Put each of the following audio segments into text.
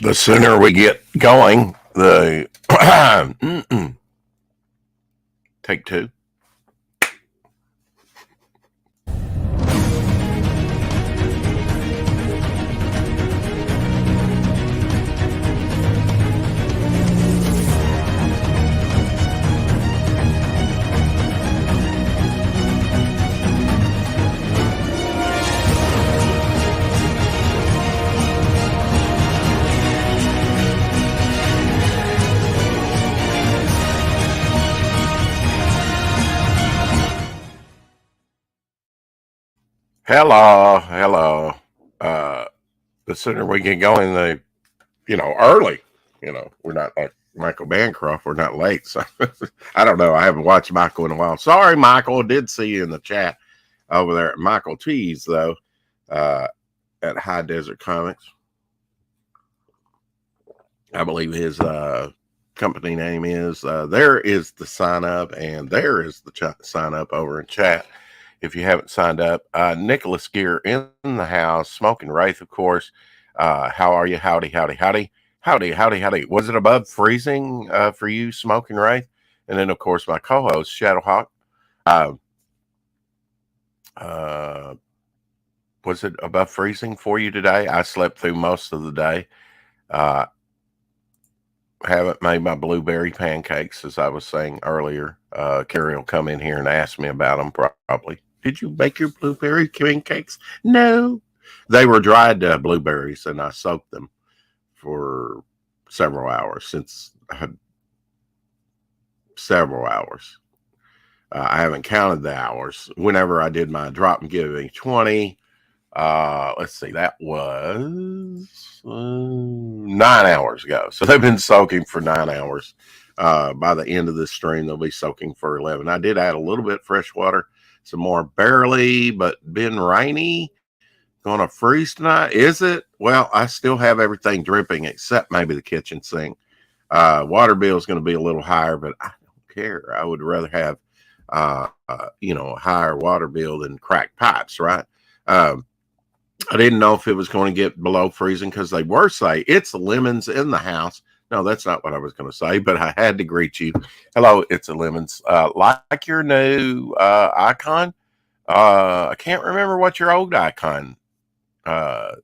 The sooner we get going, the take two. Hello, hello. Uh, the sooner we get going, early. We're not like Michael Bancroft. We're not late. So I don't know. I haven't watched Michael in a while. Sorry, Michael. Did see you in the chat over there at Michael T's though, uh, at High Desert Comics. I believe his company name is. There is the sign up, and there is the sign up over in chat. If you haven't signed up, Nicholas Gear in the house, Smoking Wraith, of course. How are you? Howdy, howdy, howdy, howdy, howdy, howdy. Was it above freezing for you, Smoking Wraith? And then, of course, my co-host Shadowhawk. Uh, uh, was it above freezing for you today? I slept through most of the day. Haven't made my blueberry pancakes, as I was saying earlier. Carrie will come in here and ask me about them probably. Did you make your blueberry pancakes? No. They were dried blueberries, and I soaked them for several hours. Several hours. I haven't counted the hours. Whenever I did my drop and give 20, let's see, that was 9 hours ago. So they've been soaking for 9 hours. By the end of this stream, they'll be soaking for 11. I did add a little bit fresh water, some more barely, but been rainy. Going to freeze tonight? Is it? Well, I still have everything dripping except maybe the kitchen sink. Water bill is going to be a little higher, but I don't care. I would rather have, a higher water bill than cracked pipes, right? I didn't know if it was going to get below freezing because they were saying it's lemons in the house. No, that's not what I was going to say, but I had to greet you. Hello, it's a lemons. Like your new icon. I can't remember what your old icon. You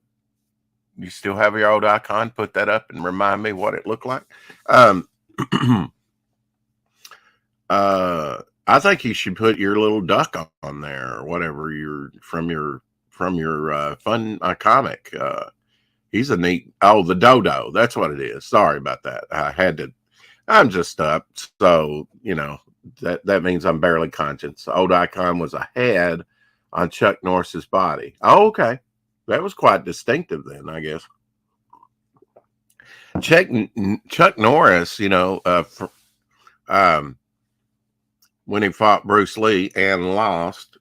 still have your old icon? Put that up and remind me what it looked like. I think you should put your little duck on there or whatever from your fun comic. He's a neat. Oh, the dodo. That's what it is. Sorry about that. I had to. I'm just up, so that means I'm barely conscious. The old icon was a head on Chuck Norris's body. Oh, okay, that was quite distinctive then, I guess. Chuck Norris, when he fought Bruce Lee and lost,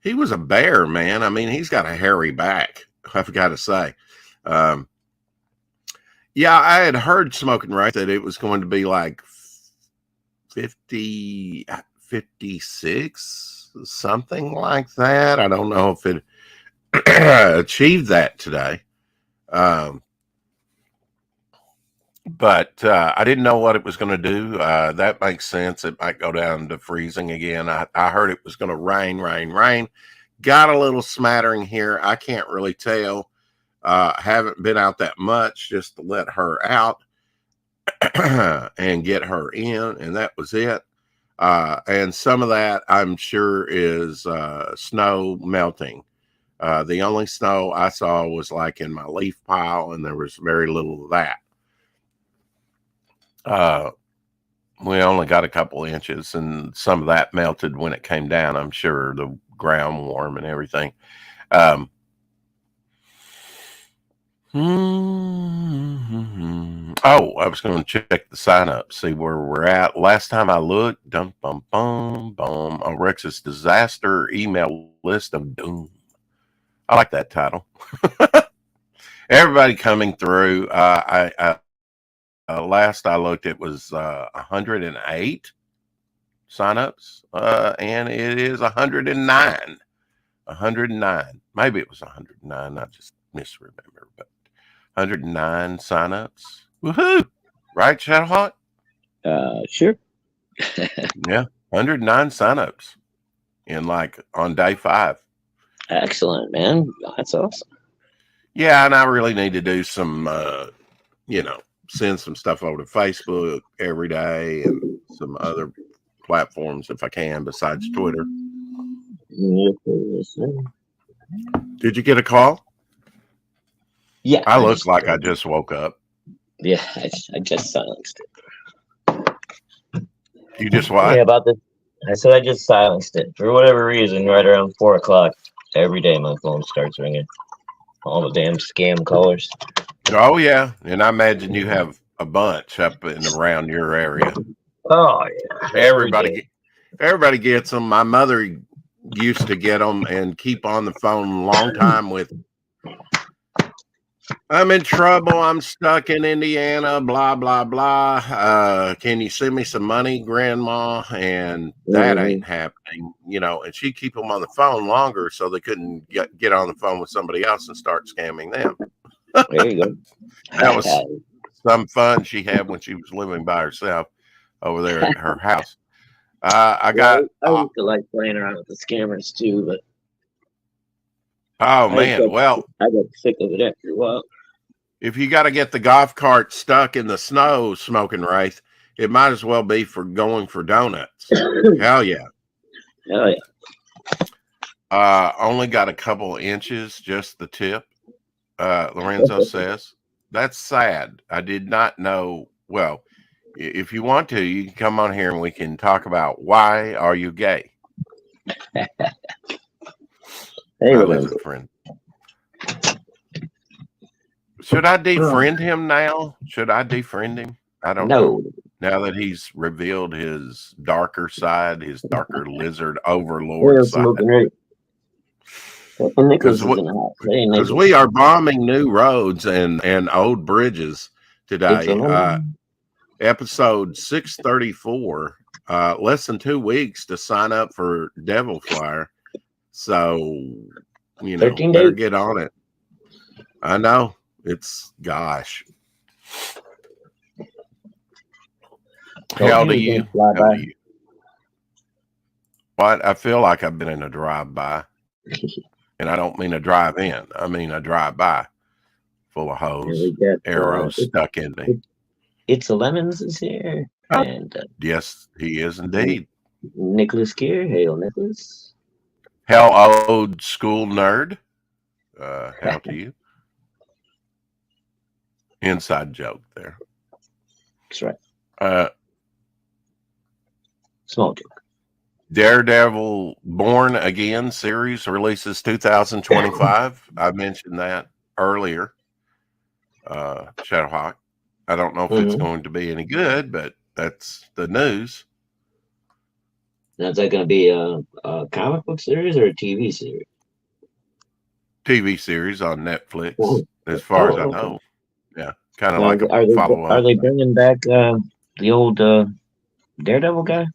he was a bear, man. I mean, he's got a hairy back, I've got to say. Yeah, I had heard Smoking Right that it was going to be like 50, 56, something like that. I don't know if it achieved that today. But I didn't know what it was going to do. That makes sense. It might go down to freezing again. I heard it was going to rain, rain, rain. Got a little smattering here. I can't really tell. Haven't been out that much, just to let her out and get her in, and that was it. And some of that, I'm sure, is snow melting. The only snow I saw was like in my leaf pile, and there was very little of that. We only got a couple inches, and some of that melted when it came down. I'm sure the ground warm and everything. Oh, I was going to check the sign up, see where we're at. Last time I looked, dum bum bum bum, Rex's disaster email list of doom. I like that title. Everybody coming through. Last I looked, it was 108 signups, and it is 109. 109. Maybe it was 109. I just misremember, but 109 signups. Woohoo! Right, Shadowhawk? Sure. Yeah, 109 signups on day 5. Excellent, man. That's awesome. Yeah, and I really need to do some, send some stuff over to Facebook every day and some other platforms if I can besides Twitter. Did you get a call? Yeah. I look like I just woke up. Yeah, I just silenced it. You just what? Yeah, about this. I said I just silenced it. For whatever reason, right around 4 o'clock, every day my phone starts ringing. All the damn scam callers. Oh, yeah. And I imagine you have a bunch up and around your area. Oh, yeah. Everybody gets them. My mother used to get them and keep on the phone a long time with, I'm in trouble. I'm stuck in Indiana, blah, blah, blah. Can you send me some money, Grandma? And that ain't happening, and she'd keep them on the phone longer so they couldn't get on the phone with somebody else and start scamming them. There you go. That was some fun she had when she was living by herself over there at her house. I used to like playing around with the scammers too, but oh man, I got sick of it after a while. If you got to get the golf cart stuck in the snow, Smoking Wraith, it might as well be for going for donuts. Hell yeah. Hell yeah. Only got a couple inches, just the tip. Lorenzo says that's sad. I did not know. Well, if you want to, you can come on here and we can talk about why are you gay. Hey, listen, friend. Should I defriend him now? Should I defriend him? I don't know. Now that he's revealed his darker side, his darker lizard overlord side. Because we are bombing new roads and old bridges today. Episode 634. Less than 2 weeks to sign up for Devil Flyer. So, better get on it. I know. It's, gosh. Hell to you. What? I feel like I've been in a drive-by. And I don't mean a drive-in. I mean a drive-by full of hoes, arrows stuck in me. It's a Lemons is here. And yes, he is indeed. Nicholas Gear. Hail, Nicholas. Hell, old school nerd. Hell to you. Inside joke there. That's right. Small joke. Daredevil Born Again series releases 2025. I mentioned that earlier. Shadowhawk. I don't know if it's going to be any good, but that's the news. Now, is that going to be a comic book series or a TV series? TV series on Netflix, as far as I know. Yeah, kind of like a follow-up. Are they bringing back the old Daredevil guy?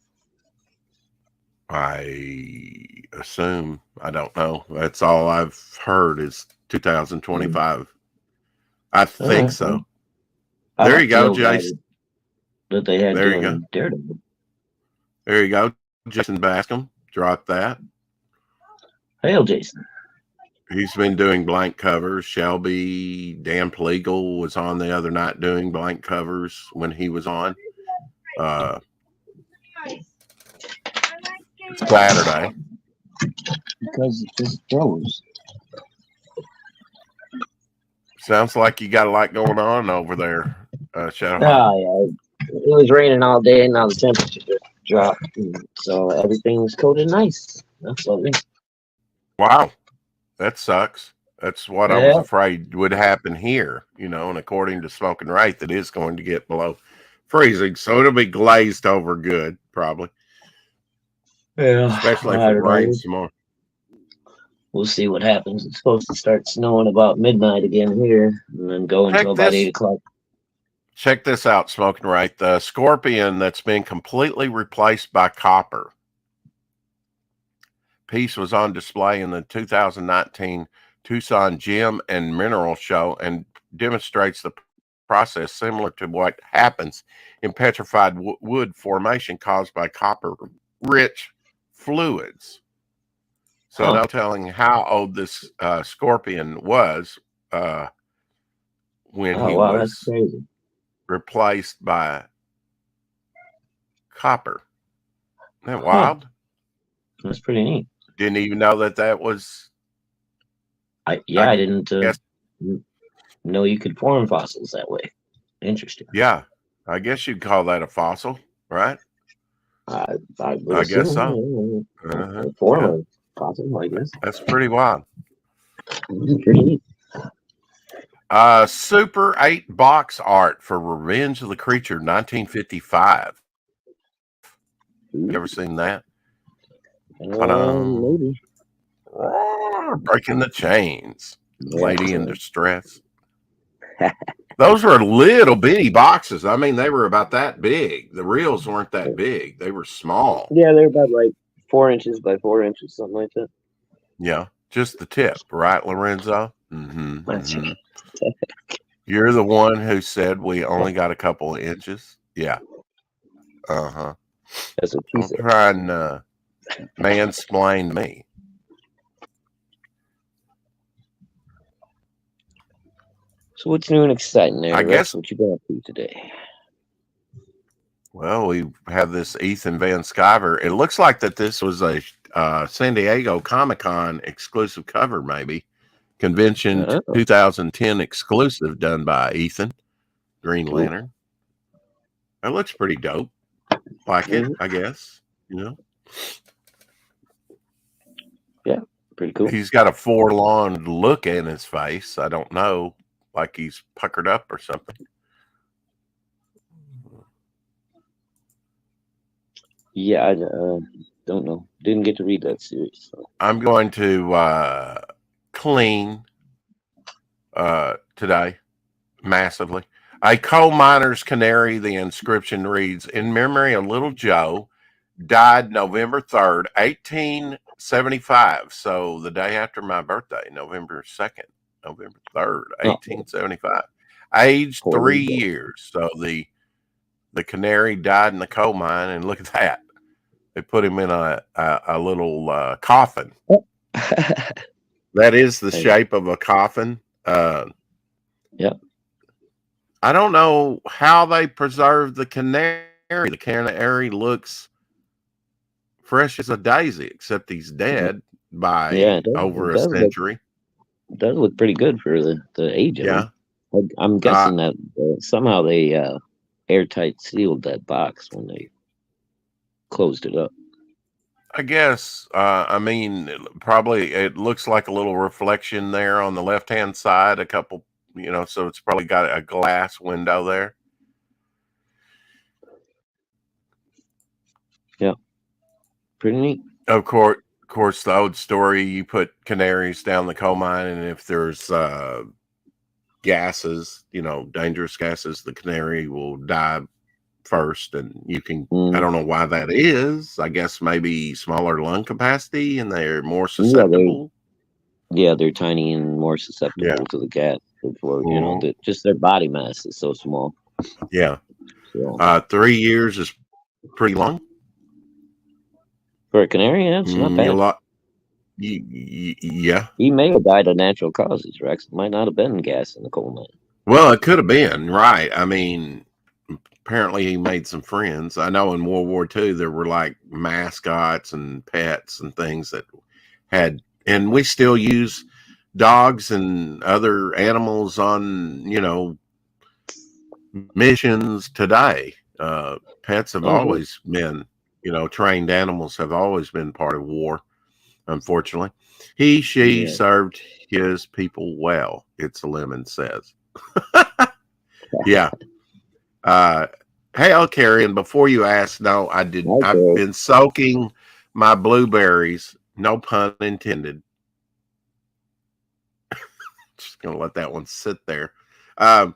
I assume. I don't know. That's all I've heard is 2025. I think so. There you go, Jason. That they had there you go. Daredevil. There you go. Jason Bascom. Drop that. Hail, Jason. He's been doing blank covers. Shelby Dan Pleagle was on the other night doing blank covers when he was on. Saturday. Because it just froze. Sounds like you got a lot going on over there, Shadow. Oh, yeah. It was raining all day, and now the temperature just dropped. So everything's coated nice. Absolutely. Wow. That sucks. That's what I was afraid would happen here, and according to Smoking Wraith, it is going to get below freezing. So it'll be glazed over good, probably. Yeah. Especially if it rains some more. We'll see what happens. It's supposed to start snowing about midnight again here and then go until about 8 o'clock. Check this out, Smoking Wraith. The Scorpion that's been completely replaced by copper. Piece was on display in the 2019 Tucson Gem and Mineral Show and demonstrates the process similar to what happens in petrified wood formation caused by copper-rich fluids. So no telling how old this scorpion was when he wow, that's was crazy. replaced by copper. Isn't that wild? That's pretty neat. Didn't even know that was. I didn't know you could form fossils that way. Interesting. Yeah, I guess you'd call that a fossil, right? I I guess so. A form of fossil, I guess. That's pretty wild. Pretty neat. Super 8 box art for Revenge of the Creature 1955. You ever seen that? Maybe. Breaking the Chains. Lady in Distress. Those were little bitty boxes. I mean, they were about that big. The reels weren't that big. They were small. Yeah, they're about like 4 inches by 4 inches, something like that. Yeah, just the tip, right, Lorenzo? That's right. You're the one who said we only got a couple of inches. Yeah. That's what she said. Don't try and mansplain me. So what's new and exciting there? I guess what you been up to today? Well, we have this Ethan Van Sciver. It looks like that this was a San Diego Comic-Con exclusive cover, maybe. Convention 2010 exclusive done by Ethan. Green Lantern. That looks pretty dope. Like it, I guess. You know? Yeah, pretty cool. He's got a forlorn look in his face. I don't know. Like he's puckered up or something. Yeah, I don't know. Didn't get to read that series. So. I'm going to clean today massively. A coal miner's canary. The inscription reads, "In memory of little Joe, died November 3rd, 1875." So the day after my birthday, November 2nd, November 3rd, 1875. Aged 3 years. So the canary died in the coal mine, and look at that. They put him in a little coffin. That is the shape of a coffin. Yep. I don't know how they preserve the canary. The canary looks fresh as a daisy, except he's dead by over a century. It does look pretty good for the age of him. I'm guessing that somehow they airtight sealed that box when they closed it up. I guess. I mean, probably it looks like a little reflection there on the left-hand side, a couple, so it's probably got a glass window there. Yeah. Pretty neat. Of course, the old story, you put canaries down the coal mine, and if there's gases, dangerous gases, the canary will die first, and you can I don't know why that is. I guess maybe smaller lung capacity and they're more susceptible. They're tiny and more susceptible to the gas before just their body mass is so small. So, 3 years is pretty long for a canary. It's not bad. Yeah, he may have died of natural causes. Rex, it might not have been gas in the coal mine. Well, it could have been, right. I mean, apparently he made some friends. I know in World War II there were like mascots and pets and things that had, and we still use dogs and other animals on, missions today. Pets have always been, trained animals have always been part of war, unfortunately. She served his people well, It's a Lemon says. Yeah. Hey, Carrie, and before you ask, no, I did. I've been soaking my blueberries. No pun intended. Just gonna let that one sit there. I've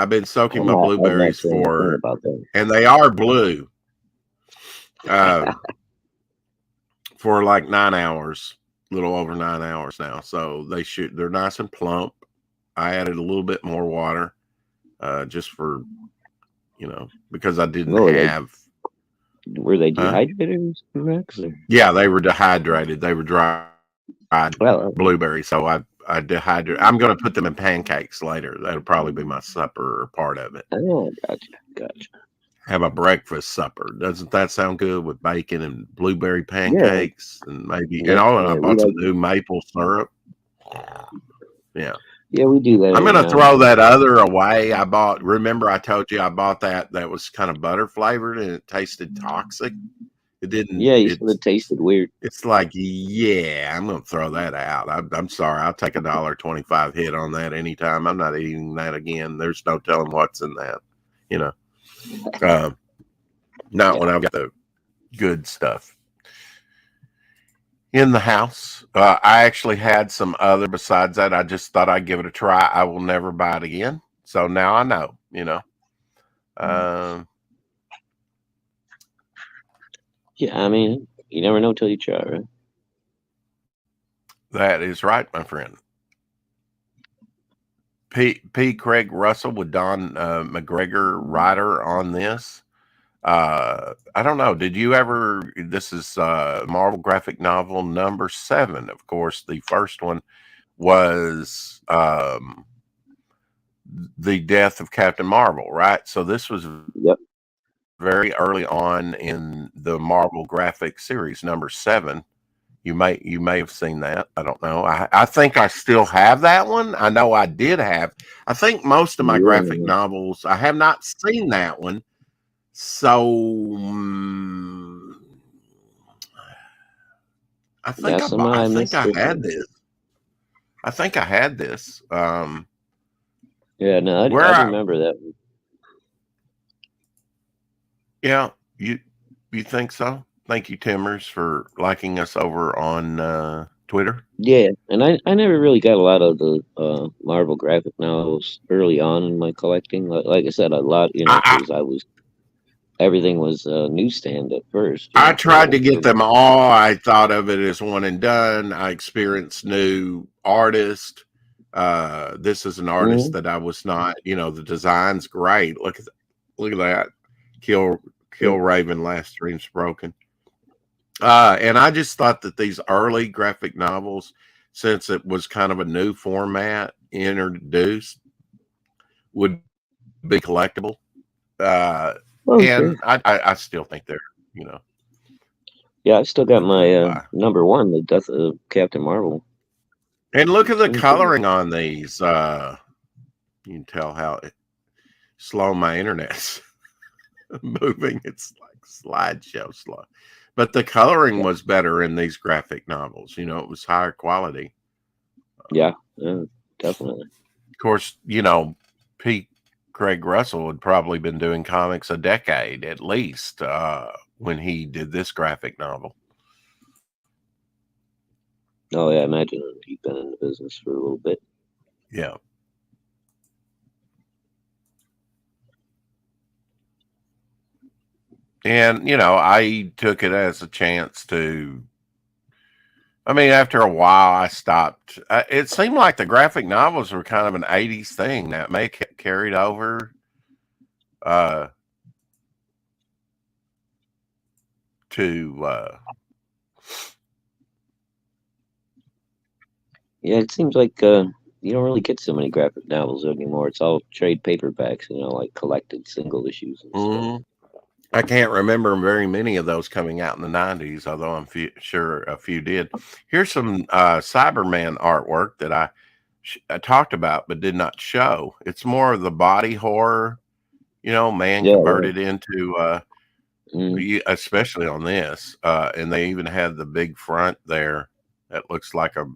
been soaking my blueberries and they are blue. For like 9 hours, a little over 9 hours now. So they're nice and plump. I added a little bit more water, just for, because I didn't have. Were they dehydrated, Max? Yeah, they were dehydrated. They were dried blueberries. So I dehydrated. I'm going to put them in pancakes later. That'll probably be my supper or part of it. Oh, gotcha. Have a breakfast supper. Doesn't that sound good with bacon and blueberry pancakes and maybe and I bought some new maple syrup. Yeah. Yeah, we do that. I'm going to throw that other away. Remember I told you I bought that was kind of butter flavored and it tasted toxic. It didn't. Yeah, you said it tasted weird. It's like, I'm going to throw that out. I'm sorry. I'll take $1.25 hit on that anytime. I'm not eating that again. There's no telling what's in that, Not when I've got the good stuff in the house. I actually had some other besides that. I just thought I'd give it a try. I will never buy it again. So now I know, Yeah, I mean, you never know till you try, right? That is right, my friend. P. Craig Russell with Don McGregor writer on this. I don't know. Did you ever? This is Marvel graphic novel number 7. Of course, the first one was the death of Captain Marvel, right? So this was very early on in the Marvel graphic series, number 7. You may have seen that. I don't know. I think I still have that one. I know I did have. I think most of my graphic novels. I have not seen that one. So I think I had this. I think I had this. Yeah, no, I remember that one. Yeah, you think so? Thank you, Timmers, for liking us over on Twitter. Yeah, and I never really got a lot of the Marvel graphic novels early on in my collecting. Like I said, a lot, because everything was newsstand at first. I tried to get them all. I thought of it as one and done. I experienced new artists. This is an artist that I was not. The design's great. Look at that. Kill Raven, Last Dream's Broken. And I just thought that these early graphic novels, since it was kind of a new format introduced, would be collectible. And I still think they're, Yeah, I still got my number 1, the death of Captain Marvel. And look at the coloring on these. You can tell how slow my internet's moving. It's like slideshow slow. But the coloring was better in these graphic novels. It was higher quality. Yeah, definitely. Of course, P. Craig Russell had probably been doing comics a decade at least when he did this graphic novel. Oh, yeah, I imagine he'd been in the business for a little bit. Yeah. And, I took it as a chance to, after a while, I stopped. It seemed like the graphic novels were kind of an 80s thing that may get carried over to. Yeah, it seems like you don't really get so many graphic novels anymore. It's all trade paperbacks, like collected single issues and stuff. I can't remember very many of those coming out in the 90s, although I'm sure a few did. Here's some Cyberman artwork that I talked about but did not show. It's more of the body horror, man converted into, especially on this. And they even had the big front there that looks like a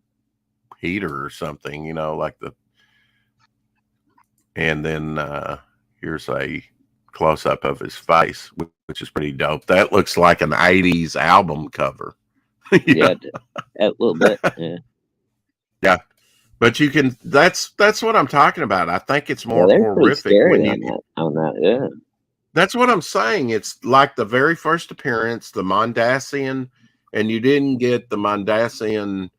heater or something, and then here's a close-up of his face, which is pretty dope. That looks like an 80s album cover. Yeah, a little bit. Yeah, but you can. That's what I'm talking about. I think it's more horrific when on that. Yeah, that's what I'm saying. It's like the very first appearance, the Mondasian, and you didn't get the Mondasian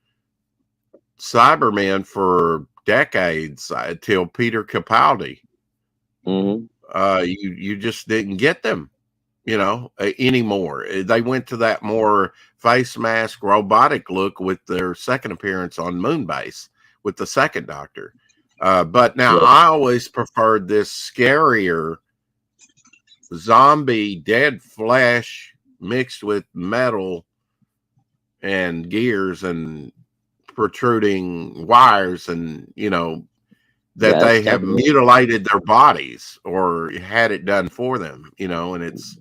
Cyberman for decades till Peter Capaldi. Mm-hmm. You just didn't get them, anymore. They went to that more face mask robotic look with their second appearance on Moonbase with the second Doctor. But now I always preferred this scarier zombie dead flesh mixed with metal and gears and protruding wires, and that they have mutilated their bodies or had it done for them, and it's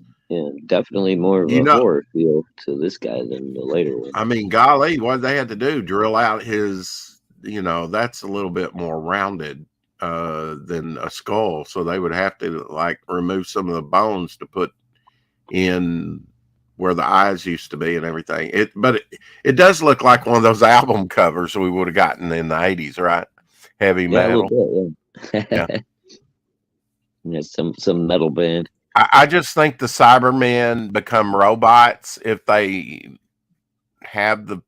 definitely more of a horror feel to this guy than the later one. I mean, golly, what they had to do, drill out his, that's a little bit more rounded than a skull. So they would have to remove some of the bones to put in where the eyes used to be and everything. But it does look like one of those album covers we would have gotten in the 80s, right? Heavy metal. Yeah. Some metal band. I just think the Cybermen become robots if they have the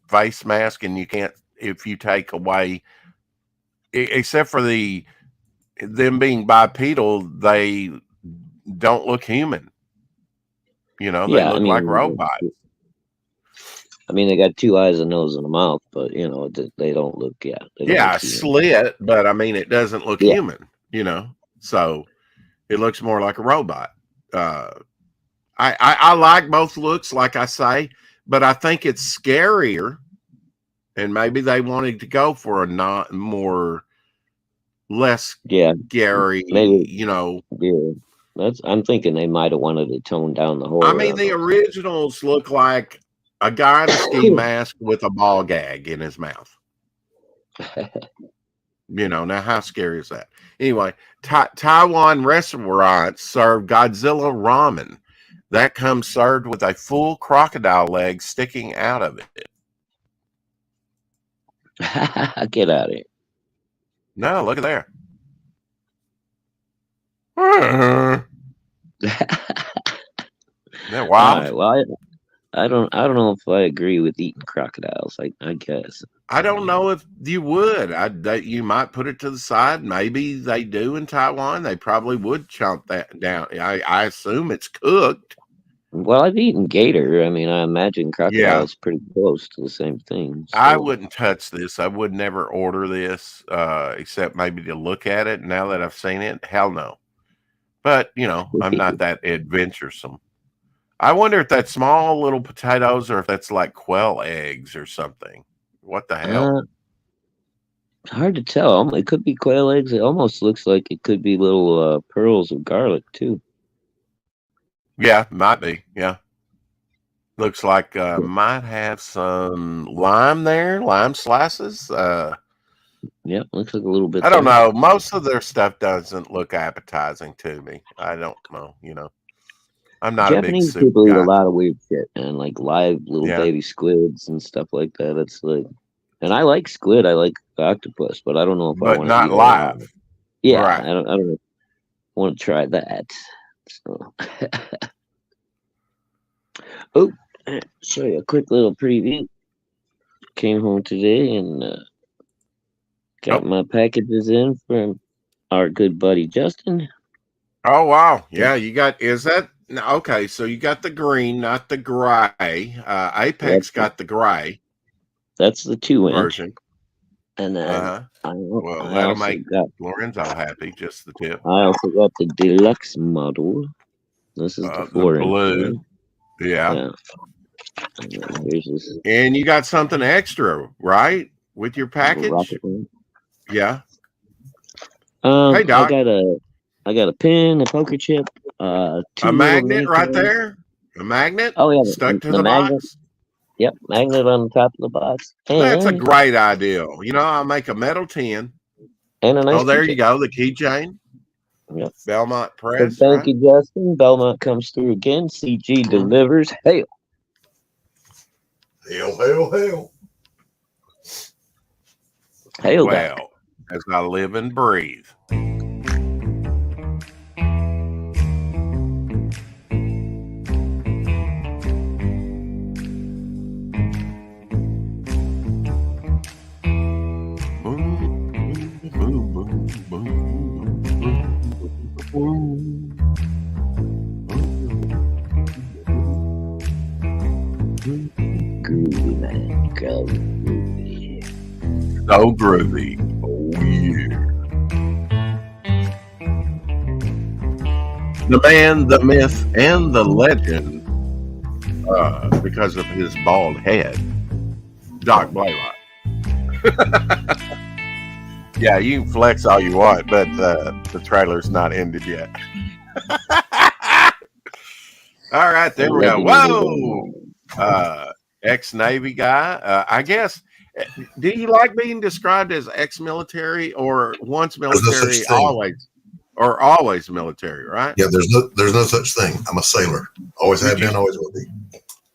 face mask, and if you take away, except for them being bipedal, they don't look human. They look like robots. I mean, they got 2 eyes, a nose, and a mouth, but they don't look. Slit, but I mean, it doesn't look human. So it looks more like a robot. I like both looks, like I say, but I think it's scarier, and maybe they wanted to go for a less scary. Maybe, I'm thinking they might have wanted to tone down the horror. I mean, the originals look like a guy in a ski mask with a ball gag in his mouth. Now how scary is that? Anyway, Taiwan restaurants serve Godzilla ramen. That comes served with a full crocodile leg sticking out of it. Get out of here. No, look at there. That wild. Right, well, I don't know if I agree with eating crocodiles. I guess I don't know if you would. You might put it to the side. Maybe they do in Taiwan. They probably would chomp that down. I assume it's cooked. Well, I've eaten gator. I mean, I imagine crocodile is pretty close to the same thing. So. I wouldn't touch this. I would never order this, except maybe to look at it. Now that I've seen it, hell no. But, I'm not that adventuresome. I wonder if that's small little potatoes or if that's like quail eggs or something. What the hell? Hard to tell. It could be quail eggs. It almost looks like it could be little pearls of garlic, too. Yeah, might be. Yeah. Looks like might have some lime there, lime slices. Yeah, looks like a little bit. I don't know. Most of their stuff doesn't look appetizing to me. I don't know. I'm not Japanese a big people soup eat guy. a lot of weird shit, and like live little baby squids and stuff like that. It's like, and I like squid. I like octopus, but I don't know if I want to. But not live. Yeah, right. I don't want to try that. So. Oh, show you a quick little preview. Came home today and got my packages in from our good buddy Justin. Oh wow! Yeah, you got. Is that okay? So you got the green, not the gray. Apex got the gray. That's the 2-inch version. And then that'll make Lorenzo happy. Just the tip. I also got the deluxe model. This is the 4-inch blue. Yeah. And you got something extra, right, with your package? Yeah. Hey, Doc. I got a pin, a poker chip, a magnet right there. A magnet. Oh yeah, stuck to the box. Yep, magnet on the top of the box. And that's a great idea. I'll make a metal tin. And a nice there you go, the keychain. Yep. Belmont Press. So thank you, Justin. Belmont comes through again. CG delivers. Hail. Hail, hail, hail. Hail, well, as I live and breathe. Groovy, man. Groovy. So groovy. Oh, yeah. The man, the myth, and the legend, because of his bald head, Doc Blaylock. Yeah, you can flex all you want, but the trailer's not ended yet. All right, there we go. Whoa! Ex-Navy guy. I guess. Do you like being described as ex-military or once military, always military? Right? Yeah, there's no such thing. I'm a sailor. Always have been. Always will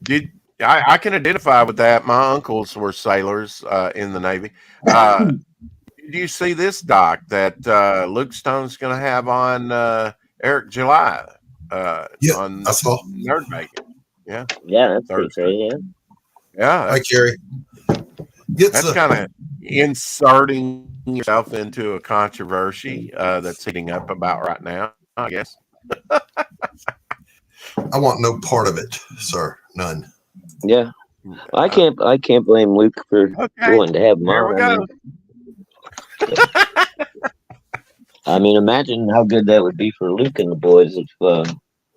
be. I can identify with that. My uncles were sailors in the Navy. Do you see this, Doc, that Luke Stone's going to have on Eric July? On I saw. Nerd Bacon. Yeah. Yeah, that's pretty crazy. Yeah. Hi, Kerry. That's kind of inserting yourself into a controversy that's heating up about right now, I guess. I want no part of it, sir. None. Yeah. I can't blame Luke for going to have him on. I mean, imagine how good that would be for Luke and the boys if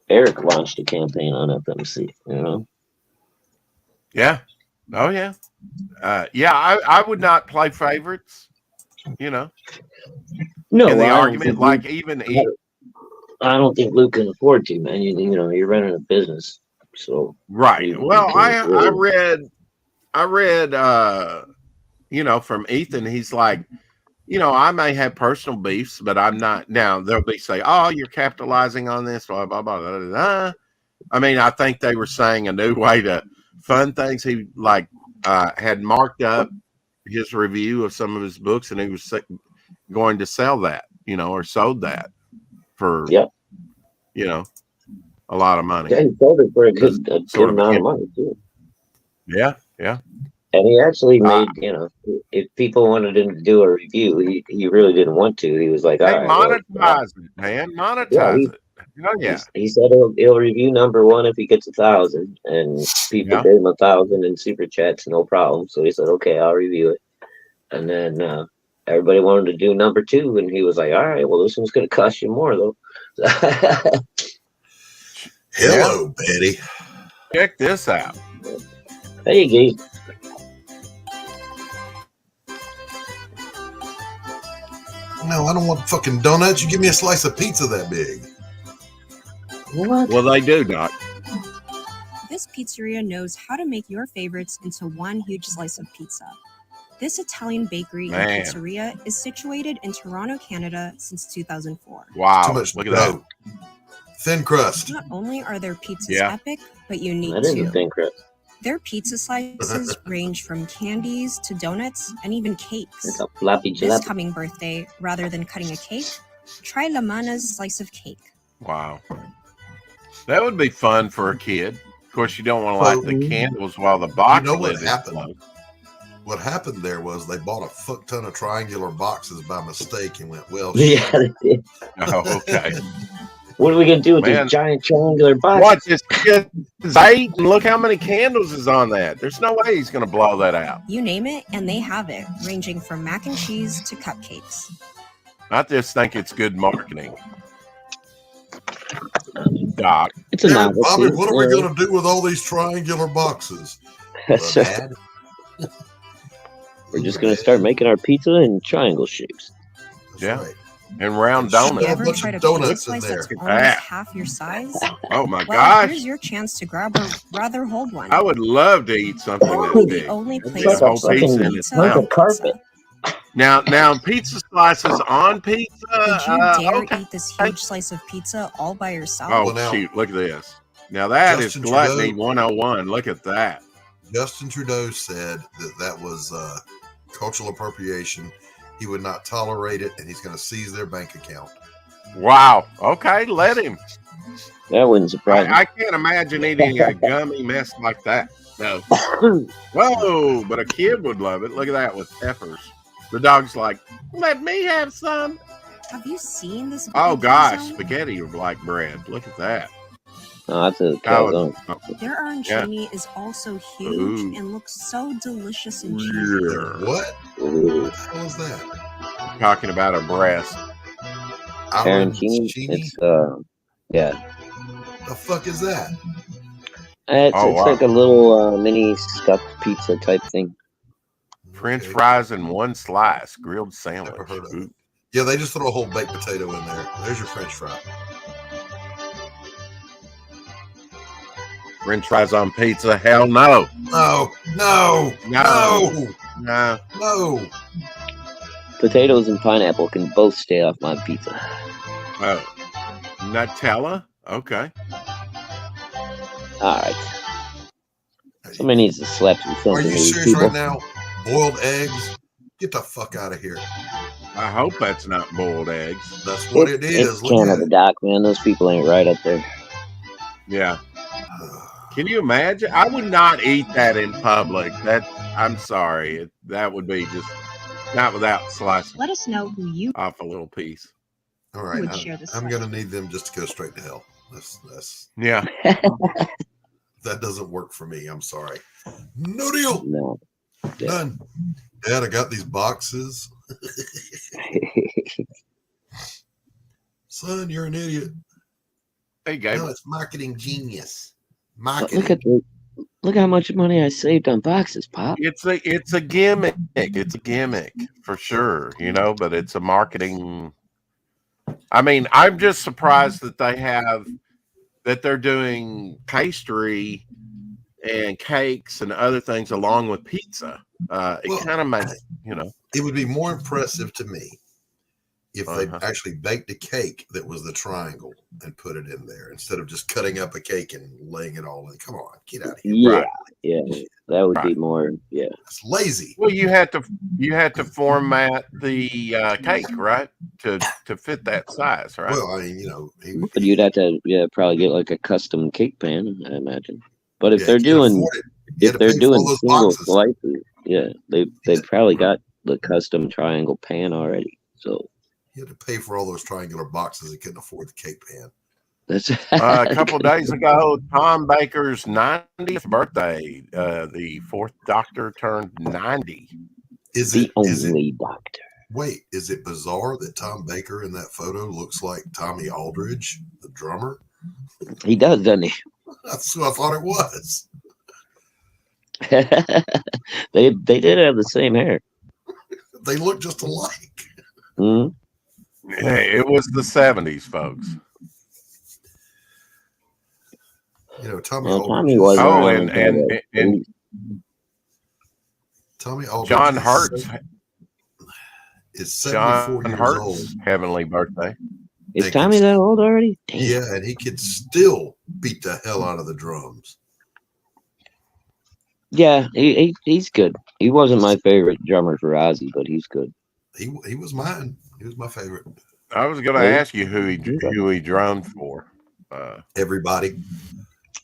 Eric launched a campaign on FMC, you know? Yeah. Oh, yeah. I would not play favorites, you know. No, in the argument, like even I don't think Luke can afford to, man. You know, you're running a business, so right. Well, I read, you know, from Ethan. He's like, you know, I may have personal beefs, but I'm not. Now they'll be say, "Oh, you're capitalizing on this." Blah blah blah. Blah, blah. I mean, I think they were saying a new way to fund things. He had marked up his review of some of his books, and he was going to sell that, you know, or sold that for, you know, a lot of money. Yeah, he sold it for a good amount of money too. Yeah, yeah. And he actually made, you know, if people wanted him to do a review, he really didn't want to. He was like, all right, monetize it, man. Monetize it. Oh, yeah. He said he'll review number one if he gets 1,000, and people gave him 1,000 in super chats, no problem. So he said, okay, I'll review it. And then everybody wanted to do number two, and he was like, all right, well, this one's going to cost you more, though. Hello, Betty. Check this out. Hey, Gee. No, I don't want fucking donuts. You give me a slice of pizza that big. What? Well, they do, Doc. This pizzeria knows how to make your favorites into one huge slice of pizza. This Italian bakery and pizzeria is situated in Toronto, Canada since 2004. Wow. Too much Look at that. Thin crust. Not only are their pizzas epic, but unique That is too. a thin crust. Their pizza slices range from candies to donuts and even cakes. It's a floppy This jalopy. coming birthday, rather than cutting a cake, try La Mana's slice of cake. Wow. That would be fun for a kid. Of course, you don't want to light the candles while the box lid is closed. What happened there was they bought a fuck ton of triangular boxes by mistake and went, well, Yeah, they did. Oh, okay. What are we going to do with this giant triangular box? What? This kid is 8, and look how many candles is on that. There's no way he's going to blow that out. You name it, and they have it, ranging from mac and cheese to cupcakes. I just think it's good marketing. Doc. It's a novelty. Bobby, what are we going to do with all these triangular boxes? Dad? We're just going to start making our pizza in triangle shapes. That's right. And round Have donuts. you ever tried a pizza slice that's almost half your size? Oh my Well, gosh. here's your chance to grab a rather hold one. I would love to eat something that The big. only Get place a whole pizza in its mouth. Carpet. Now pizza slices on pizza. Would you dare Okay. eat this huge slice of pizza all by yourself? Oh, Well, now- shoot. Look at this. Now that Justin is gluttony Trudeau- 101. Look at that. Justin Trudeau said that was cultural appropriation. He would not tolerate it, and he's going to seize their bank account. Wow. Okay, let him. That wouldn't surprise me. I can't imagine eating a gummy mess like that. No. Whoa, but a kid would love it. Look at that with peppers. The dog's like, let me have some. Have you seen this? Oh big gosh, calzone? spaghetti like bread. Look at that. No, that's a Oh, calzone. Their arancini is also huge Ooh. and looks so delicious and cheesy. They're what? Ooh. What the hell is that? Talking about a breast. Arancini. It's yeah. The fuck is that? It's Oh, wow. like a little mini stuffed pizza type thing. French Okay. fries in one slice, grilled sandwich. Never heard of Ooh. it. Yeah, they just throw a whole baked potato in there. There's your French fry. French fries on pizza? Hell no. No, no, No. no, No. no. Potatoes and pineapple can both stay off my pizza. Oh. Nutella? Okay. All right. Somebody needs to slap some sense Are into you these serious people. right now? Boiled eggs? Get the fuck out of here. I hope that's not boiled eggs. That's what it is. It's Look at Canada, it. Doc, man. Those people ain't right up there. Yeah. Can you imagine? I would not eat that in public. I'm sorry. That would be just not without slicing Let us know who you off a little piece. All right, would share this. I'm gonna need them just to go straight to hell. That's Yeah. that doesn't work for me. I'm sorry. No deal. No. Yeah. None. Dad, I got these boxes. Son, you're an idiot. Hey, Gabe. No, it's marketing genius. But Marketing. look how much money I saved on boxes, Pop. It's a gimmick. It's a gimmick for sure, but it's a marketing. I mean, I'm just surprised that they're doing pastry and cakes and other things along with pizza. It kind of makes, It would be more impressive to me if they Uh-huh. actually baked a cake that was the triangle and put it in there instead of just cutting up a cake and laying it all in. Come on, get out of here. Yeah, Right. yeah. That would be Right. more. Yeah. It's lazy. Well, you had to format the cake, right, to fit that size, right? Well, I mean, But you'd have to, probably get like a custom cake pan, I imagine. But if yeah, they're you can't doing, afford it. You if had to they're pay for doing all those single boxes. slices, they probably got the custom triangle pan already. So You had to pay for all those triangular boxes and couldn't afford the cake pan. that's A couple days ago, Tom Baker's 90th birthday. The fourth Doctor turned 90. Is the it only doctor. wait, is it bizarre that Tom Baker in that photo looks like Tommy Aldridge, the drummer? He does, doesn't he? That's who I thought it was. they did have the same hair. They look just alike. Mhm. Hey, it was the 70s, folks. Tommy Well, Aldridge. Tommy wasn't Oh, around until and Tommy Aldridge John Hurt's is 74 years old. heavenly birthday. Is Tommy that old already? Damn. Yeah, and he could still beat the hell out of the drums. Yeah, he's good. He wasn't my favorite drummer for Ozzy, but he's good. He was mine. He was my favorite. I was going to Really? ask you who he drummed for. Everybody.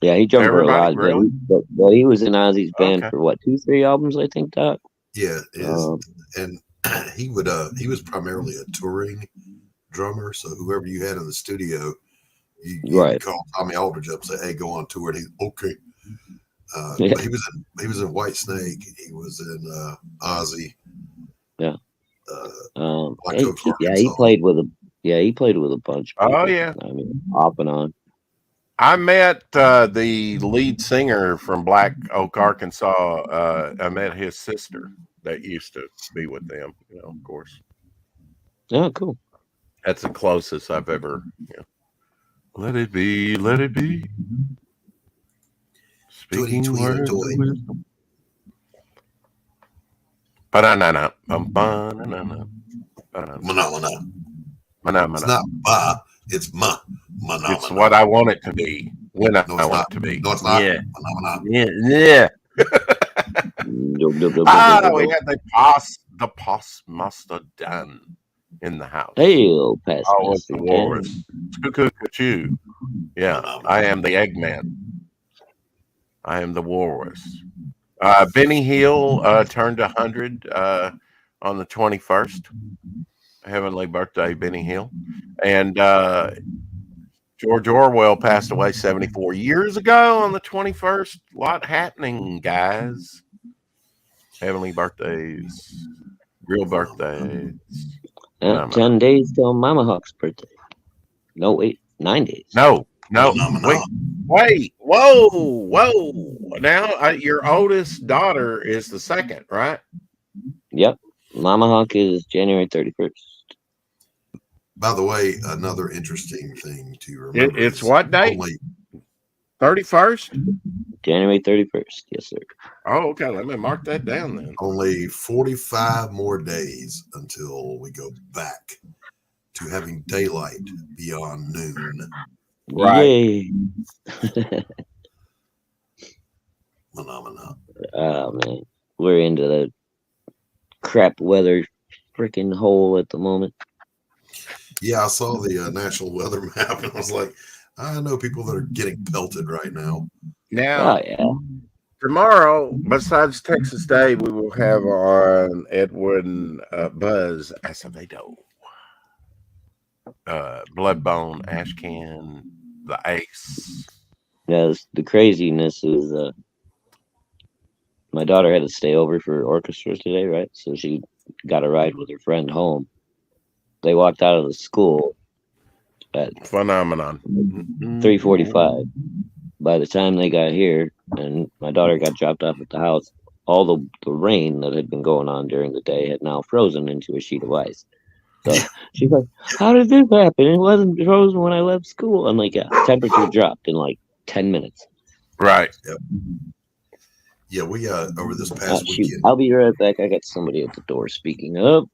Yeah, he drummed for a lot. Everybody, really? But he was in Ozzy's band Okay. for what, 2-3 albums, I think, Doc. Yeah, Um, and he was primarily a touring drummer. So whoever you had in the studio, you Right. would call Tommy Aldridge up and say, "Hey, go on tour." And he's okay. Yeah. But he was in White Snake. He was in Ozzy. Yeah. Black he Oak, he Arkansas. played with a bunch of people. Oh, yeah. I mean, off and on. I met the lead singer from Black Oak, Arkansas. I met his sister that used to be with them, of course. Oh, cool. That's the closest I've ever, Let it be, let it be. Speaking Tweety, words of toy. wisdom. Ba-na-na-na, bum-ba-na-na-na, ba-na-na. Mana. It's not ba. It's ma. Mana. It's what I want it to be when I No, it's want not. it to be. No, it's not. Yeah. Mana. Yeah. We had the pos master Dan in the house. Hail, past Oh, it's the Master walrus. Cuckoo. Yeah, I am the Eggman. I am the walrus. Benny Hill turned 100 on the 21st. Heavenly birthday, Benny Hill. And George Orwell passed away 74 years ago on the 21st. A lot happening, guys. Heavenly birthdays, real birthdays. 10 days till Mama Hawk's birthday. No, wait, 9 days. No, wait, whoa. Now your oldest daughter is the second, right? Yep. Mama Hawk is January 31st. By the way, another interesting thing to remember. It's what date? 31st? January 31st. Yes, sir. Oh, okay. Let me mark that down then. Only 45 more days until we go back to having daylight beyond noon. Right. Yay. Phenomena. Oh, man. We're into the crap weather freaking hole at the moment. Yeah, I saw the national weather map and I was like, I know people that are getting pelted right now. Now, Oh, yeah. tomorrow, besides Texas Day, we will have on Edwin Buzz Acevedo, Bloodbone, Ashcan, the Ace. Yeah, the craziness is my daughter had to stay over for orchestra today, right? So she got a ride with her friend home. They walked out of the school at Phenomenon. 3:45. By the time they got here and my daughter got dropped off at the house, all the rain that had been going on during the day had now frozen into a sheet of ice. So she's like, how did this happen? It wasn't frozen when I left school. I'm like, yeah, temperature dropped in like 10 minutes. Right. Yep. Yeah, we over this past Shoot, weekend. I'll be right back. I got somebody at the door speaking up.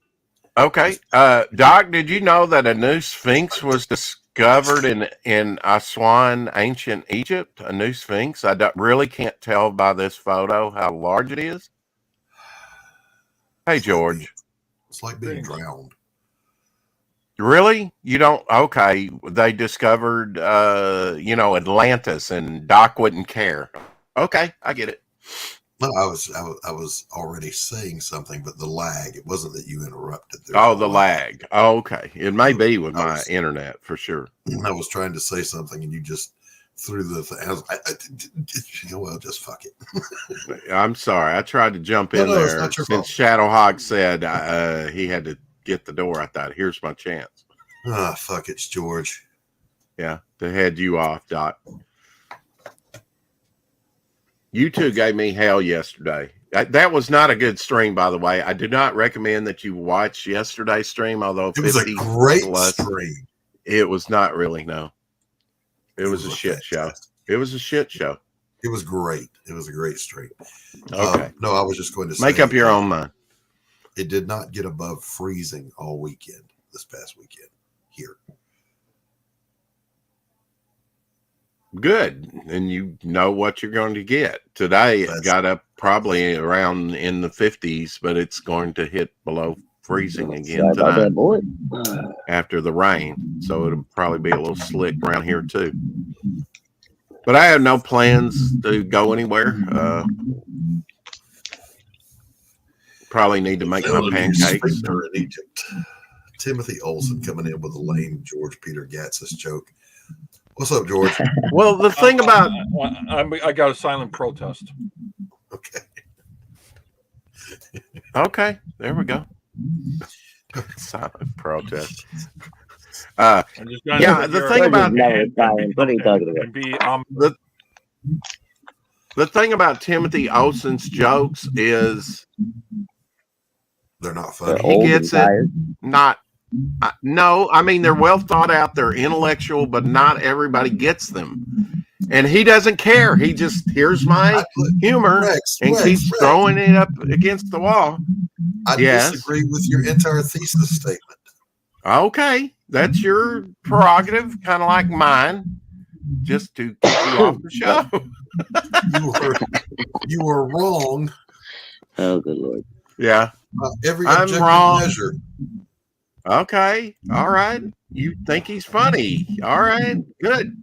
Okay. Doc, did you know that a new sphinx was discovered in Aswan, ancient Egypt? A new sphinx? I really can't tell by this photo how large it is. Hey, George. It's like being drowned. Really? You don't? Okay. They discovered, Atlantis, and Doc wouldn't care. Okay. I get it. No, I was already saying something, but the lag. It wasn't that you interrupted. The lag. Oh, okay. It may be with my internet for sure. I was trying to say something, and you just threw the thing. I was well, just fuck it. I'm sorry. I tried to jump in there since fault. Shadowhog said he had to get the door. I thought, here's my chance. Fuck it's George. Yeah, to head you off, Doc. You two gave me hell yesterday. That was not a good stream, by the way. I do not recommend that you watch yesterday's stream, although it was a great stream. It was not really, no. It was a shit show. It was a shit show. It was great. It was a great stream. Okay. No, I was just going to say. Make up your own mind. It did not get above freezing all weekend, this past weekend here. Good. And you know what you're going to get. Today it got up probably around in the 50s, but it's going to hit below freezing again tonight after the rain. So it'll probably be a little slick around here too. But I have no plans to go anywhere. Probably need to make my pancakes. In Egypt. Timothy Olsen coming in with a lame George Peter Gatsis joke. What's up, George? Well, the thing about I got a silent protest. Okay, there we go. Silent protest. The thing about what are you talking about? The thing about Timothy Olsen's jokes is they're not funny. He gets it. Not. No, I mean, they're well thought out. They're intellectual, but not everybody gets them. And he doesn't care. He just, here's my humor and keeps throwing it up against the wall. I disagree with your entire thesis statement. Okay. That's your prerogative, kind of like mine, just to keep you off the show. You were wrong. Oh, good Lord. Yeah. Every I'm objective wrong. measure. Okay. All right. You think he's funny. All right. Good.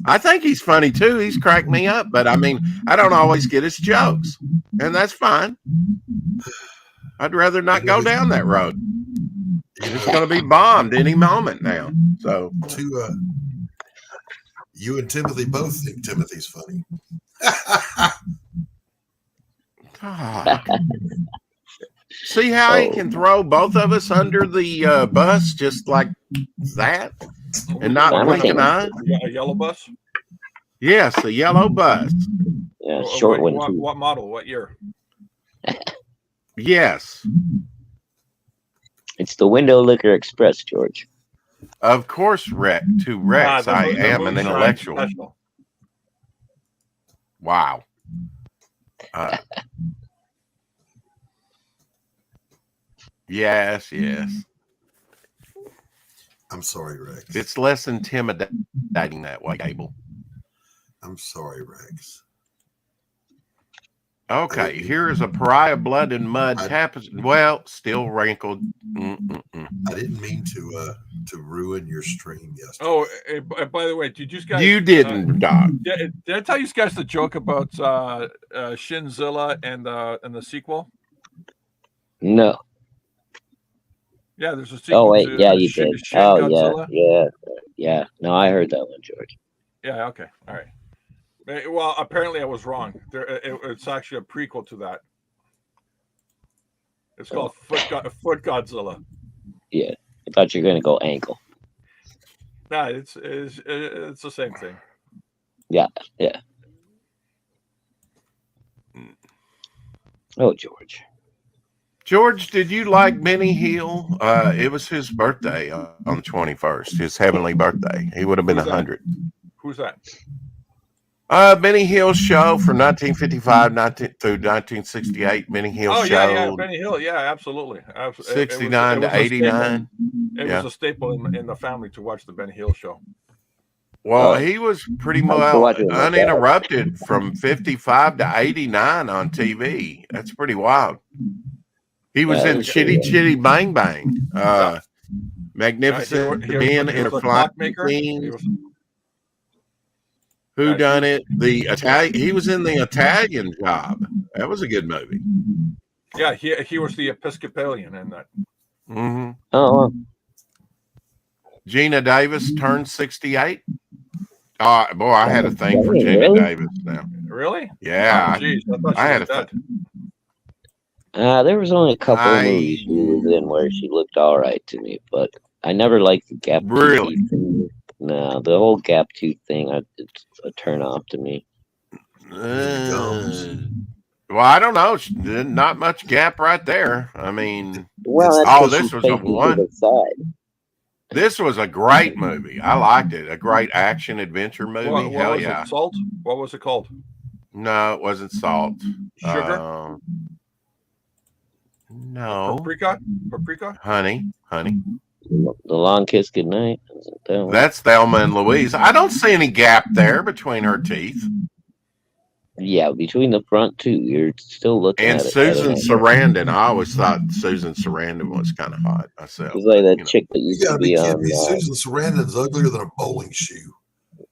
I think he's funny too. He's cracked me up, but I mean, I don't always get his jokes, and that's fine. I'd rather not go down that road. It's going to be bombed any moment now. So, you and Timothy both think Timothy's funny. God. See how he can throw both of us under the bus just like that and not blink an eye? A yellow bus? Yes, a yellow bus. Yeah, short one. What model? What year? Yes. It's the Window Liquor Express, George. Of course, Rex. I am an intellectual. Special. Wow. Yes. I'm sorry, Rex. It's less intimidating that way, Abel. I'm sorry, Rex. Okay, here is a pariah blood and mud tapestry. Well, still wrinkled. I didn't mean to ruin your stream yesterday. Oh, and by the way, did you guys? You didn't, Doc. Did I tell you guys the joke about Shinzilla and the sequel? No. Yeah, there's a sequel. Oh wait, to, yeah, you did. Shin Oh Godzilla. yeah. No, I heard that one, George. Yeah. Okay. All right. Well, apparently I was wrong. It's actually a prequel to that. It's called Foot Godzilla. Yeah, I thought you were gonna go ankle. Nah, it's the same thing. Yeah. Oh, George. George, did you like Benny Hill? It was his birthday on the 21st, his heavenly birthday. He would have been 100. Who's that? Benny Hill show from 1955 through 1968. Benny Hill show. Yeah, Benny Hill. Yeah, absolutely. 69 to 89. It was a staple in the family to watch the Benny Hill show. Well, he was pretty much uninterrupted from 55 to 89 on TV. That's pretty wild. He was in Chitty Chitty Bang Bang. Magnificent Men in a Flying Machine. Who done it? The Italian. He was in the Italian Job. That was a good movie. Yeah, he was the Episcopalian in that. Mm-hmm. Oh. Gina Davis turned 68. Boy, I had a thing for Gina Davis now. Really? Yeah. Oh, geez, I had a thing. There was only a couple of movies she was in where she looked all right to me, but I never liked the gap. Really? No, the whole gap tooth thing, it's a turn off to me. Well, I don't know. Not much gap right there. I mean, this was a one. This was a great movie. I liked it. A great action adventure movie. Hell yeah. Salt? What was it called? No, it wasn't Salt. Sugar? No. Paprika? Honey. The Long Kiss Goodnight. That's Thelma and Louise. I don't see any gap there between her teeth. Yeah, between the front two, you're still looking and at it. Susan Sarandon. I always thought Susan Sarandon was kind of hot myself. She's like that chick that used to be on. Susan Sarandon's uglier than a bowling shoe.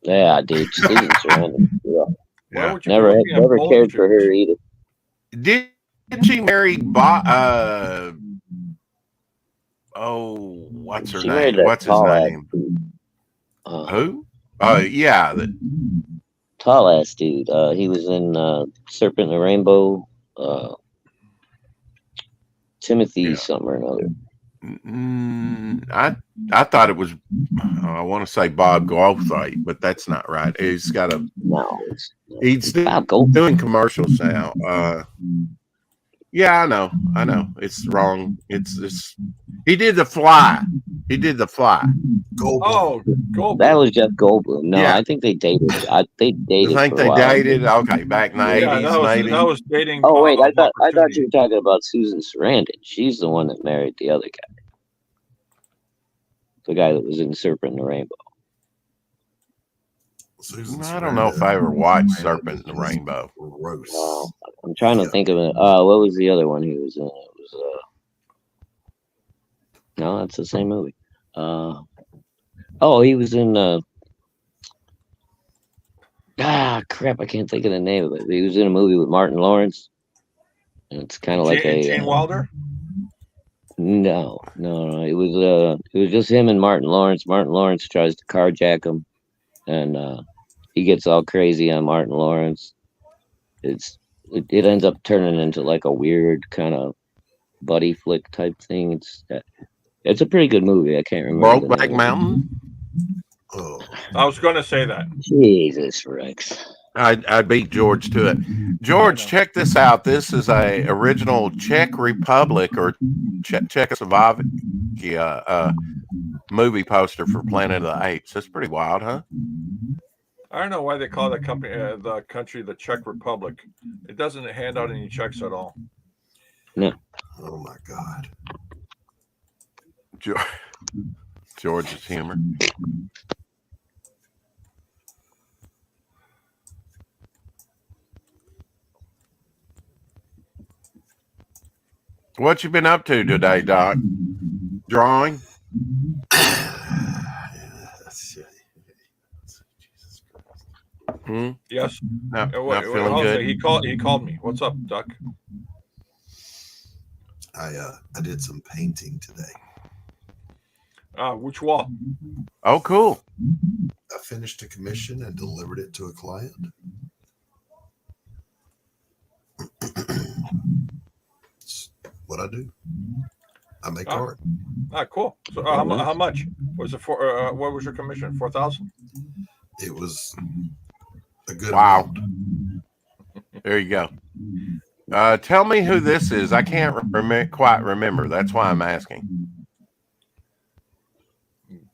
Yeah, dude. Susan Sarandon. Yeah. Never cared for her either. Did she marry what's her name? What's his name? Who? Oh, yeah. Tall ass dude. He was in Serpent and the Rainbow. Timothy something or another. I thought it was. I want to say Bob Goldthwait, but that's not right. He's got a. No. He's doing commercials now. Yeah, I know. It's wrong. It's. He did The Fly. Goldblum. Oh, Goldblum. That was Jeff Goldblum. No, yeah. I think they dated. They dated. I think they dated. Okay, back in the 80s, maybe. That was dating. Oh wait, I thought you were talking about Susan Sarandon. She's the one that married the other guy. The guy that was in Serpent and the Rainbow. I don't know if I ever watched Serpent and the Rainbow. Gross. I'm trying to think of it. What was the other one he was in? It was no, that's the same movie. He was in crap, I can't think of the name of it. He was in a movie with Martin Lawrence. And it's kind of like Gene Wilder? No. It was just him and Martin Lawrence. Martin Lawrence tries to carjack him, and he gets all crazy on Martin Lawrence. It ends up turning into like a weird kind of buddy flick type thing. It's a pretty good movie. I can't remember. Brokeback Mountain. Oh, I was going to say that. Jesus Rex. I beat George to it. George, check this out. This is a original Czech Republic or Czechoslovakia movie poster for Planet of the Apes. That's pretty wild, huh? I don't know why they call the country the Czech Republic. It doesn't hand out any checks at all. No. oh my God. George's humor. What you been up to today, Doc? Drawing? Hmm? Yes. Not Wait, feeling hold on a good. second. He called me. What's up, Duck? I did some painting today. Which wall? Oh, cool. I finished a commission and delivered it to a client. It's what I do. I make art. Cool. So how much was it for? What was your commission? 4,000. It was a good Wow. amount. There you go. Tell me who this is. I can't quite remember. That's why I'm asking.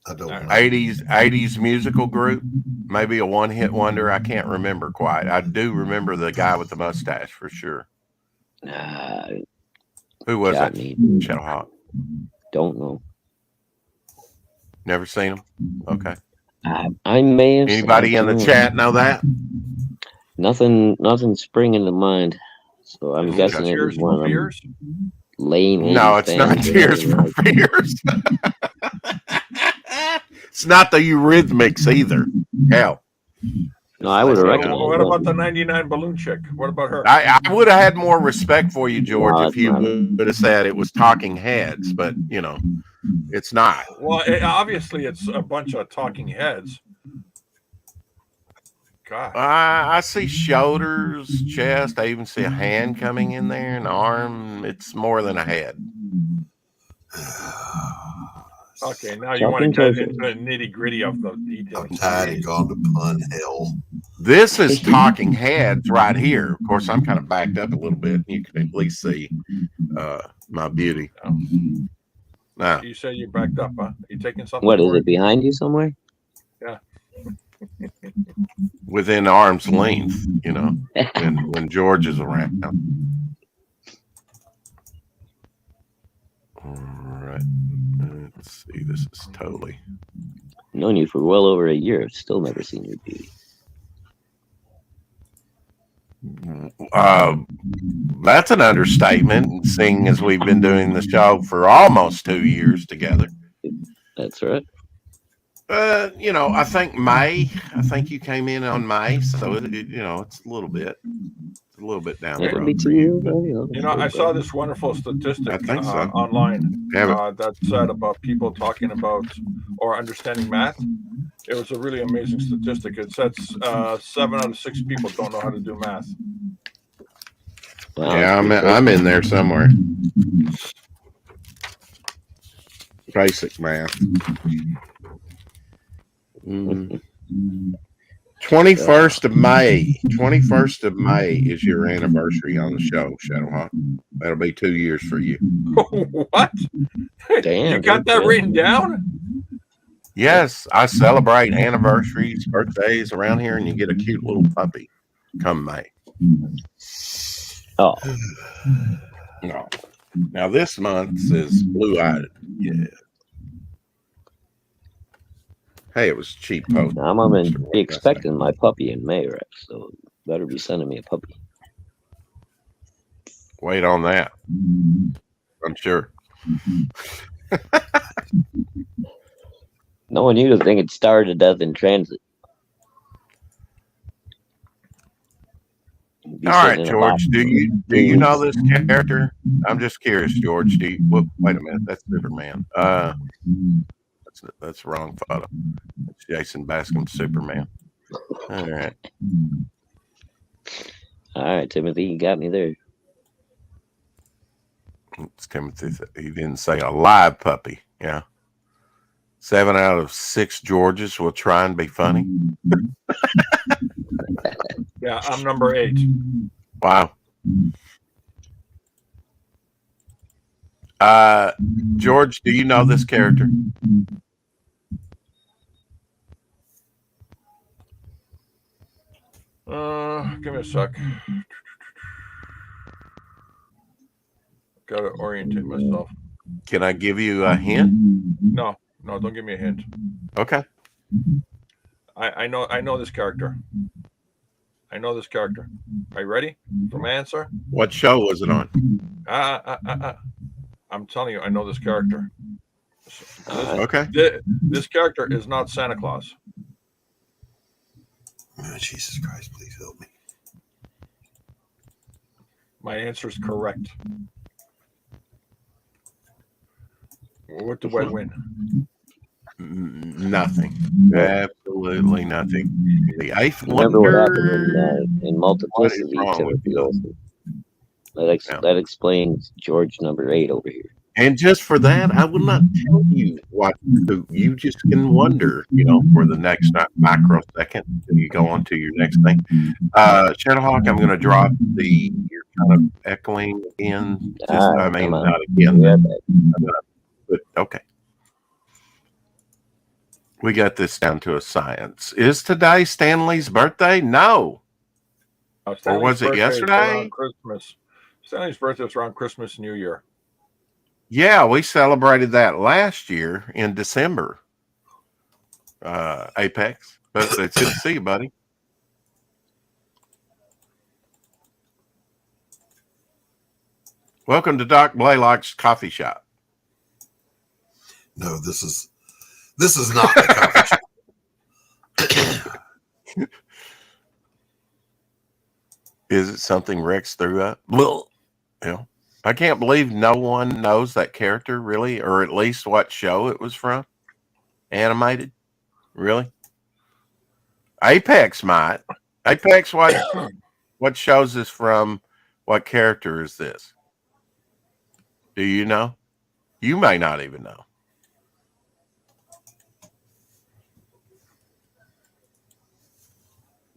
I don't know. 80s musical group, maybe a one-hit wonder. I can't remember quite. I do remember the guy with the mustache for sure. Who was got it? me. Shadowhawk. Don't know. Never seen him. Okay. I may have. Anybody in the chat know that? Nothing springing to mind. So I'm Is it guessing it Tears was one for of them Fears? lame. No, 80s it's not bands that Tears for everyone- Fears. It's not the Eurythmics either. Hell, No, I would have Yeah. recognized. What that. about the 99 balloon chick? What about her? I would have had more respect for you, George, No, if it's you not. would have said it was Talking Heads, but it's not. Well, obviously it's a bunch of talking heads. God. I see shoulders, chest. I even see a hand coming in there, an arm. It's more than a head. Okay, now you want to Talking get Heads. into the nitty gritty of the details. I'm tired and gone to pun hell. This is Talking Heads right here. Of course, I'm kind of backed up a little bit. You can at least see my beauty. Now, You say you backed up, huh? You taking something? What is for it behind you somewhere? within arm's length, when George is around. All right. Let's see. This is totally. Known you for well over a year. Still never seen your beauty. That's an understatement, seeing as we've been doing the show for almost 2 years together. That's right. I think May. I think you came in on May, so it's a little bit down the It would road. be 2 years. I saw this wonderful statistic I think so. online Have that said about people talking about or understanding math. It was a really amazing statistic. It said 7 out of 6 people don't know how to do math. Wow, Yeah, I'm in there somewhere. Basic math. 21st of May. 21st of May is your anniversary on the show, Shadowhawk. That'll be 2 years for you. What? Damn, You got that okay. written down? Yes, I celebrate anniversaries, birthdays around here, and you get a cute little puppy come May. Oh, No. Now this month says blue-eyed. Yeah. Hey, it was a cheap post. I'm gonna be expecting my puppy in May, Rex. So better be sending me a puppy. Wait on that. I'm sure. Knowing you to think it started to death in transit. be All right, sitting in a box. George. Do you know this character? I'm just curious, George. Wait a minute. That's Superman. That's the wrong photo. It's Jason Bascom's Superman. All right. All right, Timothy, you got me there. It's Timothy. He didn't say a live puppy. Yeah. 7 out of 6 Georges will try and be funny. Yeah, I'm number 8. Wow. George, do you know this character? Give me a sec. Gotta orientate myself. Can I give you a hint? No, don't give me a hint. Okay. I know this character. Are you ready for my answer? What show was it on? I'm telling you, I know this character. Okay. This character is not Santa Claus. Oh, Jesus Christ, please help me. My answer is correct. What do I win? Nothing. Absolutely nothing. The eighth Remember what wonder. happened in Multiplicity, What is wrong with Timothy you? Olsen. That explains George number 8 over here. And just for that, I will not tell you what to do. You just can wonder, for the next microsecond until you go on to your next thing. Shadowhawk, I'm going to drop you're kind of echoing in. Not again. But okay. We got this down to a science. Is today Stanley's birthday? No. Or was it yesterday? Christmas. Stanley's birthday was around Christmas and New Year. Yeah, we celebrated that last year in December. Apex. But it's good to see you, buddy. Welcome to Doc Blaylock's coffee shop. No, this is not the coffee shop. Is it something Rex threw up? I can't believe no one knows that character, really, or at least what show it was from. Animated? Really? Apex might. Apex, what shows this from? What character is this? Do you know? You may not even know.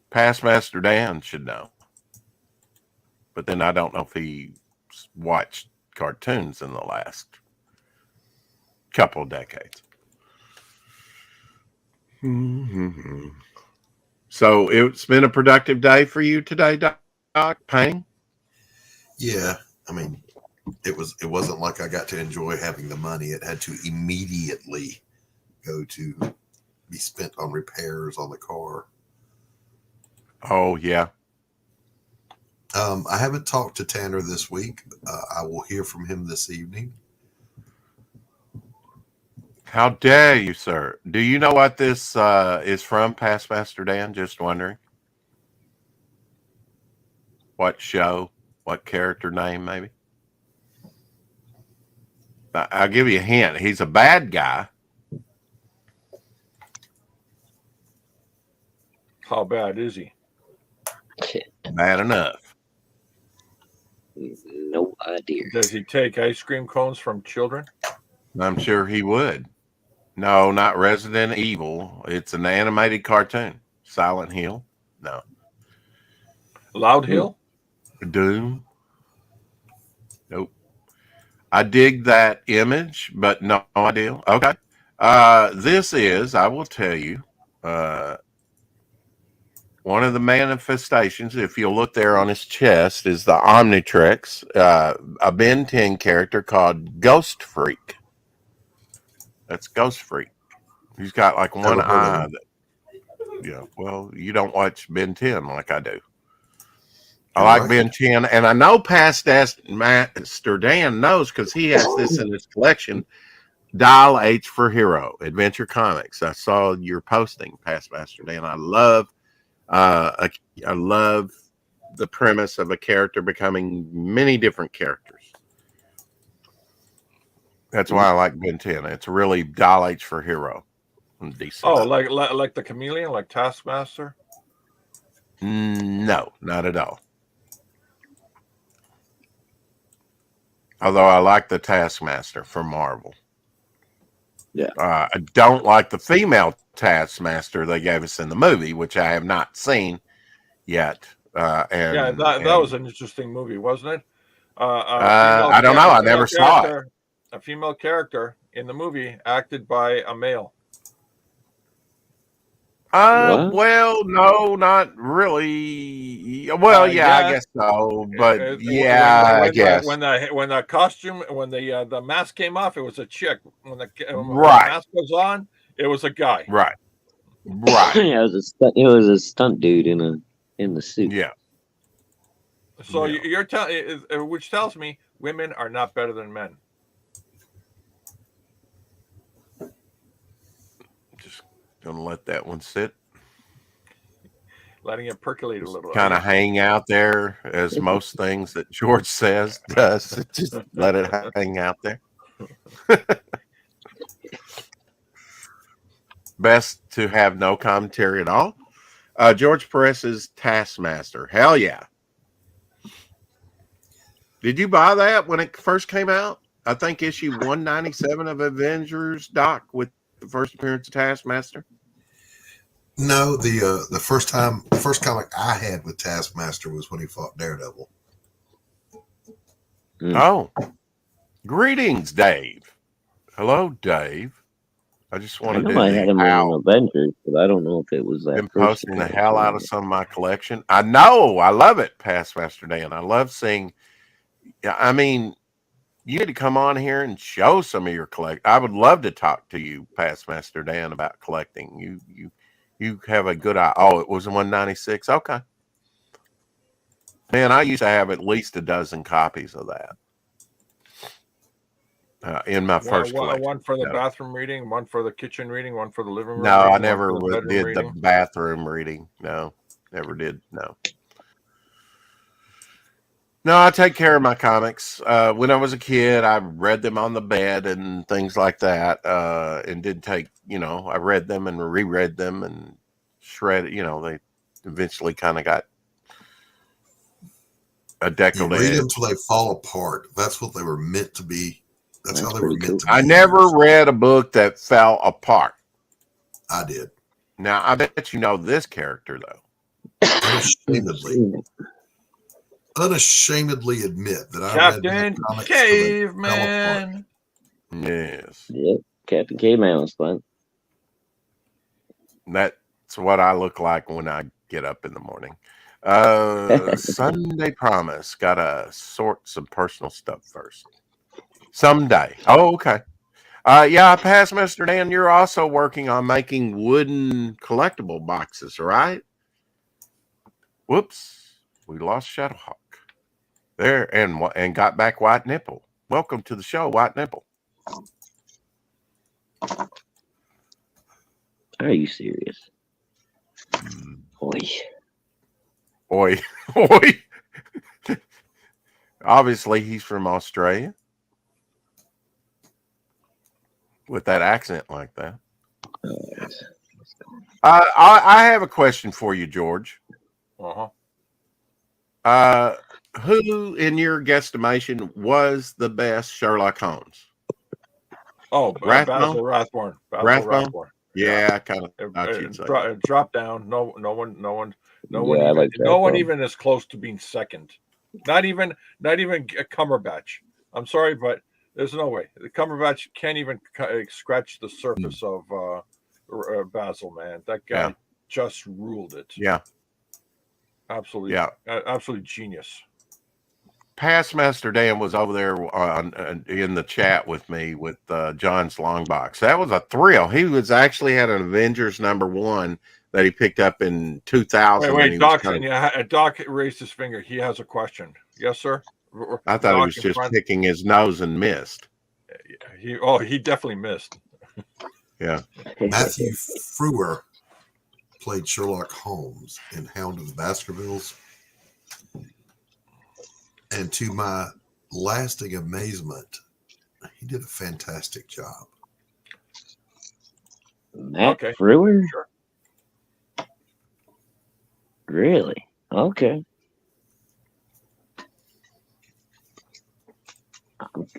Past Master Dan should know. But then I don't know if he watched cartoons in the last couple of decades. Mm-hmm. So it's been a productive day for you today, Doc? Painting? Yeah, I mean, it wasn't like I got to enjoy having the money. It had to immediately go to be spent on repairs on the car. Oh, yeah. I haven't talked to Tanner this week. I will hear from him this evening. How dare you, sir? Do you know what this is from, Past Master Dan? Just wondering. What show? What character name, maybe? I'll give you a hint. He's a bad guy. How bad is he? Bad enough. No idea. Does he take ice cream cones from children? I'm sure he would. No, not Resident Evil. It's an animated cartoon. Silent Hill. No. Loud Hill? Doom. Nope. I dig that image, but no idea. Okay. This is, I will tell you, one of the manifestations, if you look there on his chest, is the Omnitrix, a Ben 10 character called Ghost Freak. That's Ghost Freak. He's got like one eye. Well, you don't watch Ben 10 like I do. I like Ben 10, and I know Past Master Dan knows because he has this in his collection. Dial H for Hero, Adventure Comics. I saw your posting, Past Master Dan. I love the premise of a character becoming many different characters. That's why I like Ben 10. It's really dial H for hero. DC. Oh, like the Chameleon, like Taskmaster? No, not at all. Although I like the Taskmaster from Marvel. Yeah. I don't like the female Taskmaster they gave us in the movie, which I have not seen yet. That was an interesting movie, wasn't it? I don't know. I never saw it. A female character in the movie acted by a male. Well, no, not really. Well, I guess so, but I guess when the costume, when the mask came off, it was a chick. When the mask was on, it was a guy. Right. Yeah, it was a stunt dude in the suit. Yeah. So you're telling, which tells me women are not better than men. Just gonna let that one sit. Letting it percolate a little. Kind of hang out there, as most things that George says does. Just let it hang out there. Best to have no commentary at all. George Perez's Taskmaster. Hell yeah. Did you buy that when it first came out? I think issue 197 of Avengers Doc with the first appearance of Taskmaster. No, the first comic I had with Taskmaster was when he fought Daredevil. Oh, greetings, Dave. Hello, Dave. I just wanted to. I had him in Avengers, but I don't know if it was that. Been posting the hell out of some of my collection. I know, I love it, Taskmaster Dan. I love seeing. I mean, you need to come on here and show some of your collect. I would love to talk to you, Taskmaster Dan, about collecting. You have a good eye. Oh, it was 196. Okay. Man, I used to have at least a dozen copies of that in my first collection. One for the bathroom reading, one for the kitchen reading, one for the living room. No, reading, I never did reading. the bathroom reading. No, never did. No. No, I take care of my comics. When I was a kid, I read them on the bed and things like that. And did take, I read them and reread them and shredded. They eventually kind of got a decade. You read them until they fall apart. That's what they were meant to be. That's how they were meant to be. I never read a book that fell apart. I did. Now, I bet you know this character, though. Unashamedly admit that Captain Caveman. Yes. Yep, Captain Caveman was fun. That's what I look like when I get up in the morning. Sunday Promise. Gotta sort some personal stuff first. Someday. Oh, okay. Past Mr. Dan, you're also working on making wooden collectible boxes, right? Whoops. We lost Shadowhawk. There, and got back White Nipple. Welcome to the show, White Nipple. Are you serious? Oi. Obviously, he's from Australia. With that accent like that. I have a question for you, George. Who, in your guesstimation, was the best Sherlock Holmes? Oh, Basil Rathbone. Rathbone? Yeah, I kind of drop down. No one even is close to being second. Not even Cumberbatch. I'm sorry, but there's no way. The Cumberbatch can't even scratch the surface of Basil, man. That guy just ruled it. Yeah. Absolutely. Yeah. Absolute genius. Past Master Dan was over there in the chat with me with John's Longbox. That was a thrill. He was actually had an Avengers #1 that he picked up in 2000. Wait, Doc raised his finger. He has a question. Yes, sir. I thought he was just picking his nose and missed. He definitely missed. Yeah. Matthew Frewer played Sherlock Holmes in Hound of the Baskervilles. And to my lasting amazement, he did a fantastic job. Matt Frewer? Sure. Really? Okay.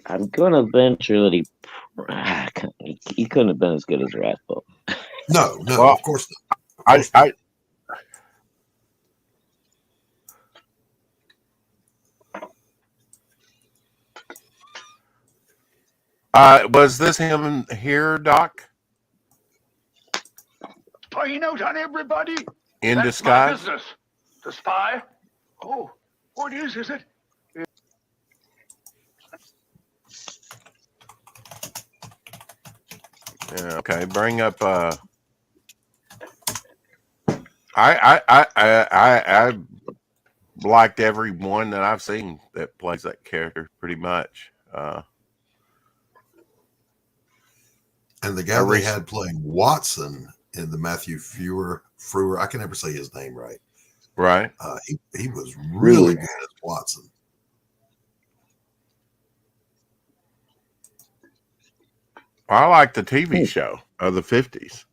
I'm gonna venture that he couldn't have been as good as Rathbone. No, Well, of course not. Was this him here, Doc? Spying out on everybody? In That's disguise? my business. To spy? Oh, what is it? Yeah, okay, bring up I liked every one that I've seen that plays that character pretty much. And the guy they had playing Watson in the Matthew Frewer, I can never say his name right. Right. He was really good as Watson. I like the TV show of the 50s.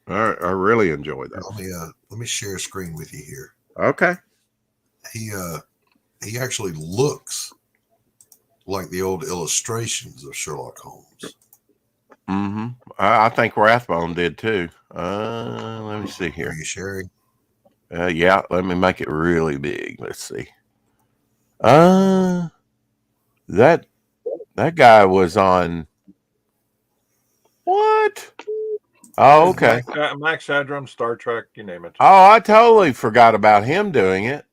I really enjoyed that. Let me share a screen with you here. Okay. He actually looks like the old illustrations of Sherlock Holmes. Mm-hmm. I think Rathbone did too. Let me see here. Are you sharing? Yeah, let me make it really big. Let's see. That guy was on what? Oh, okay. Max Headroom, Star Trek, you name it. Oh, I totally forgot about him doing it.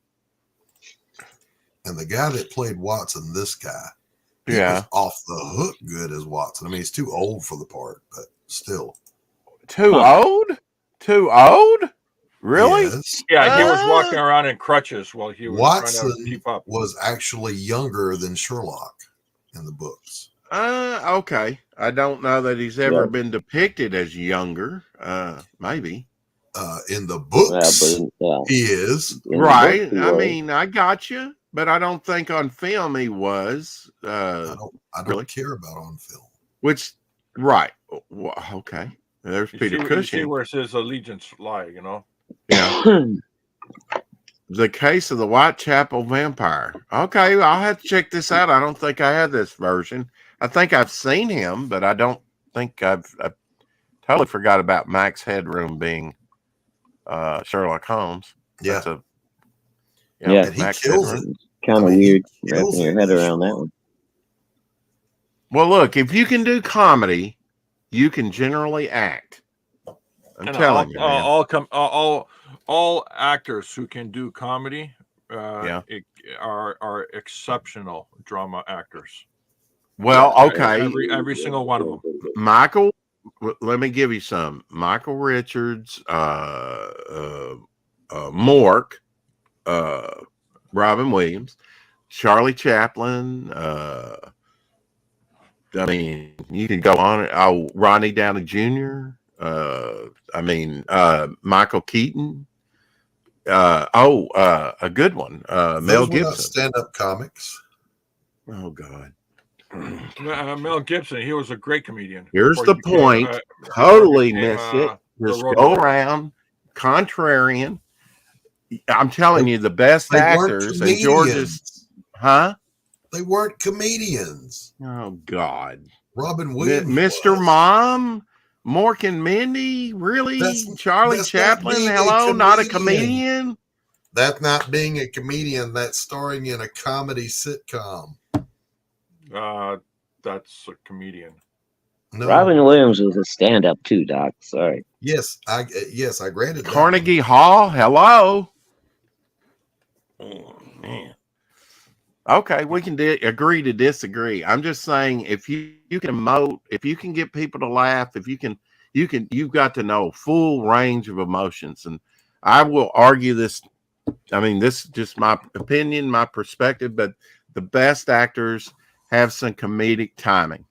And the guy that played Watson, this guy, he was off the hook good as Watson. I mean, he's too old for the part, but still. Too old? Too old? Really? Yes. Yeah, he was walking around in crutches while he was Watson trying to keep up. Was actually younger than Sherlock in the books. Okay. I don't know that he's ever been depicted as younger. Maybe. In the books, he is. Right. I mean, I got you, but I don't think on film he was. I don't really care about on film. Which, right. Well, okay. There's Peter Cushing. You see where his allegiance lie, you know? Yeah. The Case of the Whitechapel Vampire. Okay, I'll have to check this out. I don't think I have this version. I think I've seen him, but I don't think I totally forgot about Max Headroom being Sherlock Holmes. Yeah. Yeah, he kills it. Kind of weird wrapping your head around that one. Well, look, if you can do comedy, you can generally act. I'm telling you, man. All actors who can do comedy are exceptional drama actors. Well, okay. Every single one of them. Michael, let me give you some. Michael Richards, Mork, Robin Williams, Charlie Chaplin. I mean, you can go on. Oh, Rodney Downey Jr. Michael Keaton. A good one. Mel Gibson. Stand-up comics. Oh God. Mel Gibson, he was a great comedian. Here's the point. Totally missed it. Just go around, contrarian. I'm telling you, the best actors and George's, huh? They weren't comedians. Oh God. Robin Williams, Mr. Mom, Mork and Mindy, really? Charlie Chaplin, hello, not a comedian. That's not being a comedian. That's starring in a comedy sitcom. That's a comedian. No. Robin Williams was a stand-up too, Doc. Sorry. Yes, I granted. Carnegie Hall, hello. Oh man. Okay, we can agree to disagree. I'm just saying, if you can emote, if you can get people to laugh, if you've got to know full range of emotions. And I will argue this. I mean, this is just my opinion, my perspective, but the best actors have some comedic timing.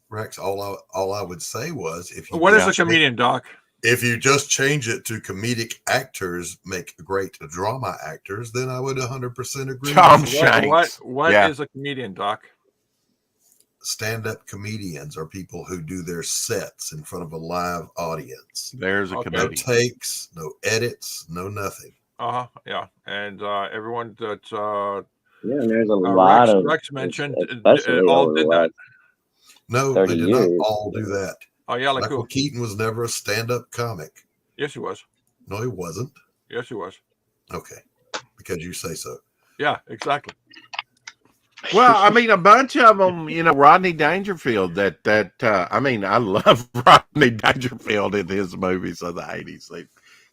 Rex, all I would say was, if you what is a comedian, Doc? If you just change it to comedic actors make great drama actors, then I would 100% agree. Tom with you. Shanks. What Yeah. is a comedian, Doc? Stand-up comedians are people who do their sets in front of a live audience. There's a Okay. No comedian. takes, no edits, no nothing. Yeah. And everyone that Yeah, and there's a lot of Rex mentioned especially all over the did that. last No, 30 they did years. not all do that. Oh yeah, like Michael who? Keaton was never a stand-up comic. Yes, he was. No, he wasn't. Yes, he was. Okay, because you say so. Yeah, exactly. Well, I mean, a bunch of them, you know, Rodney Dangerfield. I mean, I love Rodney Dangerfield in his movies of the 80s. They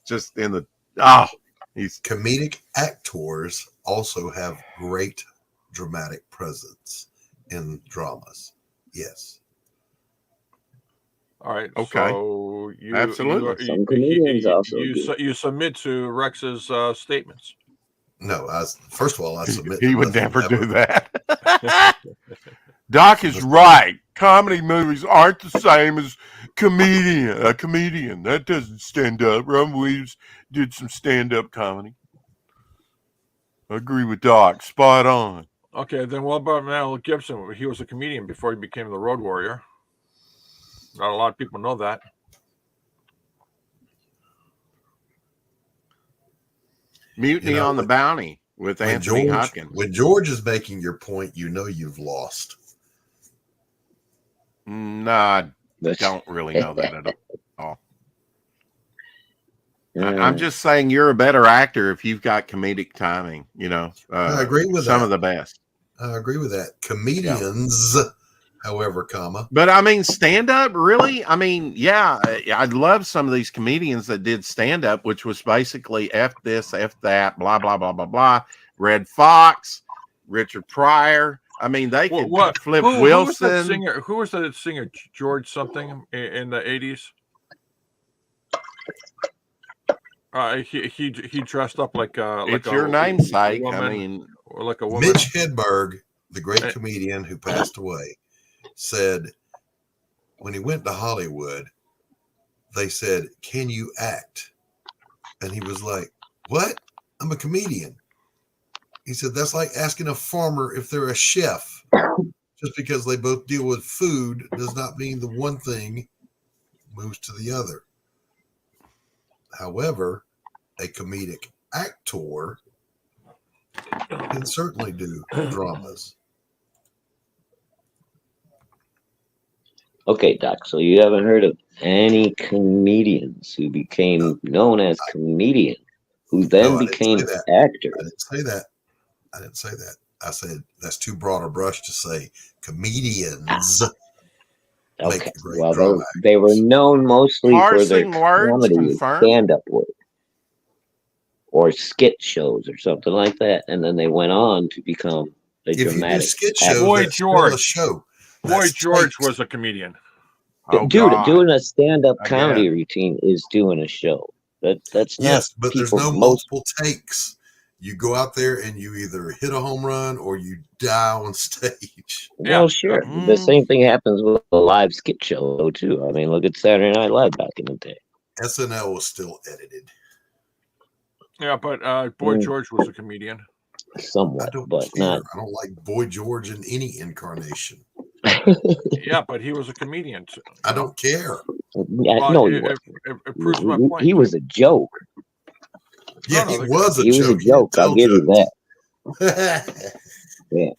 just in the he's Comedic actors also have great dramatic presence in dramas. Yes. All right. Okay. So you Absolutely. Some comedians also you submit to Rex's statements. No, first of all, I submit. he to would nothing never ever. do that. Doc is right. Comedy movies aren't the same as a comedian. That doesn't stand up. Robin Williams did some stand-up comedy. I agree with Doc. Spot on. Okay, then what about Mel Gibson? He was a comedian before he became the Road Warrior. Not a lot of people know that. Mutiny on the Bounty with Anthony Hopkins. When George is making your point, you know you've lost. No, I don't really know that at all. I'm just saying you're a better actor if you've got comedic timing. You know, I agree with some that. of the best. I agree with that. Comedians, however, But I mean, stand up, really? I mean, yeah, I love some of these comedians that did stand up, which was basically F this, F that, blah, blah, blah, blah, blah. Red Fox, Richard Pryor. I mean, they could Flip Wilson. Who was that singer? George something in the 80s? He dressed up like it's your namesake. I mean, or like a woman. Mitch Hedberg, the great comedian who passed away, said when he went to Hollywood, they said, "Can you act?" And he was like, "What? I'm a comedian." He said, "That's like asking a farmer if they're a chef. Just because they both deal with food does not mean the one thing moves to the other." However, a comedic actor can certainly do dramas. Okay, Doc, so you haven't heard of any comedians who became known as comedian, who then became actor? I didn't say that. I didn't say that. I said that's too broad a brush to say comedians. Okay, well, they were known mostly for their comedy stand-up work or skit shows or something like that, and then they went on to become a dramatic skit show. Boy George, show. Boy George was a comedian. Oh, dude, doing a stand-up comedy routine is doing a show. That's not. Yes, but there's no multiple takes. You go out there and you either hit a home run or you die on stage. Well, sure. The same thing happens with a live skit show, though, too. I mean, look at Saturday Night Live back in the day. SNL was still edited. Yeah, but Boy George was a comedian. Somewhat, but not. I don't like Boy George in any incarnation. Yeah, but he was a comedian too. I don't care. Yeah, no, it proves my point. He was a joke. Yeah, he was a joke. He was a joke. I'll give you that. Yeah.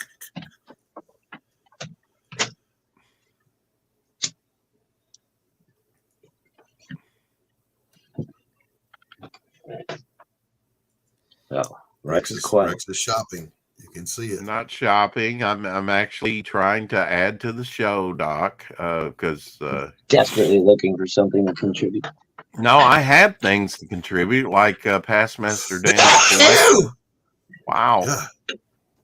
Oh, Rex is shopping. You can see it. Not shopping. I'm actually trying to add to the show, Doc, because desperately looking for something to contribute. No, I have things to contribute, like past Master Dan. Wow. Yeah.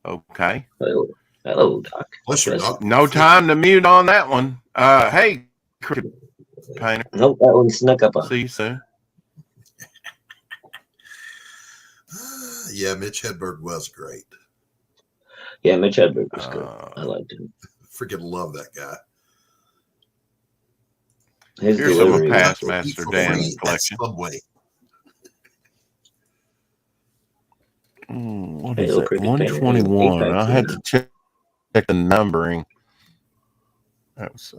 Okay. Hello, Doc. Bless you, Doc. No time to mute on that one. Hey, Painter. Nope, that one snuck up on. See you soon. Yeah, Mitch Hedberg was great. Yeah, Mitch Hedberg was good. I liked him. Freaking love that guy. His Here's some of delivery. Past Eat Master for Dan's free at collection. Subway. What Hey, is little it? cricket painter. 121. Apex, I had to check the numbering. That was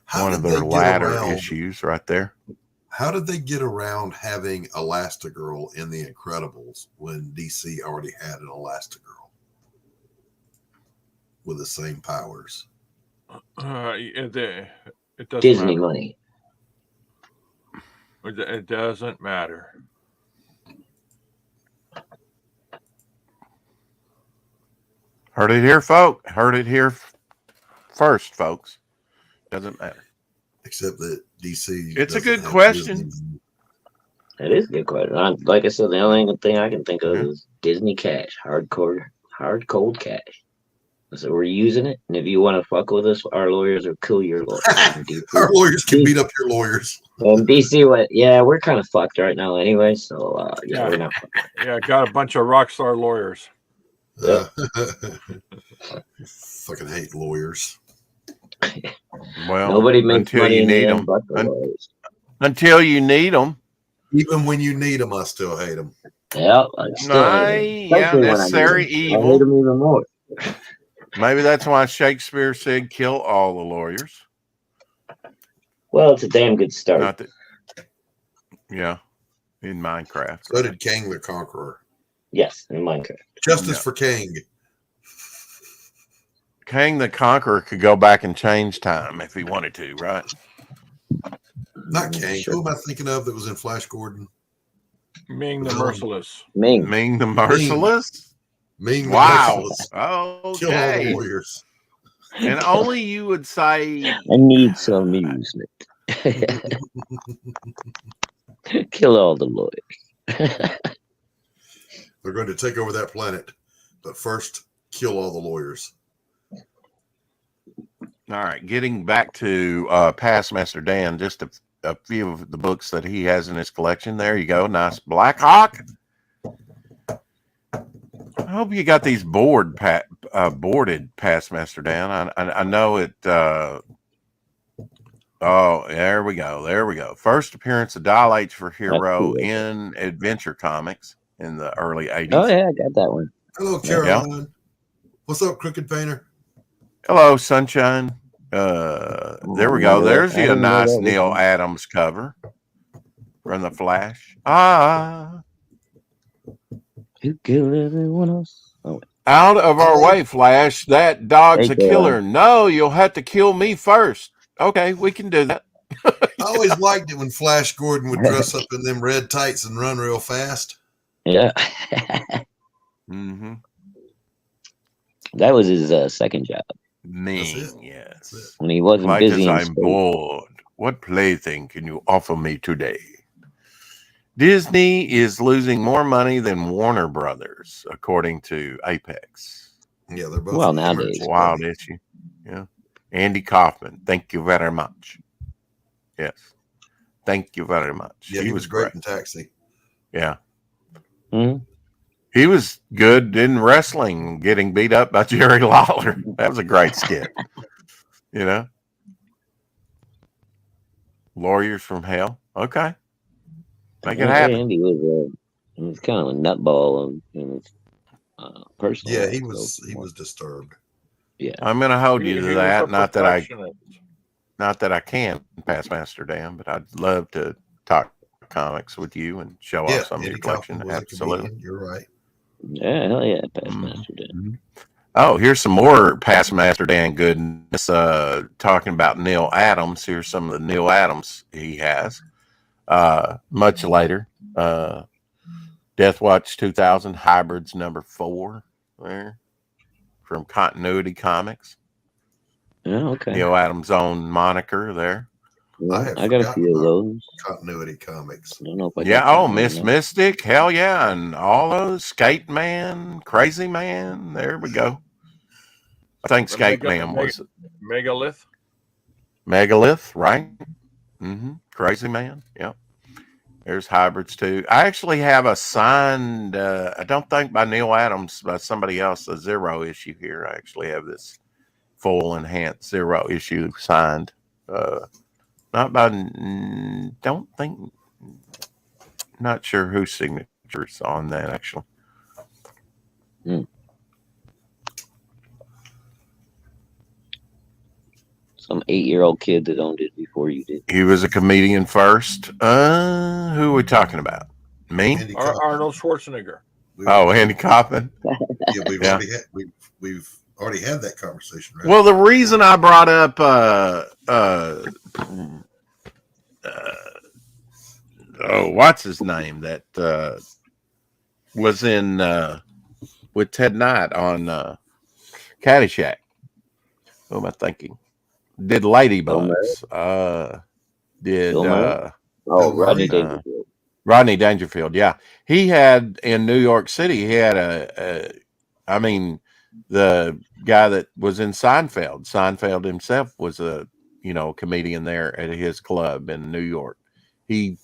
How one of did their they get latter around? issues right there. How did they get around having Elastigirl in the Incredibles when DC already had an Elastigirl with the same powers? It doesn't Disney matter. money. It doesn't matter. Heard it here, folks. Heard it here first, folks. Doesn't matter. Except that DC. It's a doesn't good have question. Disney. That is a good question. Like I said, the only thing I can think of Yeah. is Disney cash, hard cold cash. So we're using it, and if you want to fuck with us, our lawyers will kill your lawyers. Our lawyers can beat up your lawyers. And DC went, yeah, we're kind of fucked right now anyway. So yeah, we're not. Yeah, got a bunch of rock star lawyers. Fucking hate lawyers. Well, Nobody makes until money you in the need end them. but the lawyers. Until you need them. Even when you need them, I still hate them. Yeah, I still hate them. Yeah, Especially when I need necessary them. I hate evil. them even more. Maybe that's why Shakespeare said, "Kill all the lawyers." Well, it's a damn good start. Not that. Yeah, in Minecraft. So did Kang the Conqueror. Yes, in Minecraft. Justice for Kang. Kang the Conqueror could go back and change time if he wanted to, right? Not Kang. Sure. Who am I thinking of that was in Flash Gordon? Ming the No. Merciless. Ming. Ming the Merciless? Ming the Wow. Merciless. Kill all Okay. the lawyers. And only you would say, I need some amusement. Kill all the lawyers. They're going to take over that planet, but first, kill all the lawyers. all right, getting back to Past Master Dan, just a few of the books that he has in his collection. There you go. Nice Black Hawk. I hope you got these boarded Past Master Dan. I know it. Oh, there we go. There we go. First appearance of Dial H for Hero in Adventure Comics in the early 80s. Oh, yeah, I got that one. Hello, Caroline. What's up, Crooked Painter? Hello, Sunshine. There we go. There's you a nice Neil Adams cover from the Flash. Who killed everyone else? Oh, Out of our way, Flash. That dog's a killer. No, you'll have to kill me first. Okay, we can do that. I always liked it when Flash Gordon would dress up in them red tights and run real fast. yeah. Mm-hmm. That was his second job. Mean, yes. When he wasn't Like busy. as I'm bored, what plaything can you offer me today? Disney is losing more money than Warner Brothers, according to Apex. Yeah, they're both. Well, nowadays. Wild issue. Yeah. Andy Kaufman, thank you very much. Yes. Thank you very much. Yeah, he was great in Taxi. Yeah. Mm-hmm. He was good in wrestling, getting beat up by Jerry Lawler. That was a great skit. You know? Lawyers from Hell. Okay. Make it happen. Andy was kind of a nutball in his personal Yeah, life, he was disturbed. Yeah. I'm going to hold you to He that. was a Not perfectionist. that I can pass Master Dan, but I'd love to talk comics with you and show off some of your Andy collection. Kaufman was a Absolutely. comedian. You're right. Yeah, hell yeah, Past Master Dan. Oh, here's some more Past Master Dan goodness. Talking about Neil Adams. Here's some of the Neil Adams he has. Much later. Death Watch 2000, Hybrids #4 there from Continuity Comics. Yeah, okay. Neil Adams' own moniker there. Yeah, I got a few of those. Continuity Comics. I don't know if I Yeah, got Miss Mystic, hell yeah, and all those Skate Man, Crazy Man. There we go. I think Skate Man was Megalith. Megalith, right? Mm-hmm. Crazy Man, yep. There's Hybrids too. I actually have a signed, I don't think by Neil Adams, by somebody else, a Zero issue here. I actually have this full enhanced Zero issue signed Not by, don't think, not sure whose signature's on that actually. Some 8-year-old kid that owned it before you did. He was a comedian first. Who are we talking about? Me? Arnold Schwarzenegger. Andy Kaufman. Yeah, we've already had that conversation, right? Well, the reason I brought up what's his name that was in with Ted Knight on Caddyshack. Who am I thinking? Did Ladybugs? Rodney Dangerfield. Rodney Dangerfield, yeah. He had in New York City, he had the guy that was in Seinfeld. Seinfeld himself was a comedian there at his club in New York. He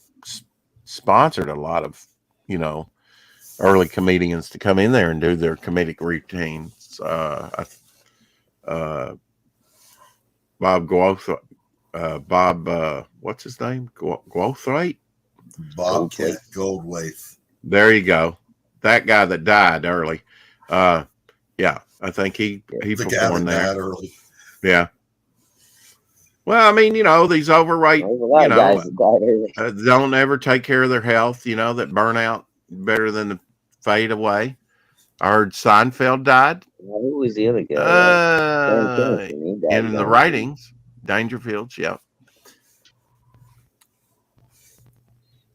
sponsored a lot of early comedians to come in there and do their comedic routines. Bob what's his name? Goldthwait? Bobcat Goldthwait. There you go. That guy that died early. Yeah, I think he performed there. Died early. Yeah. Well, I mean, these overweight, don't ever take care of their health, that burn out better than the fade away. I heard Seinfeld died. Who was the other guy? In the writings, Dangerfield's, yeah.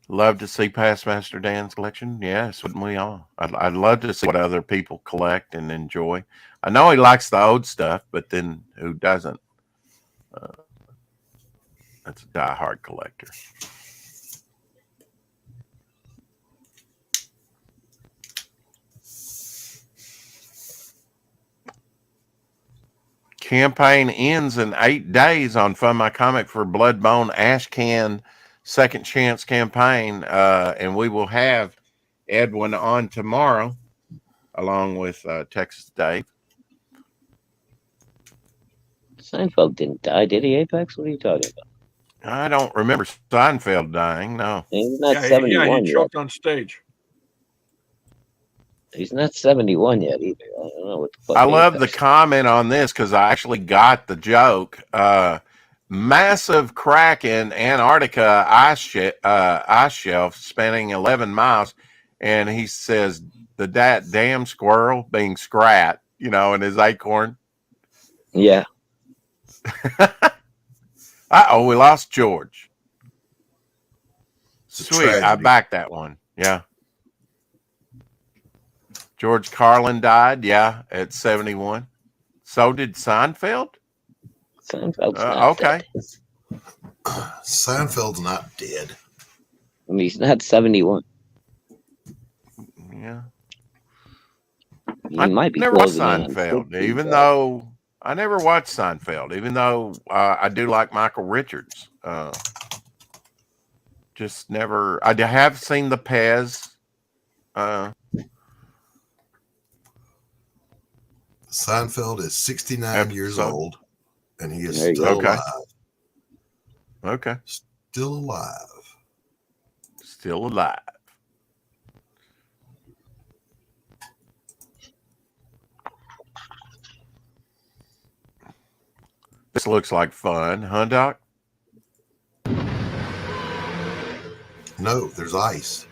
Love to see past Master Dan's collection. Yes, wouldn't we all? I'd love to see what other people collect and enjoy. I know he likes the old stuff, but then who doesn't? That's a diehard collector. Campaign ends in 8 days on Fund My Comic for Bloodbone Ashcan Second Chance campaign, and we will have Edwin on tomorrow along with Texas Dave. Seinfeld didn't die, did he, Apex? What are you talking about? I don't remember Seinfeld dying, no. He's not 71 yeah, he yet. choked on stage. He's not 71 yet either. I don't know what the fuck. I love the comment on this because I actually got the joke. Massive crack in Antarctica ice shelf spanning 11 miles. And he says, that damn squirrel being Scrat, in his acorn. Yeah. We lost George. Sweet. Tragedy. I backed that one. Yeah. George Carlin died, at 71. So did Seinfeld? Seinfeld's not okay. dead. Seinfeld's not dead. I mean, he's not 71. Yeah. He might be never watched closing in on Seinfeld, 60, even but- though I never watched Seinfeld, even though I do like Michael Richards. Just never. I have seen the Pez. Seinfeld is 69 years old, and he is There you still go. alive. Okay. Still alive. Still alive. This looks like fun, huh, Doc? No, there's ice.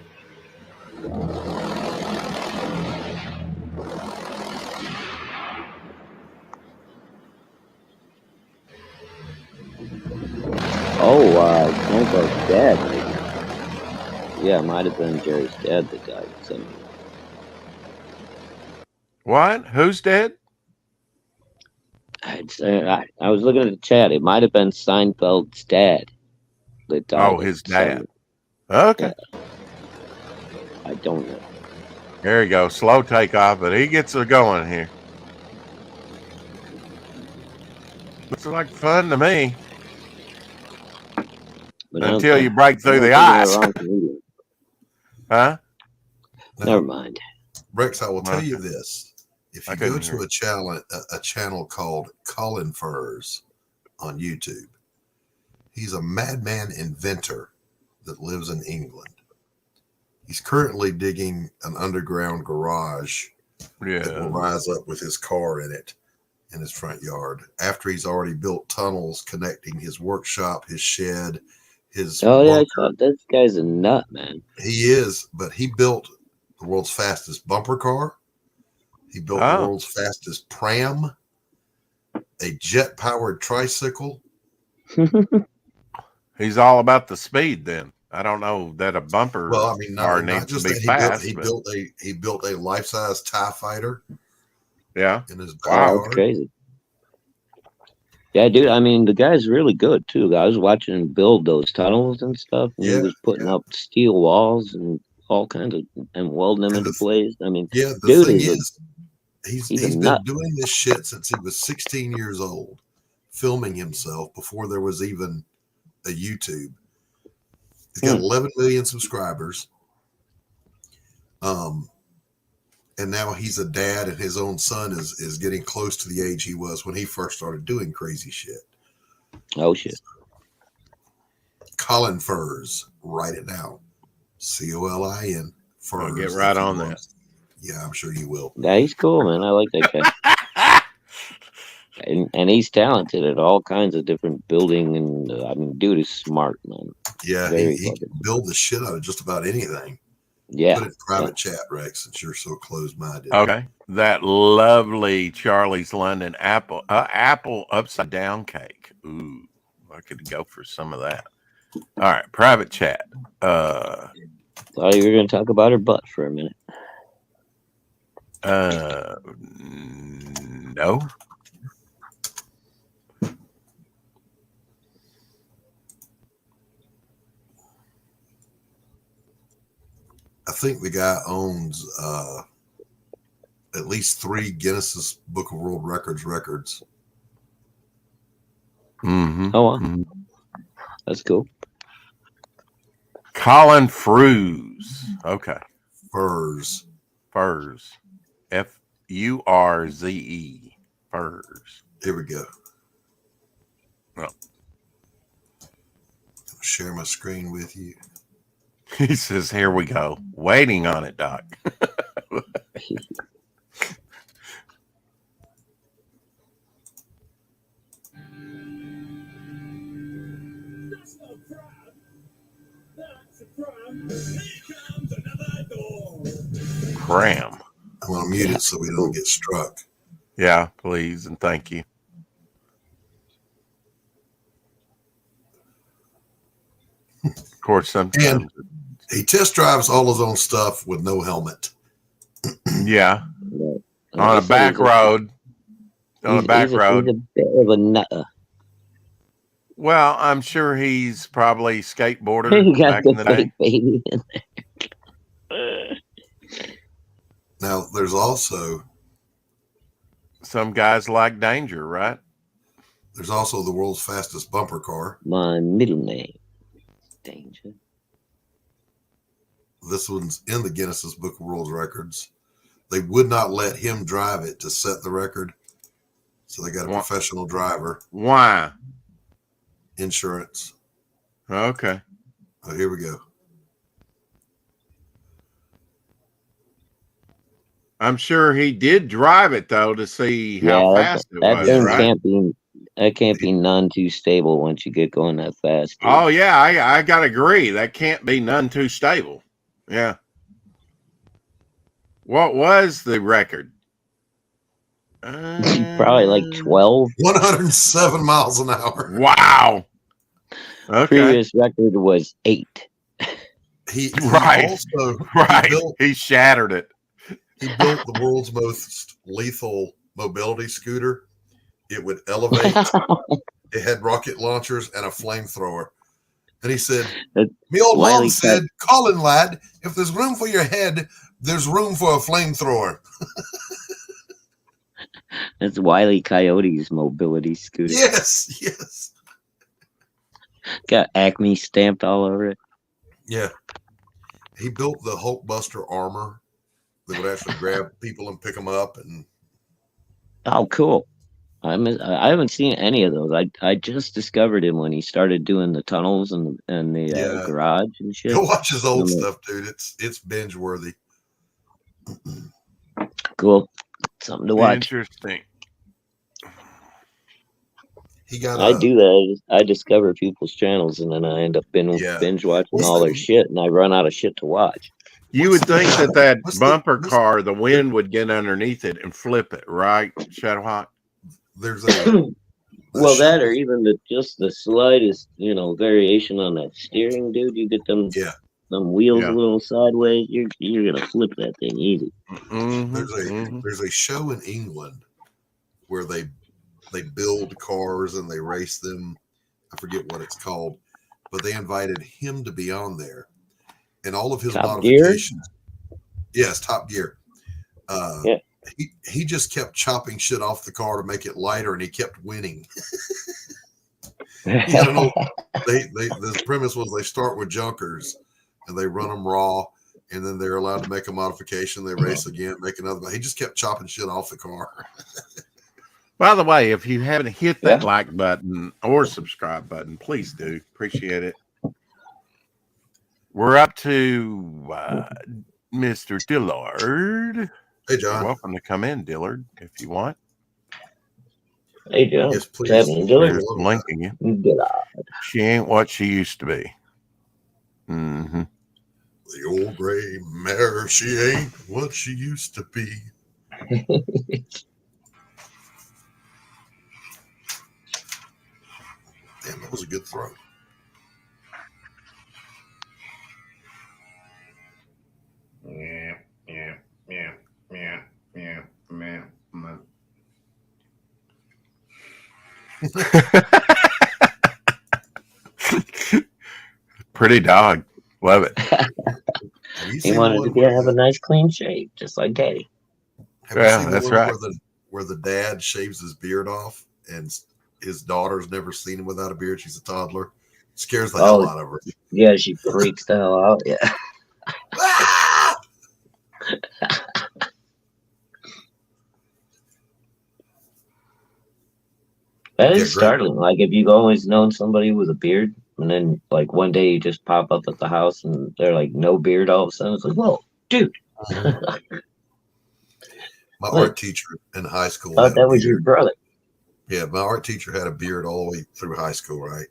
Seinfeld's dad. Yeah, it might have been Jerry's dad that died. What? Who's dead? I was looking at the chat. It might have been Seinfeld's dad that died. Oh, his dad. Okay. Yeah. I don't know. There you go. Slow takeoff, but he gets it going here. Looks like fun to me. But until you break through the ice. Huh? Never mind. Rex, I will tell you this. If you go to hear. a channel called Colin Furs on YouTube, He's a madman inventor that lives in England. He's currently digging an underground garage that will rise up with his car in it in his front yard after he's already built tunnels connecting his workshop, his shed, his I thought this guy's a nut, man. He is, but he built the world's fastest bumper car. He built the world's fastest pram, a jet-powered tricycle. He's all about the speed then. I don't know that a bumper car needs to be fast. He built a life-size TIE fighter. Yeah. In his backyard. That's crazy. Yeah, dude. I mean, the guy's really good too. I was watching him build those tunnels and stuff. And he was putting up steel walls and all kinds of and welding them into place. I mean, the thing is, he's been doing this shit since he was 16 years old, filming himself before there was even a YouTube. He's got 11 million subscribers. And now he's a dad, and his own son is getting close to the age he was when he first started doing crazy shit. Oh shit! Colin Furs, write it down. COLIN Furs. I'll get right on that. Yeah, I'm sure you will. Yeah, he's cool, man. I like that guy. And he's talented at all kinds of different building, and I mean, dude is smart, man. Yeah, he can build the shit out of just about anything. Yeah. Put it in private chat, Rex, since you're so close-minded. Okay. That lovely Charlie's London apple upside down cake. Ooh, I could go for some of that. All right, private chat. Thought you were going to talk about her butt for a minute. No. I think the guy owns at least 3 Guinness Book of World Records. Mm-hmm. Oh, wow. Mm-hmm. That's cool. Colin Furs. Okay. Furs. Furze. Furs. Here we go. Well. I'll share my screen with you. He says, here we go. Waiting on it, Doc. Cram. I'm going to mute it so we don't get struck. Yeah, please, and thank you. Of course, sometimes. And he test drives all his own stuff with no helmet. Yeah. On a back road. On a back road. He's a bit of a nutter. Well, I'm sure he's probably skateboarded back in the day. Baby in there. Now, there's also some guys like danger, right? There's also the world's fastest bumper car. My middle name, Danger. This one's in the Guinness Book of World Records. They would not let him drive it to set the record, so they got a professional driver. Why? Insurance. Okay. Oh, here we go. I'm sure he did drive it though to see how fast it was. That can't be none too stable once you get going that fast. Dude. Oh yeah, I gotta agree. That can't be none too stable. Yeah. What was the record? Probably like 12. 107 miles an hour. Wow. Okay. Previous record was 8. He shattered it. He built the world's most lethal mobility scooter. It would elevate. It had rocket launchers and a flamethrower. And he said, me old mom said, Colin, lad, if there's room for your head, there's room for a flamethrower. That's Wile E. Coyote's mobility scooter. Yes. Got Acme stamped all over it. Yeah. He built the Hulkbuster armor that would actually grab people and pick them up. And oh, cool. I haven't seen any of those. I just discovered him when he started doing the tunnels and the garage and shit. Go watch his old stuff, dude. It's binge worthy. Cool, something to watch. Interesting. I do that. I discover people's channels and then I end up binge watching all their shit, and I run out of shit to watch. You would think that bumper car, the wind would get underneath it and flip it, right, Shadowhawk? There's a well, that or even just the slightest, variation on that steering, dude. You get them wheels a little sideways, you're gonna flip that thing easy. There's a show in England where they build cars and they race them. I forget what it's called, but they invited him to be on there, and all of his modifications. Yes, Top Gear. He just kept chopping shit off the car to make it lighter, and he kept winning. The premise was they start with junkers and they run them raw, and then they're allowed to make a modification. They race again, make another. He just kept chopping shit off the car. By the way, if you haven't hit that like button or subscribe button, please do. Appreciate it. We're up to Mr. Dillard. Hey, John. You're welcome to come in, Dillard, if you want. Hey, John. Yes, please. There's linking you. She ain't what she used to be. Mm-hmm. The old gray mare, she ain't what she used to be. Damn, that was a good throw. Pretty dog. Love it. He wanted to have a nice clean shave, just like Daddy. That's right. Where the dad shaves his beard off and his daughter's never seen him without a beard. She's a toddler. Scares the hell out of her. Yeah, she freaks the hell out. Yeah. That is startling. Like, if you've always known somebody with a beard, and then like one day you just pop up at the house and they're like no beard all of a sudden, it's like, whoa, dude. My art teacher in high school. Thought that was your brother. Yeah, my art teacher had a beard all the way through high school, right?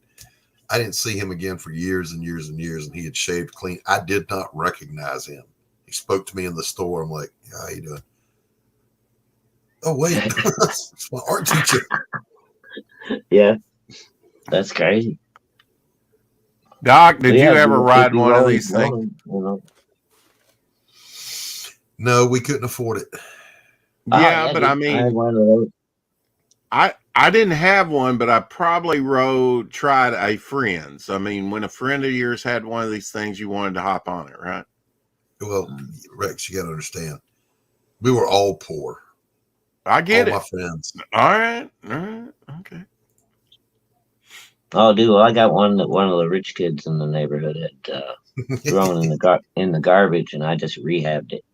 I didn't see him again for years and years and years, and he had shaved clean. I did not recognize him. He spoke to me in the store. I'm like, how you doing? Oh, wait. It's my art teacher. Yeah, that's crazy. Doc, did you ever ride one of these things? No, we couldn't afford it. Yeah, but I mean, I didn't have one, but I probably tried a friend's. I mean, when a friend of yours had one of these things, you wanted to hop on it, right? Well, Rex, you got to understand, we were all poor. I get it. My friends. All right. Okay. Oh, dude, I got one of the rich kids in the neighborhood had thrown in the garbage, and I just rehabbed it.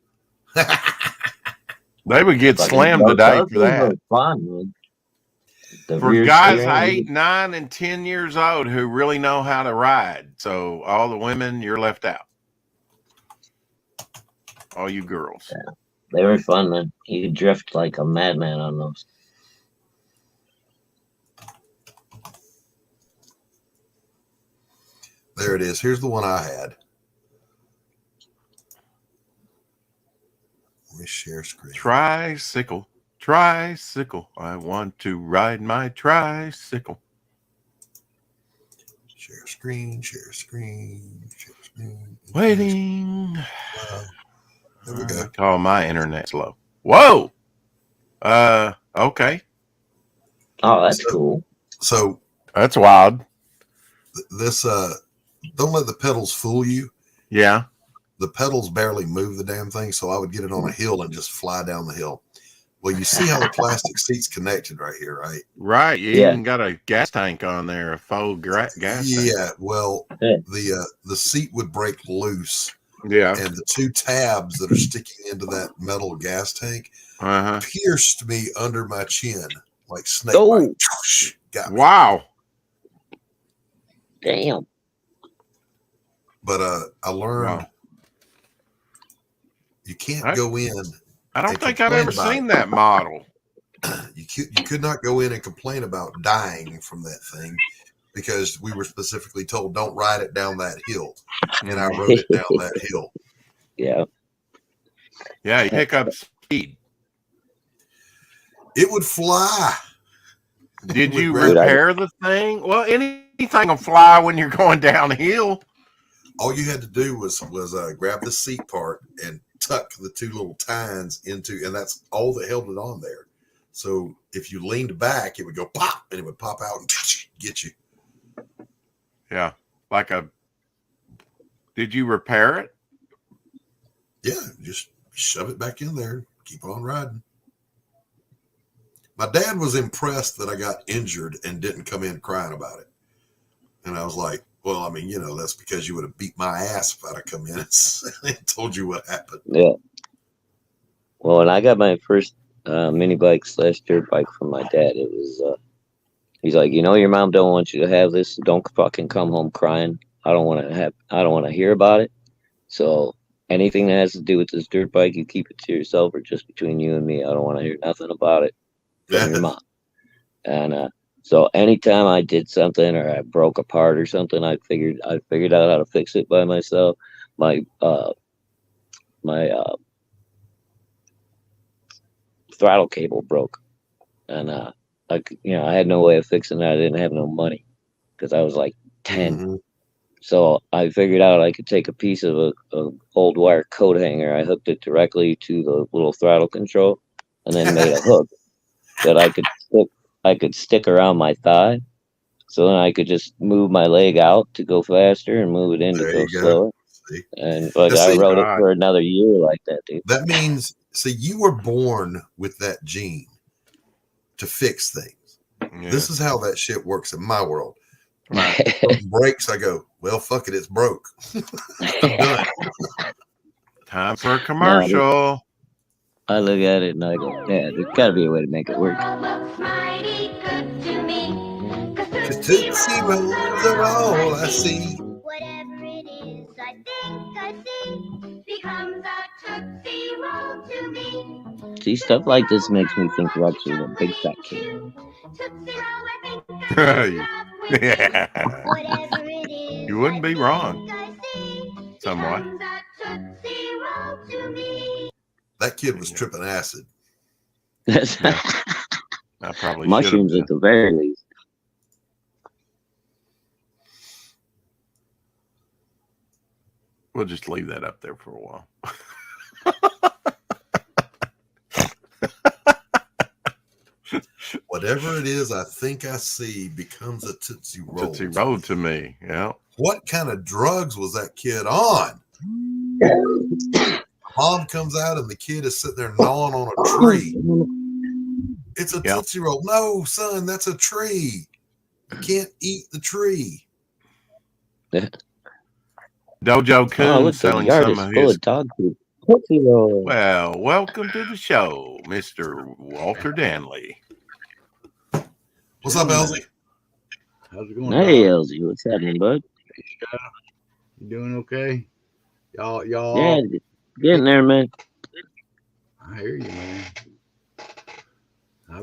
They would get slammed today for that. Fun, for guys 8, 9, and 10 years old who really know how to ride. So all the women, you're left out. All you girls. Yeah, they were fun, man. You could drift like a madman on those. There it is. Here's the one I had. Let me share screen. Tricycle. I want to ride my tricycle. Share screen. Waiting. There we go. Call my internet slow. Whoa. Okay. Oh, that's cool. So that's wild. This don't let the pedals fool you. Yeah. The pedals barely move the damn thing, so I would get it on a hill and just fly down the hill. Well, you see how the plastic seat's connected right here, right? Right. You even got a gas tank on there, a faux gas tank. Yeah. Well, the seat would break loose. Yeah. And the two tabs that are sticking into that metal gas tank pierced me under my chin. like snake Oh. bite. Got me. Wow. Damn. But I learned Wow. you can't go in. I don't and think I've complain ever about seen it. that model. You could not go in and complain about dying from that thing because we were specifically told don't ride it down that hill, and I rode it down that hill. Yeah. Yeah, you pick up speed. It would fly. Did Would you grab- repair the thing? Well, anything will fly when you're going downhill. All you had to do was grab the seat part and tuck the two little tines into, and that's all that held it on there. So if you leaned back, it would go pop, and it would pop out and get you. Yeah, like a. Did you repair it? Yeah, just shove it back in there. Keep on riding. My dad was impressed that I got injured and didn't come in crying about it. And I was like, well, I mean, that's because you would have beat my ass if I'd have come in and told you what happened. Yeah. Well, when I got my first mini bike / dirt bike from my dad, it was, he's like, your mom don't want you to have this. So don't fucking come home crying. I don't want to hear about it. So anything that has to do with this dirt bike, you keep it to yourself or just between you and me. I don't want to hear nothing about it from your mom. And so anytime I did something or I broke a part or something, I figured out how to fix it by myself. My throttle cable broke, and I had no way of fixing it. I didn't have no money because I was like 10. Mm-hmm. So I figured out I could take a piece of a old wire coat hanger. I hooked it directly to the little throttle control, and then made a hook that I could stick around my thigh. So then I could just move my leg out to go faster and move it in to go slower. See? And I rode it for another year like that, dude. That means, you were born with that gene to fix things. Yeah. This is how that shit works in my world. Right. Breaks, I go, well, fuck it, it's broke. Done. Time for a commercial. I look at it and I go, yeah, there's got to be a way to make it work. Tootsie Rolls are all I see. Whatever it is, I think I see becomes a Tootsie Roll to me. See, stuff like this makes me think Rex is a big fat kid. Yeah. You wouldn't be wrong. Somewhat. That kid was tripping acid. Yeah. I probably mushrooms at the very least. We'll just leave that up there for a while. Whatever it is I think I see becomes a Tootsie Roll. Tootsie Roll to me, yeah. What kind of drugs was that kid on? Mom comes out and the kid is sitting there gnawing on a tree. It's a Tootsie Roll. No, son, that's a tree. You can't eat the tree. Dojo Coon selling some of his dog food. Tootsie Roll. Well, welcome to the show, Mr. Walter Danley. What's up, Elsie? How's it going? Hey, Elsie, what's happening, bud? Hey, Scott. You doing okay? Y'all. Yeah, getting there, man. I hear you, man.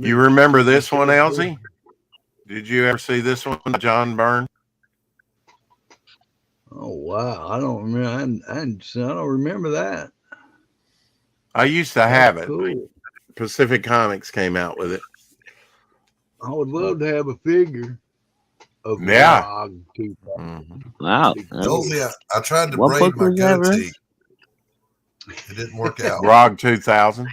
You remember this one, Elsie? Did you ever see this one, John Byrne? Oh wow, I don't remember. I don't remember that. I used to have it. Cool. Pacific Comics came out with it. I would love to have a figure of Rog 2000. Wow. Elsie, I tried to braid my goatee. It didn't work out. Rog 2000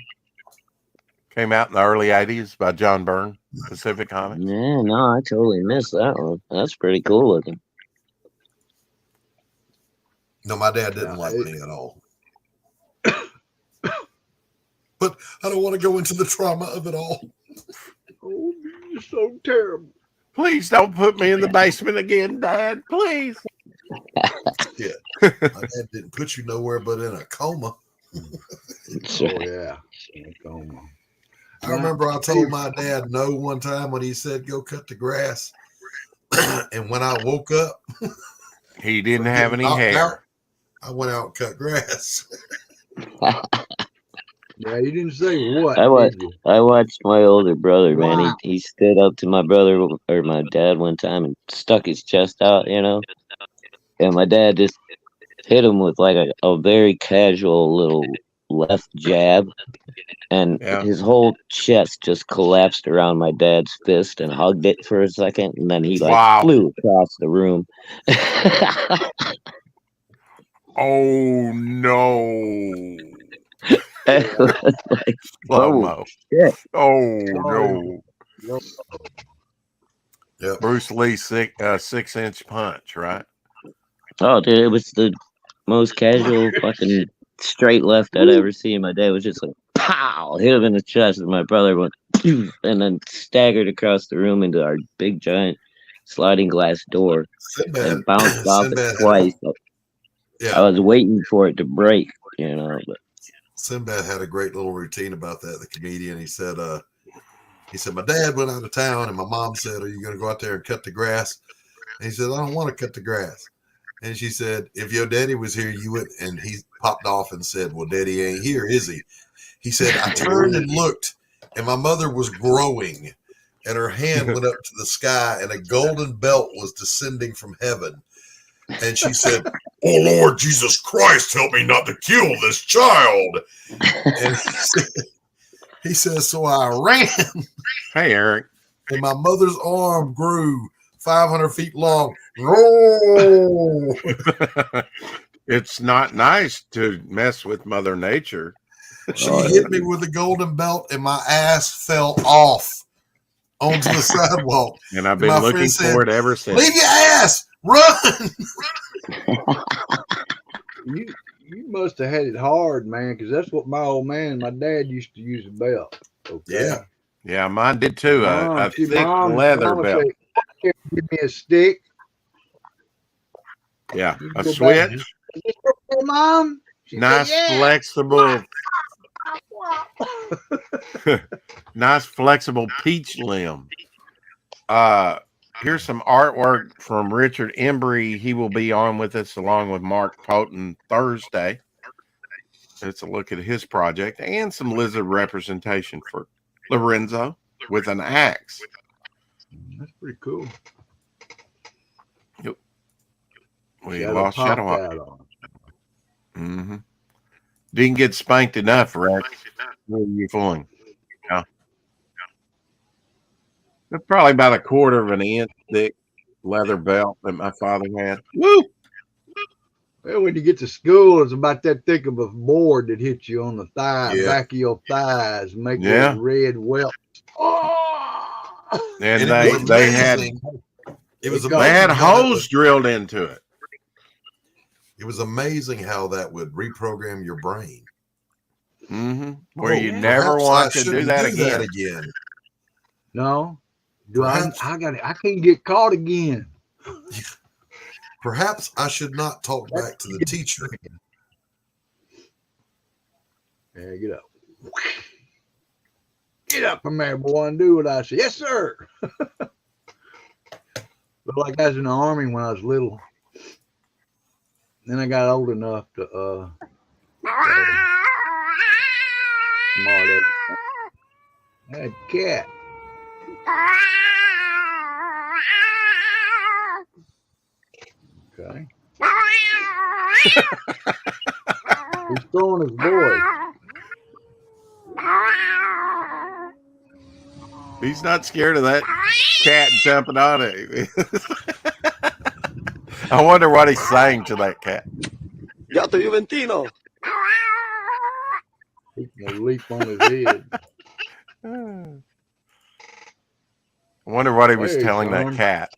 came out in the early 80s by John Byrne, Pacific Comics. Yeah, no, I totally missed that one. That's pretty cool looking. No, my dad didn't like me at all. But I don't want to go into the trauma of it all. Oh, you're so terrible. Please don't put me in the basement again, Dad. Please. Yeah. My dad didn't put you nowhere but in a coma. Oh, yeah. In a coma. I remember I told my dad no one time when he said go cut the grass, and when I woke up, he didn't have any hair. Out, I went out and cut grass. Yeah, you didn't say what. I watched my older brother, man. He stood up to my brother or my dad one time and stuck his chest out, you know. And my dad just hit him with like a very casual little left jab, and his whole chest just collapsed around my dad's fist and hugged it for a second, and then he flew across the room. Oh no. Like, slow-mo. Yeah. Oh no. Yep. Bruce Lee 6-inch punch, right? Oh, dude, it was the most casual fucking straight left I'd ever seen. My dad was just like, pow, hit him in the chest, and my brother went, and then staggered across the room into our big giant sliding glass door and bounced off it twice. Yeah. I was waiting for it to break, you know. But Sinbad had a great little routine about that. The comedian, he said, my dad went out of town, and my mom said, "Are you going to go out there and cut the grass?" And he said, "I don't want to cut the grass." And she said, "If your daddy was here, you would." And he popped off and said, "Well, daddy ain't here, is he?" He said, "I turned and looked, and my mother was growing, and her hand went up to the sky, and a golden belt was descending from heaven. And she said, 'Oh, Lord Jesus Christ, help me not to kill this child.'" And he says, "So I ran." Hey, Eric. And my mother's arm grew 500 feet long. Oh! It's not nice to mess with Mother Nature. She hit me with a golden belt, and my ass fell off onto the sidewalk. And I've been looking for it ever since. "Leave your ass! Run!" You must have had it hard, man, because that's what my old man, my dad used to use a belt. Okay? Yeah, mine did too. A thick leather belt. Say, "Give me a stick." Yeah, a switch. "Is this okay, Mom?" She nice, said, "Yeah." flexible. Nice, flexible peach limb. Here's some artwork from Richard Embry. He will be on with us along with Mark Poten Thursday. It's a look at his project and some lizard representation for Lorenzo with an axe. That's pretty cool. Yep. We lost Shadow Hawk. Mm-hmm. Didn't get spanked enough, Rex. What are you fooling? Yeah. It's probably about a quarter of an inch thick leather belt that my father had. Woo! Well, when you get to school, it's about that thick of a board that hits you on the thigh, back of your thighs, make that red welt. And they had holes drilled into it. It was amazing how that would reprogram your brain. Mm-hmm. Where you never want to do that again. No. I can't get caught again. Perhaps I should not talk back to the teacher. Yeah, get up. Get up from there, boy, and do what I say. Yes, sir. Looked like I was in the Army when I was little. Then I got old enough to smart it. That cat. Okay. He's throwing his voice. He's not scared of that cat jumping on it. I wonder what he's saying to that cat. Gato Juventino. He's gonna leap on his head. I wonder what he was telling that cat.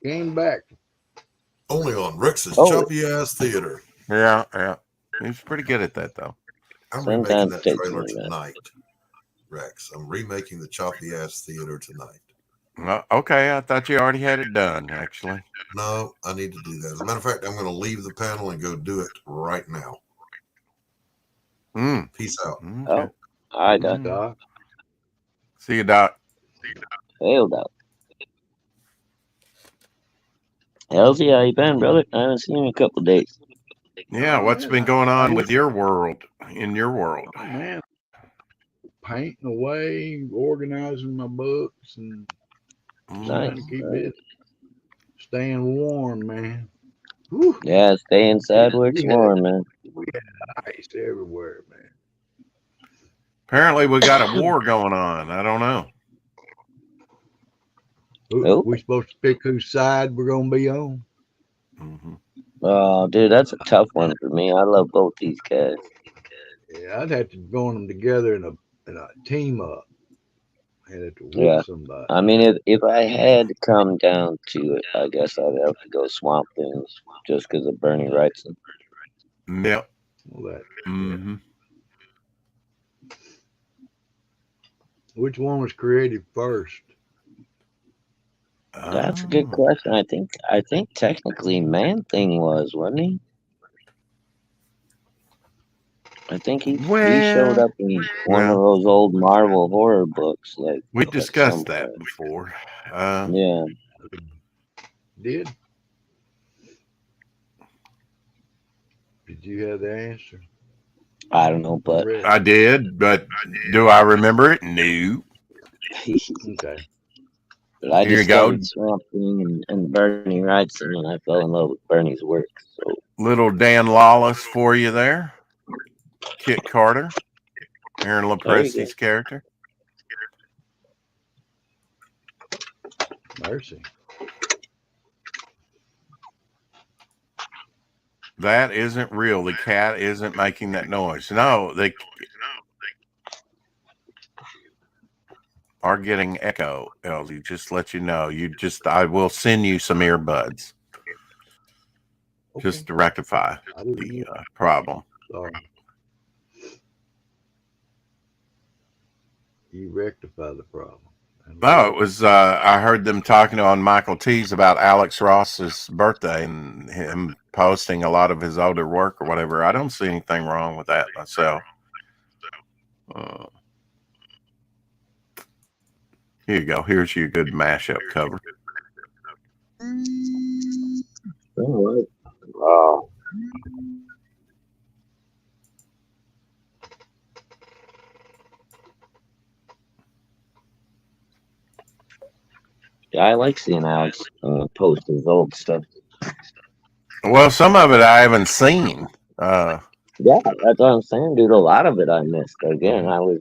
Came back. Only on Rex's choppy ass theater. Yeah. He's pretty good at that, though. I'm remaking that trailer tonight, Rex. I'm remaking the choppy ass theater tonight. Okay, I thought you already had it done, actually. No, I need to do that. As a matter of fact, I'm going to leave the panel and go do it right now. Peace out. Okay. All right, Doc. Doc. See you, Doc. Hey, Doc. Elsie, how you been, brother? I haven't seen you in a couple of days. Yeah, what's been going on with your world? In your world, oh, man, painting away, organizing my books, and trying to keep it staying warm, man. Whew. Yeah, stay inside where it's warm, man. We had ice everywhere, man. Apparently, we got a war going on. I don't know. Nope. We supposed to pick whose side we're gonna be on. Mm-hmm. Oh, dude, that's a tough one for me. I love both these guys. Yeah, I'd have to join them together in a team up. I'd have to whoop somebody. I mean, if I had to come down to it, I guess I'd have to go Swamp Things just because of Bernie Wrightson. Yep. Well, that. Mm-hmm. Yeah. Which one was created first? That's a good question. I think technically Man Thing was, wasn't he? I think he showed up in one of those old Marvel horror books. Like we discussed that before. Yeah. Did you have the answer? I don't know, but I did. But do I remember it? No. Okay. But I just started Swamp Thing and Bernie Wrightson, and I fell in love with Bernie's work. So little Dan Lawless for you there. Kit Carter, Aaron Lopresti's character. Mercy. That isn't real. The cat isn't making that noise. No, they are getting echo, Elsie. Just let you know. I will send you some earbuds. Okay. Just to rectify the problem. Sorry. You rectify the problem. No, it was I heard them talking on Michael T's about Alex Ross's birthday and him posting a lot of his older work or whatever. I don't see anything wrong with that myself. Here you go. Here's your good mashup cover. All right. Wow. Yeah, I like seeing Alex post his old stuff. Well, some of it I haven't seen. Yeah, that's what I'm saying, dude. A lot of it I missed. Again, I was,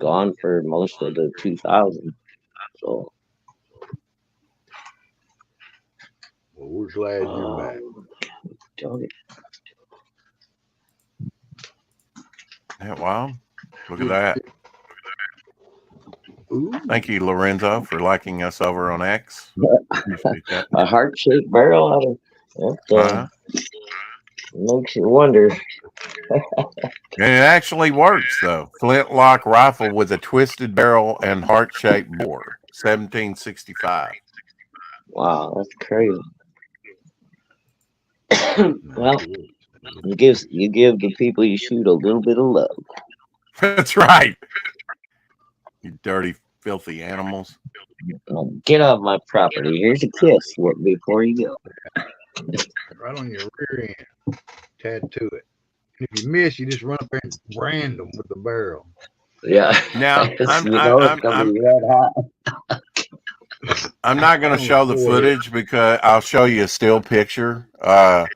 gone for most of the 2000s. So. Well, we're glad you're back. Yeah, wow. Look at that. Ooh. Thank you, Lorenzo, for liking us over on X. A heart-shaped barrel out of makes you wonder. It actually works, though. Flintlock rifle with a twisted barrel and heart-shaped bore. 1765. Wow, that's crazy. Well, you give the people you shoot a little bit of love. That's right. You dirty, filthy animals. Get off my property. Here's a kiss before you go. Right on your rear end. Tattoo it. And if you miss, you just run up there and brand them with the barrel. Yeah. Now, I'm not going to show the footage because I'll show you a still picture. But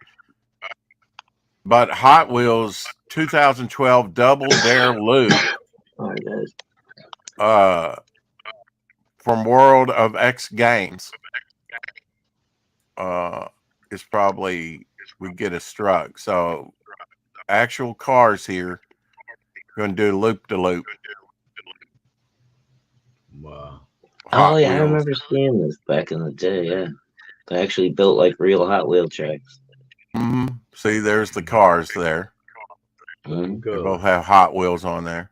Hot Wheels 2012 Double Dare Loop from World of X Games is probably, we get a struck. So actual cars here going to do loop-de-loop. Wow. Hot Wheels. I remember seeing this back in the day, yeah. They actually built like real Hot Wheel tracks. Mm-hmm. See, there's the cars there. Mm-hmm. They both have Hot Wheels on there.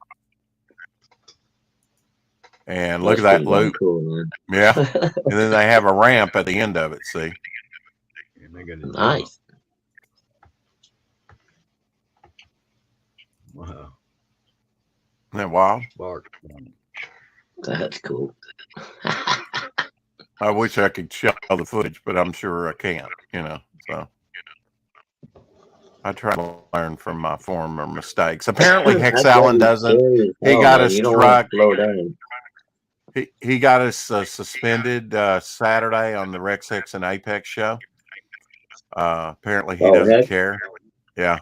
And look at that loop. Cool, yeah. And then they have a ramp at the end of it, see? Nice. Wow. Isn't that wild? Bark. That's cool. I wish I could show the footage, but I'm sure I can't, so I try to learn from my former mistakes. Apparently Hexallen doesn't. He got us struck. He got us suspended Saturday on the Rex Hex and Apex show. Apparently he doesn't care. Yeah.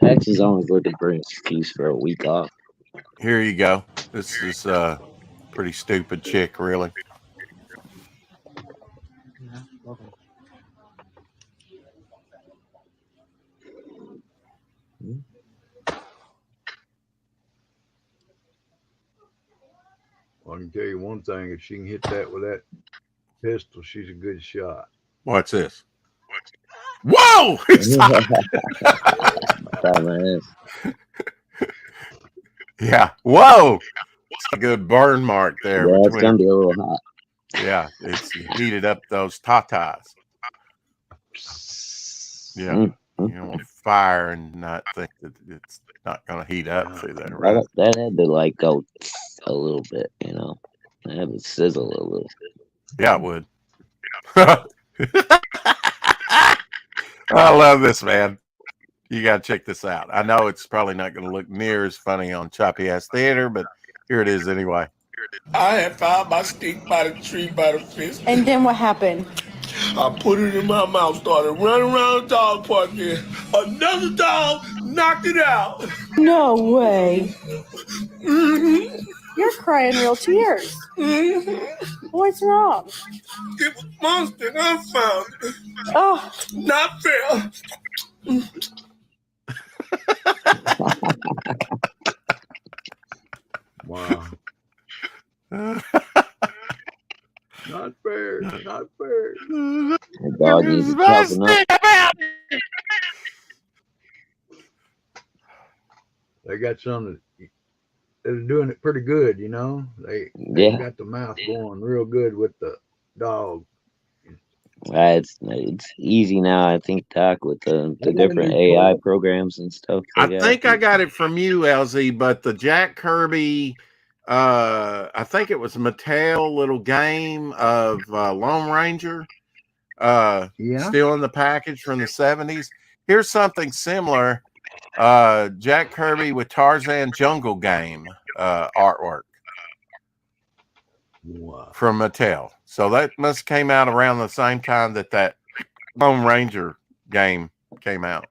Hex is always looking for an excuse for a week off. Here you go. This is a pretty stupid chick, really. Well, I can tell you one thing: if she can hit that with that pistol, she's a good shot. What's this? Whoa! Yeah. Whoa! It's a good burn mark there. Yeah, it's gonna be a little hot. Yeah, it's heated up those tatas. Yeah. You don't want to fire and not think that it's not going to heat up through there. Right? That had to like go a little bit, That had to sizzle a little. Yeah, it would. I love this, man. You got to check this out. I know it's probably not going to look near as funny on Choppy Ass Theater, but here it is anyway. I had found my stick by the tree by the fence. And then what happened? I put it in my mouth, started running around the dog park there. Another dog knocked it out. No way. Mm-hmm. You're crying real tears. Mm-hmm. What's wrong? It was monster and I found it. Oh. Not fair. Wow. Not fair. Not fair. The dog needs to up. They got some that are doing it pretty good, They got the mouth going real good with the dog. It's easy now, I think, Doc, with the different AI programs and stuff. I think I got it from you, LZ, but the Jack Kirby, I think it was Mattel little game of Lone Ranger, still in the package from the 70s. Here's something similar. Jack Kirby with Tarzan Jungle Game artwork from Mattel. So that must came out around the same time that Lone Ranger game came out.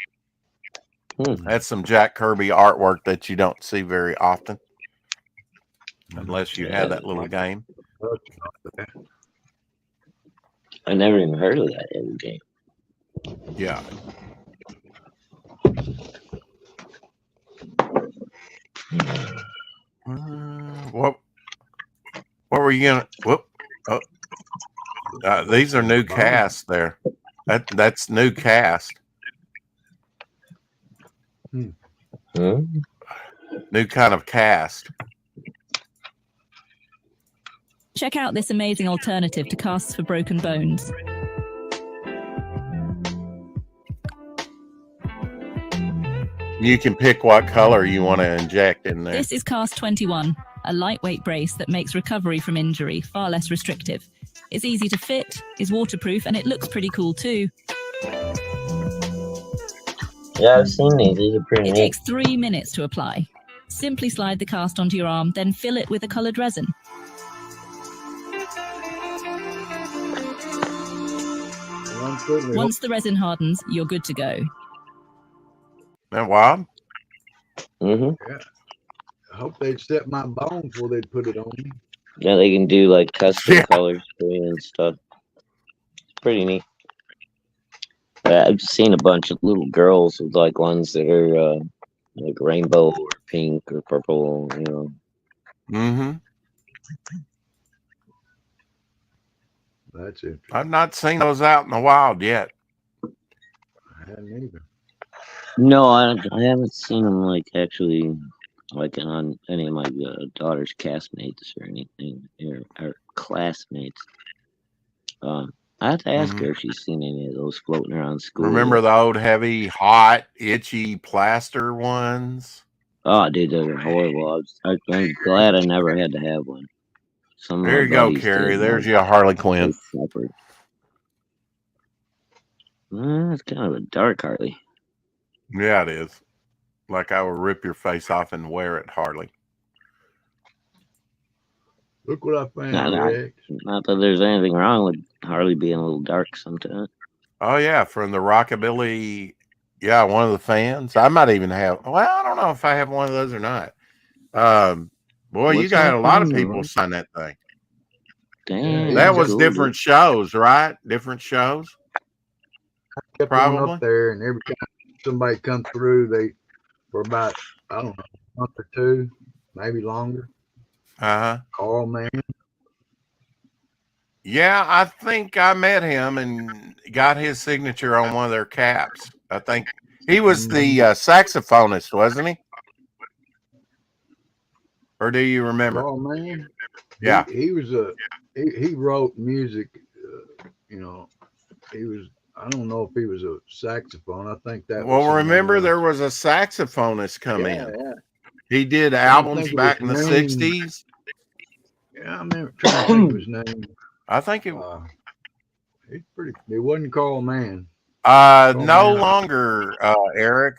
That's some Jack Kirby artwork that you don't see very often, unless you have that little game. I never even heard of that little game. Yeah. What were you gonna? Whoop! Oh, these are new casts. There, that's new cast. New kind of cast. Check out this amazing alternative to casts for broken bones. You can pick what color you want to inject in there. This is Cast 21, a lightweight brace that makes recovery from injury far less restrictive. It's easy to fit, is waterproof, and it looks pretty cool too. Yeah, I've seen these. These are pretty neat. It takes 3 minutes to apply. Simply slide the cast onto your arm, then fill it with a colored resin. Once the resin hardens, you're good to go. That wild? Mm-hmm. Yeah. I hope they'd set my bone before they'd put it on me. Yeah, they can do like custom colors for you and stuff. It's pretty neat. I've seen a bunch of little girls with like ones that are like rainbow or pink or purple, Mm-hmm. That's it. I've not seen those out in the wild yet. I hadn't either. No, I haven't seen them like actually like on any of my daughter's castmates or anything or classmates. I have to ask her if she's seen any of those floating around school. Remember the old heavy, hot, itchy plaster ones? Oh, dude, those are horrible. I'm glad I never had to have one. Some of There my you go, buddies Carrie. did, There's your Harley Quinn. They suffered. It's kind of a dark Harley. Yeah, it is. Like I would rip your face off and wear it, Harley. Look what I found, Not that there's anything wrong with Harley being a little dark sometimes. Oh, yeah. From the Rockabilly. Yeah, one of the fans. I might even have. Well, I don't know if I have one of those or not. Boy, you got a lot of people sign that thing. Damn. That was different shows, right? Different shows. I kept going up there, and every time somebody come through, for about, I don't know, a month or two, maybe longer. Carl Mann. Yeah, I think I met him and got his signature on one of their caps. I think he was the saxophonist, wasn't he? Or do you remember? Carl Mann. Yeah, he was he wrote music. He was. I don't know if he was a saxophone. I think that. Well, remember there was a saxophonist come in. Yeah. He did albums back in the '60s. Yeah, I remember trying to think of his name. I think it. He's pretty. It wasn't Carl Mann. No longer, Eric.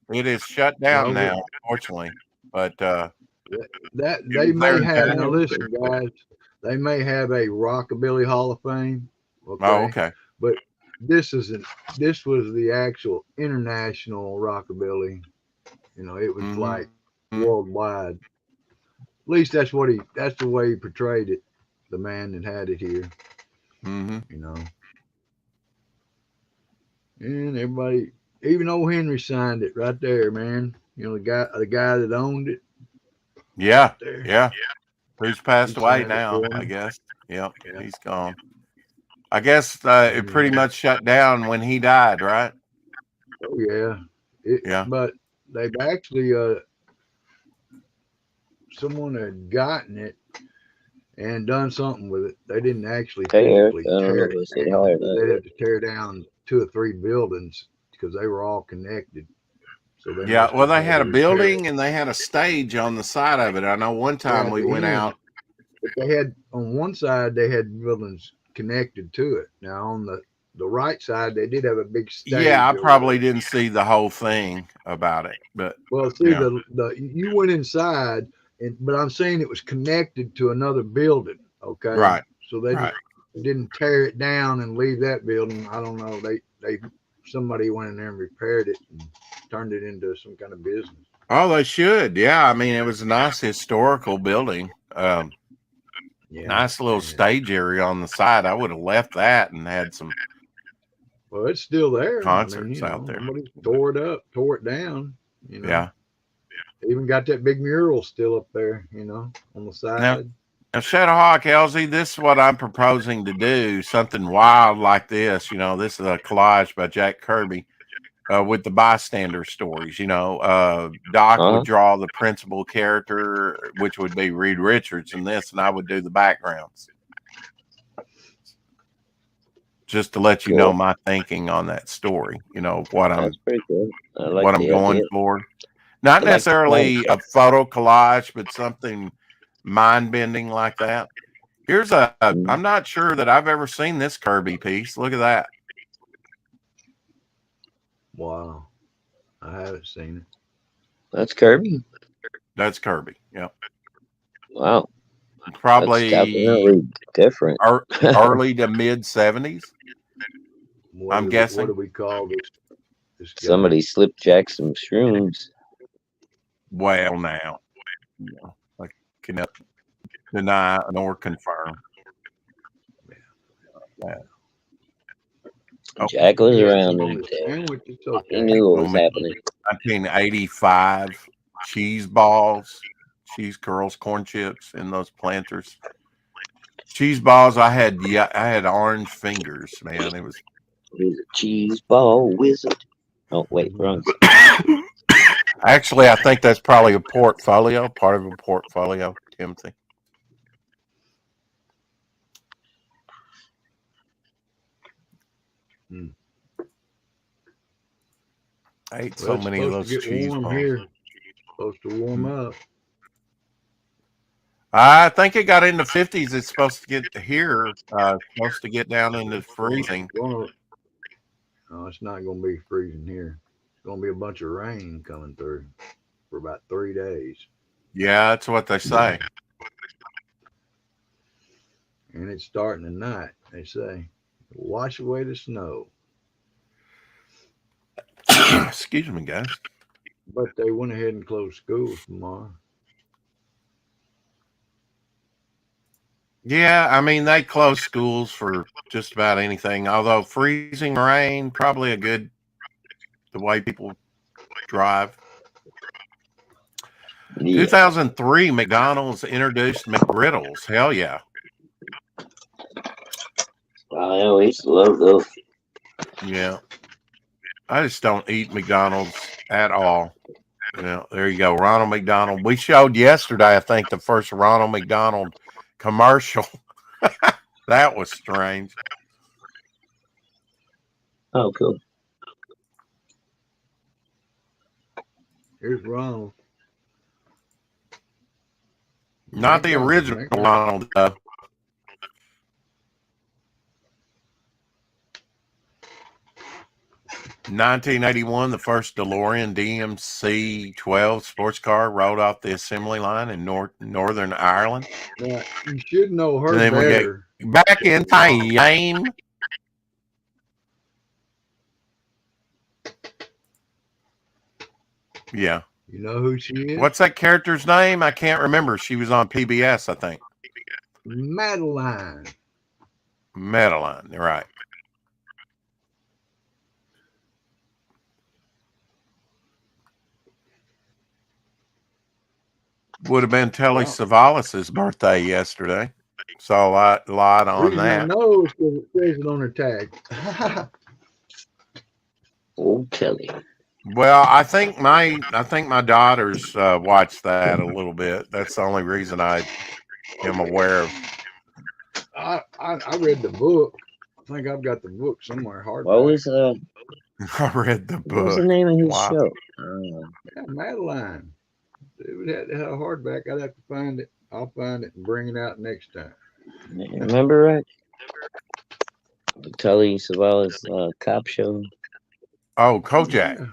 It is shut down now, unfortunately. But that they may have. Now listen, guys. They may have a Rockabilly Hall of Fame. Okay? Oh, okay. But this was the actual international Rockabilly. It was like worldwide. At least that's the way he portrayed it. The man that had it here. And everybody, even old Henry signed it right there, man. The guy that owned it. Yeah, right yeah. Who's passed away signed it now, for him. I guess. Yep, he's gone. I guess it pretty much shut down when he died, right? Oh yeah. Yeah. But they've actually someone had gotten it and done something with it. They didn't actually physically tear it down. They had to tear down 2 or 3 buildings because they were all connected. So they they had a building and they had a stage on the side of it. I know one time we went out. But they had on one side they had buildings connected to it. Now on the right side they did have a big stage. Yeah, I probably didn't see the whole thing about it, but you went inside. But I'm saying it was connected to another building. Okay. Right. So they didn't tear it down and leave that building. I don't know. Somebody went in there and repaired it and turned it into some kind of business. Oh, they should. Yeah. I mean, it was a nice historical building. Nice little stage area on the side. I would have left that and had some. Well, it's still there. Concerts out there. Somebody tore it down. Yeah. Even got that big mural still up there, on the side. Now Shadowhawk, Elsie, this is what I'm proposing to do. Something wild like this. This is a collage by Jack Kirby with the bystander stories. Doc would draw the principal character, which would be Reed Richards in this, and I would do the backgrounds. Just to let you know my thinking on that story. What I'm going for. Not necessarily a photo collage, but something mind-bending like that. Here's I'm not sure that I've ever seen this Kirby piece. Look at that. Wow. I haven't seen it. That's Kirby? That's Kirby, yep. Wow. Probably that's definitely different. Early to mid-70s. I'm guessing. What do we call this guy? Somebody slipped Jack some shrooms. Well, now, I cannot deny nor confirm. Jack was around. He knew what was happening. 1985 cheese balls, cheese curls, corn chips in those planters. Cheese balls. I had orange fingers, man. It was. He's a cheese ball wizard. Oh wait, wrong. Actually, I think that's probably a portfolio, part of a portfolio, Timothy. I ate so many of those cheese warm balls. here. Supposed to warm up. I think it got into 50s. It's supposed to get here. Supposed to get down into freezing. No, it's not going to be freezing here. It's going to be a bunch of rain coming through for about 3 days. Yeah, that's what they say. And it's starting tonight, they say. Wash away the snow. Excuse me, guys. But they went ahead and closed schools tomorrow. Yeah, I mean, they close schools for just about anything. Although freezing rain, probably the way people drive. Yeah. 2003, McDonald's introduced McGriddles. Hell yeah. I used to love those. Yeah. I just don't eat McDonald's at all. Yeah, there you go. Ronald McDonald. We showed yesterday, I think, the first Ronald McDonald commercial. That was strange. Oh, cool. Here's Ronald. Not the original Ronald. 1981, the first DeLorean DMC-12 sports car rolled off the assembly line in Northern Ireland. Yeah, you should know her better. Back in time. Yeah. You know who she is? What's that character's name? I can't remember. She was on PBS, I think. Madeline. Madeline, right. Would have been Telly Savalas' birthday yesterday. Saw a lot on that. No, it says it on her tag. Oh, Telly. Well, I think my daughters watched that a little bit. That's the only reason I am aware of. I read the book. I think I've got the book somewhere. What was I read the book. What was the name of his show? Yeah, Madeline. It had a hardback. I'd have to find it. I'll find it and bring it out next time. Remember, right? The Telly Savalas cop show. Oh, Kojak.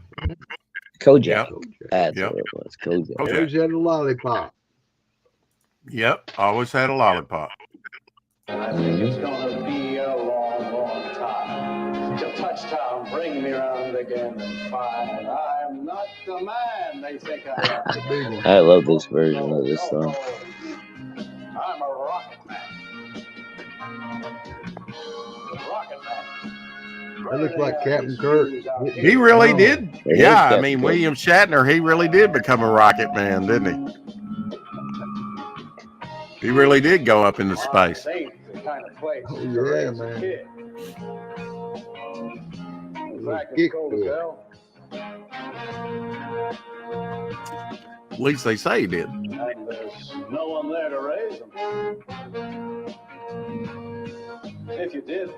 Kojak. Yep. That's what it was. Kojak. Always had a lollipop. Yep, always had a lollipop. I think it's gonna be a long, long time till touchdown bring me around again and find I'm not the man they think I am. I love this version of this song. I'm a rocket man. Rocket man. That looks like Captain Kirk. He really did. Yeah, I mean, William Shatner, he really did become a rocket man, didn't he? He really did go up into space. Oh, yeah, man. At least they say he did. And there's no one there to raise them. If you did.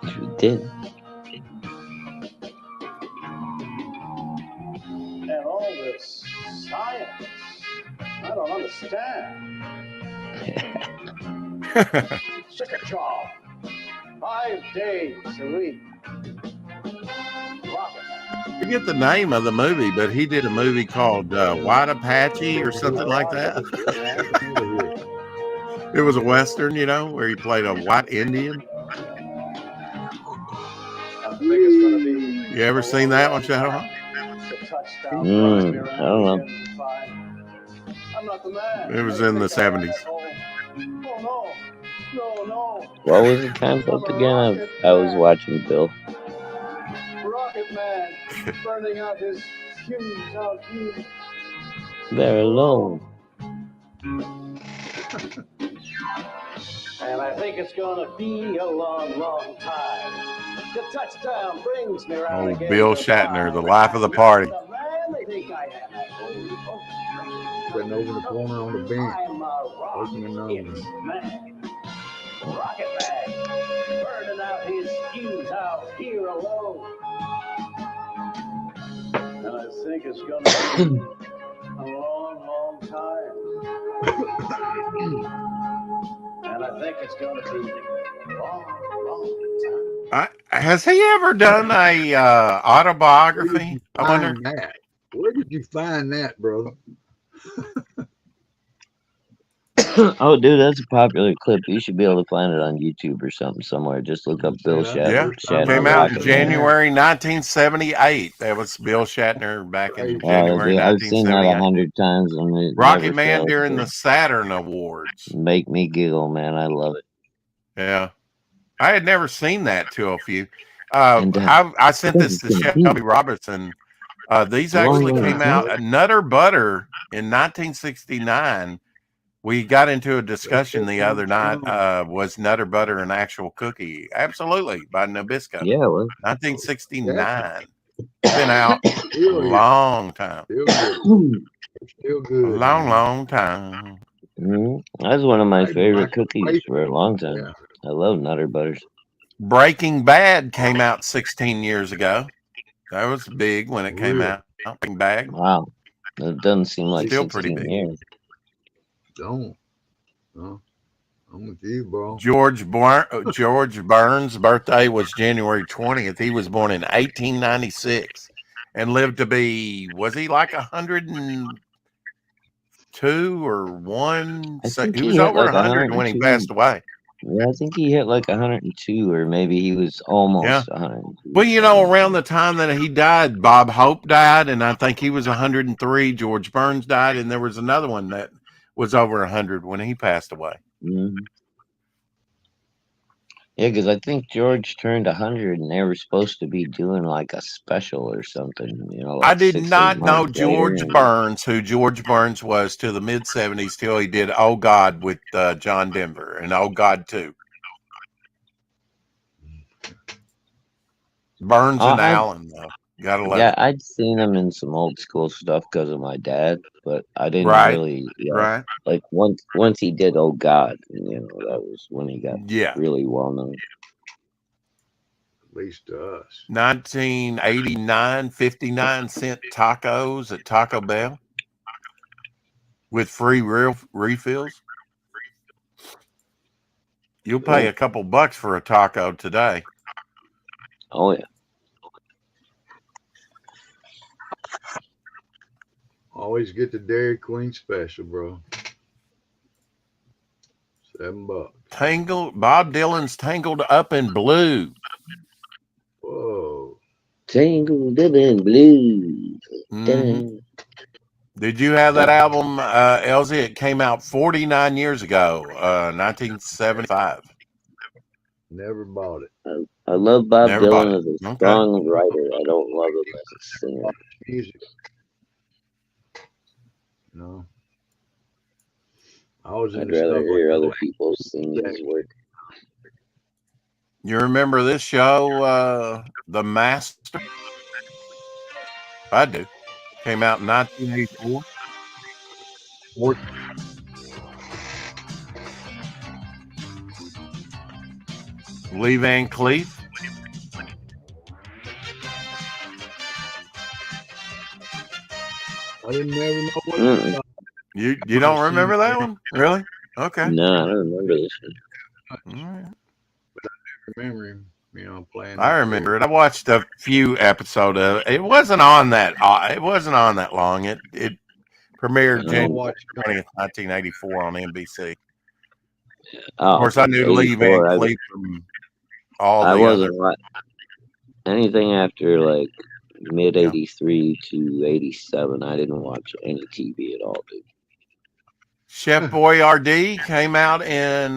If you did. And all this science, I don't understand. Sick a job. 5 days a week. Forget the name of the movie, but he did a movie called White Apache or something like that. It was a Western, you know, where he played a white Indian. You ever seen that one, Shadow? I don't know. It was in the 70s. What was the concept again? I was watching Bill. Rocket Man burning out his fumes out here. They're alone. And I think it's gonna be a long, long time. The touchdown brings me around again. Bill Shatner, the life of the party. The man they think I am. Sitting over the corner on the bench. Opening nose. Rocket Man burning out his He's out here alone. And I think it's going to be a long, long time. And I think it's going to be a long, long time. Has he ever done a autobiography? I wonder. Where did you find that, brother? Oh, dude, that's a popular clip. You should be able to find it on YouTube or something somewhere. Just look up Bill Shatner. Yeah, came out in January 1978. That was Bill Shatner back in January 1978. I've seen that 100 times. And Rocket Man during the Saturn Awards. Make me giggle, man. I love it. Yeah. I had never seen that till a few. I sent this to Shelby Robertson. These actually came out. Nutter Butter in 1969. We got into a discussion the other night. Was Nutter Butter an actual cookie? Absolutely, by Nabisco. Yeah, it was. 1969. Been out a long time. Still good. A long, long time. That's one of my favorite cookies for a long time. Yeah. I love Nutter Butters. Breaking Bad came out 16 years ago. That was big when it came out. Breaking Bad. Wow. That doesn't seem like still pretty big. Years. Don't. No. I'm with you, bro. George Burns' birthday was January 20th. He was born in 1896 and lived to be, was he like 102 or 1? So he was over 100 when he passed away. Yeah, I think he hit like 102, or maybe he was almost 102. Well, you know, around the time that he died, Bob Hope died, and I think he was 103. George Burns died, and there was another one that was over 100 when he passed away. Mm-hmm. Yeah, because I think George turned 100, and they were supposed to be doing like a special or something. You know, like I did not know George Burns, who George Burns was to the mid 70s till he did "Oh God" with John Denver and "Oh God 2." Burns and Allen, though. Gotta love yeah, it. I'd seen him in some old school stuff because of my dad, but I didn't really, like once he did "Oh God," you know, that was when he got really well known. At least to us. 1989, 59-cent tacos at Taco Bell with free refills. You'll pay a couple bucks for a taco today. Oh yeah. Always get the Dairy Queen special, bro. $7. Bob Dylan's "Tangled Up in Blue." Whoa. Tangled Up in Blue. Mm-hmm. Did you have that album, Elsie? It came out 49 years ago, 1975. Never bought it. I love Bob Dylan as a songwriter. I don't love him as a singer. Music. No. I'd rather hear other people sing his work. You remember this show, The Master? I do. Came out in 1984. Lee Van Cleef. I didn't ever know what You don't remember that one? Really? Okay. No, I don't remember this one. But I do remember him, you know, playing. I remember it. I watched a few episodes of it. It wasn't on that. It wasn't on that long. It premiered January 20th, 1984 on NBC. Of course, I knew Lee Van Cleef from all the wasn't anything after like mid 83 to 87. I didn't watch any TV at all, dude. Chef Boyardee came out in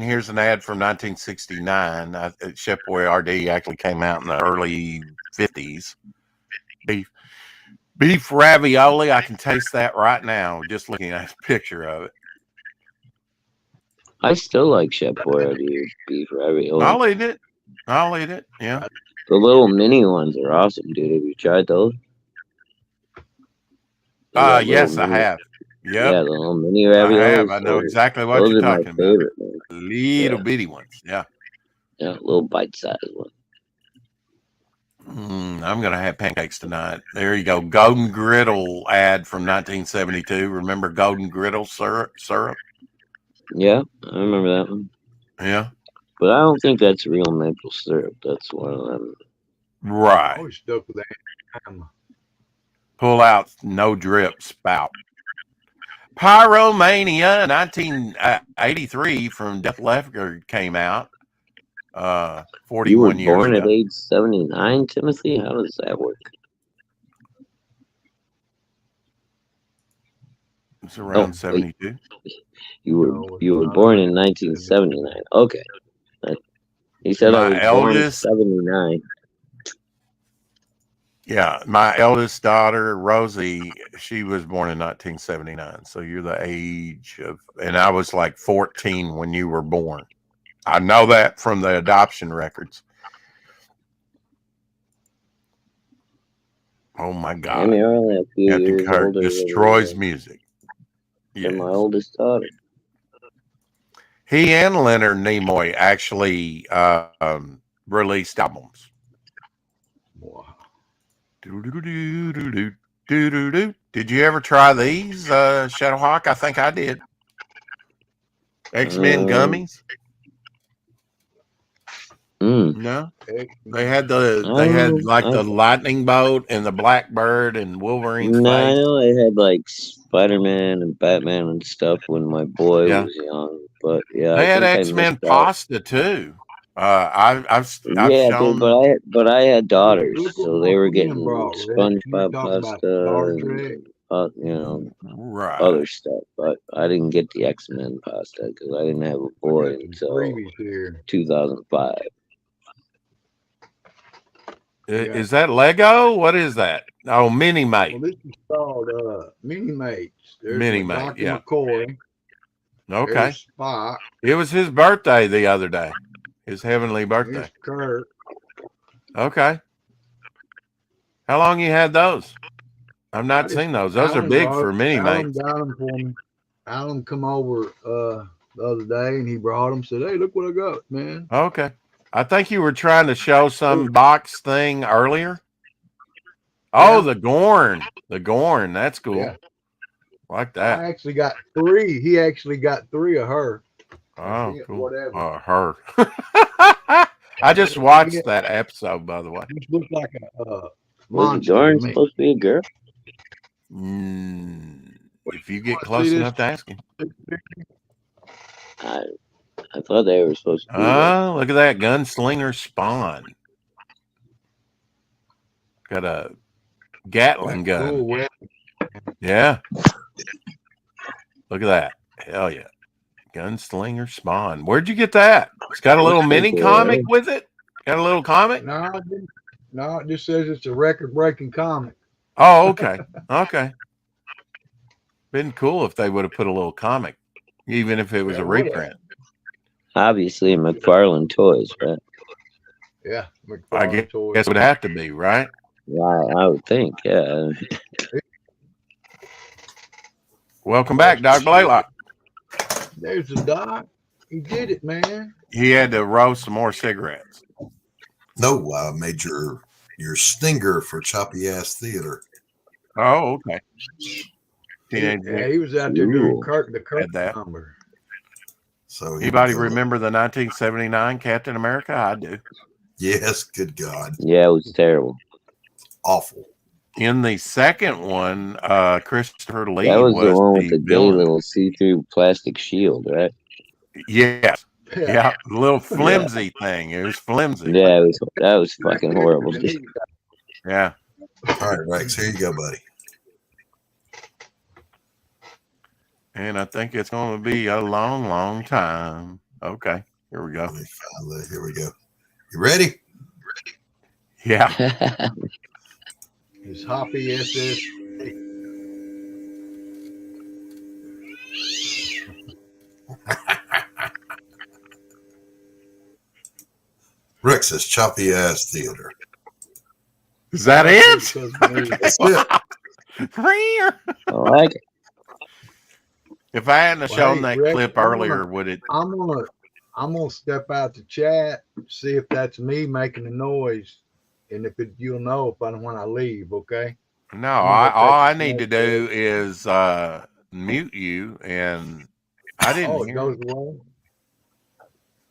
here's an ad from 1969. Chef Boyardee actually came out in the early 50s. Beef ravioli, I can taste that right now just looking at a picture of it. I still like Chef Boyardee beef ravioli. I'll eat it. Yeah. The little mini ones are awesome, dude. Have you tried those? Yes, I have. Yep. Yeah, the little mini ravioli. I know exactly what you're talking about. Little bitty ones. Yeah. Yeah, a little bite-sized one. I'm going to have pancakes tonight. There you go. Golden Griddle ad from 1972. Remember Golden Griddle syrup? Yeah, I remember that one. Yeah. But I don't think that's real maple syrup. That's one of them. Right. I always stuck with that. Pull out no drip spout. Pyromania 1983 from Def Leppard came out. 41 You were years born ago. at age 79, Timothy? How does that work? It's around 72. You were born in 1979. Okay. He said I was born in 79. Yeah, my eldest daughter, Rosie, she was born in 1979. So you're the age of, and I was like 14 when you were born. I know that from the adoption records. Oh my God. I mean, I'm only a few Captain years Kirk older destroys than music. than my oldest daughter. He and Leonard Nimoy actually released albums. Wow. Did you ever try these, Shadowhawk? I think I did. X-Men gummies? No, they had the lightning bolt and the Blackbird and Wolverine's No, I face. know I had like Spider-Man and Batman and stuff when my boy Yeah. was young, but yeah, They I had think I X-Men missed out. pasta too. I've Yeah, shown. but I had daughters, Look so what they were Ken getting brought, Rick. You SpongeBob talk about pasta Star and Trek. Right. other stuff. But I didn't get the X-Men pasta because I didn't have a boy until Freebies here. 2005. Is that Lego? What is that? Oh, Mini Mate. Well, this is called Mini Mates. There's Mini my Mate, Dr. yeah. McCoy. Okay. There's Spock. It was his birthday the other day. His heavenly birthday. There's Kurt. Okay. How long you had those? I've not seen those. Those are Alan big brought- for Mini Alan Mates. got them for me. Alan come over the other day and he brought them. Said, "Hey, look what I got, man." Okay. I think you were trying to show some box thing earlier. Oh, the Gorn. The Gorn. That's cool. Yeah. Like that. I actually got 3. He actually got 3 of her. Oh, Yeah, cool. whatever. Her. I just watched that episode, by the way. This looks like a Was monster Dorn to me. supposed to be a girl? If you get close enough to asking. I thought they were supposed to be. Oh, look at that Gunslinger Spawn. Got a Gatling gun. Cool weapon. Yeah. Look at that. Hell yeah. Gunslinger Spawn. Where'd you get that? It's got a little mini comic with it? Got a little comic? No, it just says it's a record-breaking comic. Oh, okay. Okay. Been cool if they would have put a little comic, even if it was a reprint. Obviously, McFarlane Toys, right? Yeah. I guess it would have to be, right? Yeah, I would think, yeah. Welcome back, Doc Blaylock. There's the Doc. He did it, man. He had to roast some more cigarettes. No, I made your stinger for Choppy Ass Theater. Oh, okay. Yeah, he was out there doing the Kirk number. So anybody remember the 1979 Captain America? I do. Yes, good God. Yeah, it was terrible. Awful. In the second one, Christopher Lee That was the one with the the gay villain. little see-through plastic shield, right? Yes. Yeah, the little flimsy thing. It was flimsy. Yeah, that was fucking horrible. Yeah. All right, Rex, here you go, buddy. And I think it's going to be a long, long time. Okay, here we go. Here we go. You ready? Yeah. His Hoppy SS. Rex's Choppy Ass Theater. Is that it? That's it. I like it. If I hadn't shown that Rex, clip I'm earlier, gonna- would it? I'm I'm gonna step out the chat, see if that's me making a noise, and you'll know if when I leave. Okay. No, all I need to do is mute you, and I didn't it hear. goes away.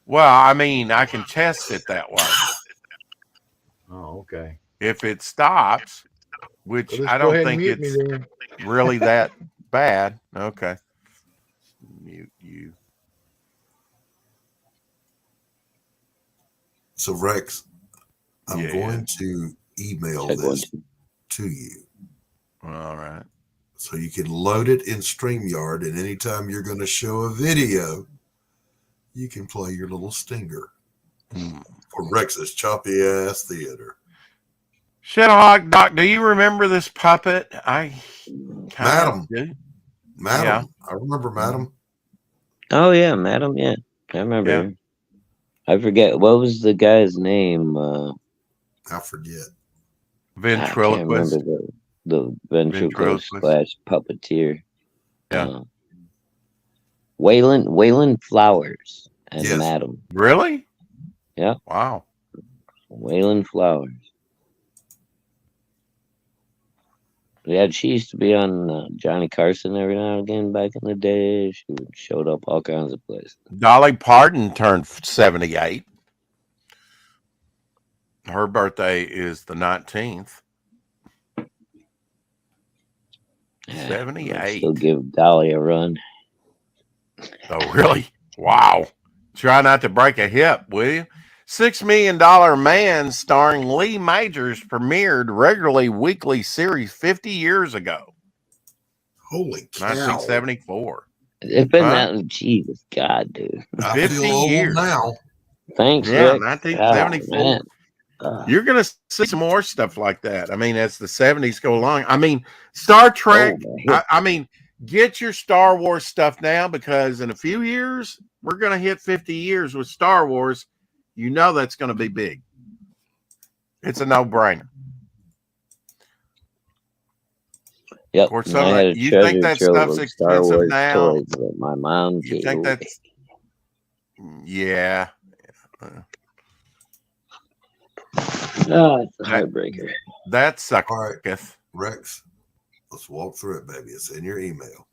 Well, I mean, I can test it that way. Oh, okay. If it stops, which So I don't think it's really that bad. Okay. Mute you. So Rex, I'm going to email this to you. All right. So you can load it in StreamYard, and anytime you're going to show a video, you can play your little stinger for Rex's choppy ass theater. Shadowhawk Doc, do you remember this puppet? Madam. Do. Madam. Yeah. I remember Madam. Oh yeah, Madam. Yeah, I remember him. I forget what was the guy's name. I forget. Ventriloquist. I can't remember the ventriloquist / puppeteer. Yeah. Waylon Flowers and Madam. Really? Yeah. Wow. Waylon Flowers. Yeah, she used to be on Johnny Carson every now and again back in the day. She showed up all kinds of places. Dolly Parton turned 78. Her birthday is the 19th. 78. Still give Dolly a run. Oh, really? Wow. Try not to break a hip, will you? $6 Million Man starring Lee Majors premiered regularly weekly series 50 years ago. Holy cow. 1974. It's been that, Jesus God, dude. 50 years now. Thanks, yeah, Rick. 1974. You're going to see some more stuff like that. I mean, as the 70s go along. I mean, Star Trek. I mean, get your Star Wars stuff now, because in a few years, we're going to hit 50 years with Star Wars. You know that's going to be big. It's a no-brainer. Yep. Of course, you think that stuff's expensive now? My mom. You think that's? Yeah. No, it's a heartbreaker. That sucks. All right, Rex, let's walk through it, baby. It's in your email.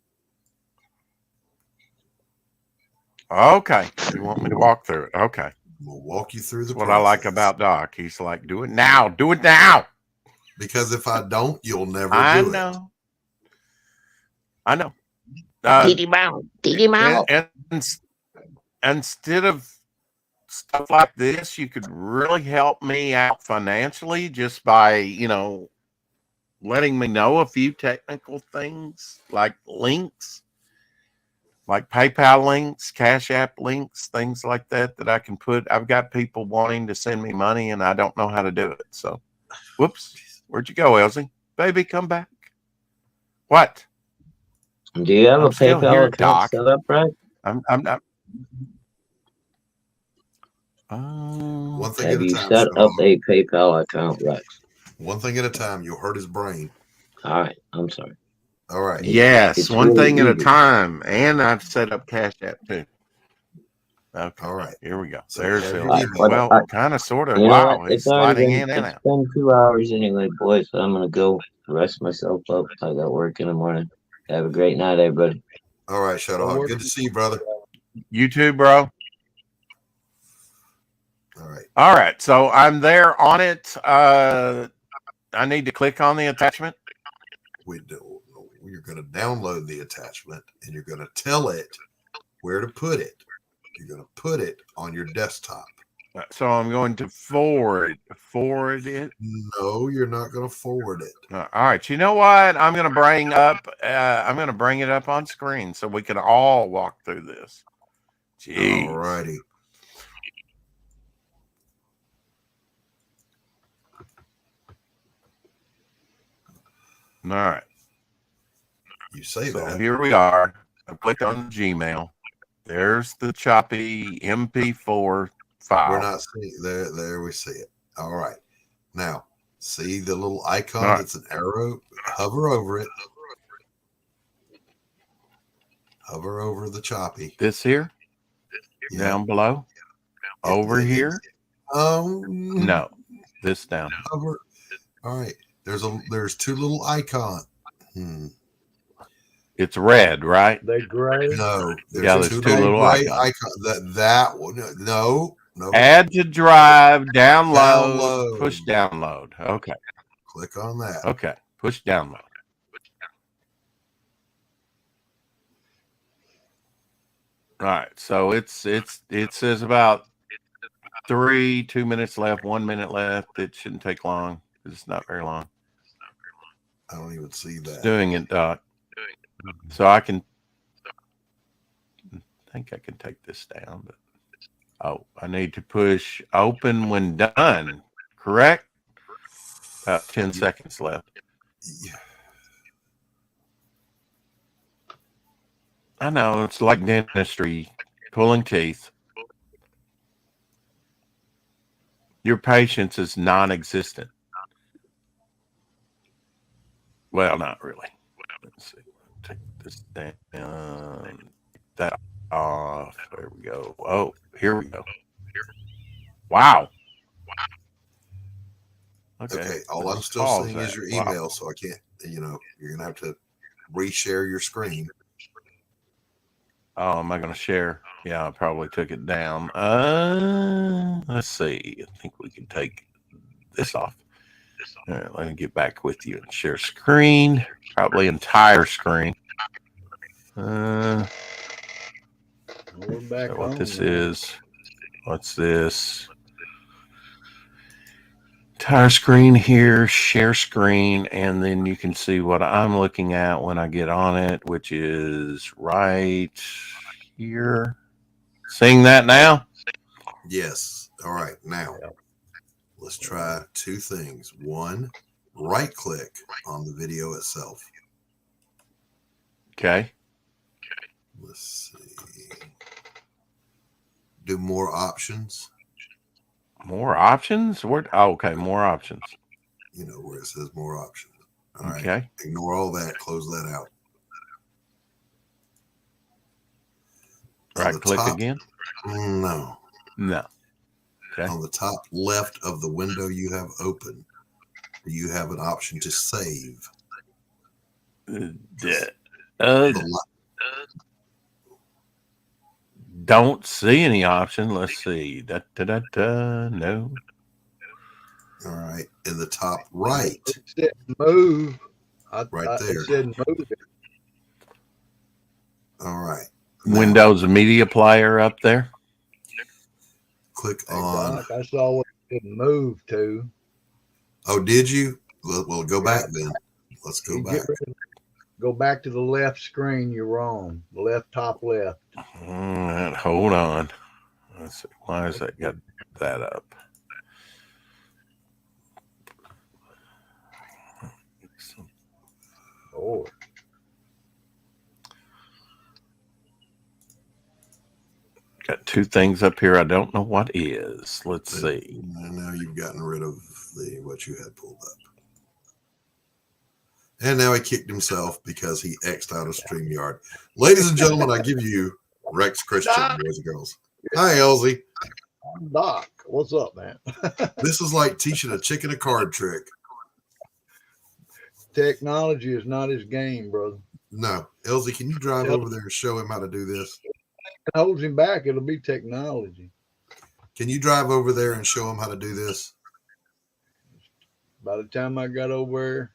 Okay. You want me to walk through it? Okay. We'll walk you through the process. What I like about Doc. He's like, do it now. Do it now. Because if I don't, you'll never do it. I know. Diddy Mount. Instead of stuff like this, you could really help me out financially just by, letting me know a few technical things like links, like PayPal links, Cash App links, things like that I can put. I've got people wanting to send me money and I don't know how to do it. So, whoops. Where'd you go, Elsie? Baby, come back. What? Do you have a PayPal account set up, right? I'm not. One thing have at a you time, set up a PayPal account, Rex? One thing at a time. You'll hurt his brain. All right. I'm sorry. All right. Yes, it's one really thing at a easy. time. And I've set up Cash App too. Okay. All right. Here we go. So There's have it. your email. Well, kind of, sort of. You know Wow. what? It's already sliding been, in and it's out. been 2 hours anyway, boys. So I'm going to go rest myself up. I got work in the morning. Have a great night, everybody. All right, Shadowhawk. Good to see you, brother. You too, bro. All right. All right. So I'm there on it. I need to click on the attachment. You're going to download the attachment and you're going to tell it where to put it. You're going to put it on your desktop. So I'm going to forward it. No, you're not going to forward it. All right. You know what? I'm going to bring it up on screen so we can all walk through this. Jeez. All righty. All right. You say So that. here we are. I clicked on Gmail. There's the choppy MP4 file. We're not seeing there we see it. All right. Now, see the little icon that's an arrow? Hover over it. Hover over the choppy. This here? Down below? Over here? No. This down. Over. All right. There's two little icons. It's red, right? They gray. No. There's two little icons. That one. No. Add to drive, download, push download. Okay. Click on that. Okay. Push download. All right. So it says about 2 minutes left, 1 minute left. It shouldn't take long. It's not very long. I don't even see that. It's doing it, Doc. So I think I can take this down, but I need to push open when done. Correct? About 10 seconds left. Yeah. I know, it's like dentistry, pulling teeth. Your patience is non-existent. Well, not really. Let's see. Take this down. That off. There we go. Oh, here we go. Wow. Okay. All I'm still seeing is your email, so I can't. You're gonna have to reshare your screen. Oh, am I going to share? Yeah, I probably took it down. Let's see. I think we can take this off. All right, let me get back with you and share screen. Probably entire screen. We're back so what on, this man. is? What's this? Entire screen here, share screen, and then you can see what I'm looking at when I get on it, which is right here. Seeing that now? Yes. All right. Now, let's try two things. One, right click on the video itself. Okay. Let's see. Do more options. More options? Where? Oh, okay, more options. Where it says more options. All right. Okay. Ignore all that. Close that out. Right click again? No. Okay. On the top left of the window you have open, you have an option to save. Don't see any option. Let's see. No. All right. In the top right. It said move. Right there. It said move it. All right. Windows Media Player up there. Click on. Doc, I saw what it move to. Oh, did you? Well, go back then. Let's go back. Go back to the left screen. You're wrong. The left, top left. All right, hold on. Let's see. Why has that got that up? Oh. Got two things up here. I don't know what is. Let's see. And now you've gotten rid of what you had pulled up. And now he kicked himself because he X'd out of StreamYard. Ladies and gentlemen, I give you Rex Christian, boys and girls. Hi, Elsie. I'm Doc. What's up, man? This is like teaching a chicken a card trick. Technology is not his game, brother. No. Elsie, can you drive over there and show him how to do this? It holds him back. It'll be technology. Can you drive over there and show him how to do this? By the time I got over there,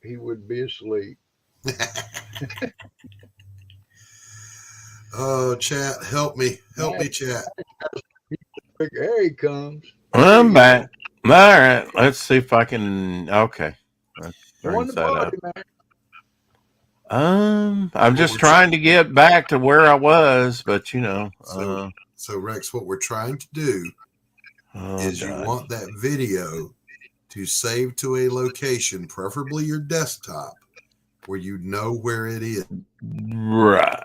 he would be asleep. Oh, chat, help me. Help me, chat. There he comes. I'm back. All right. Let's see if I can. Okay. Let's bring that up. I'm just trying to get back to where I was, but So Rex, what we're trying to do is you want that video to save to a location, preferably your desktop, where you know where it is. Right.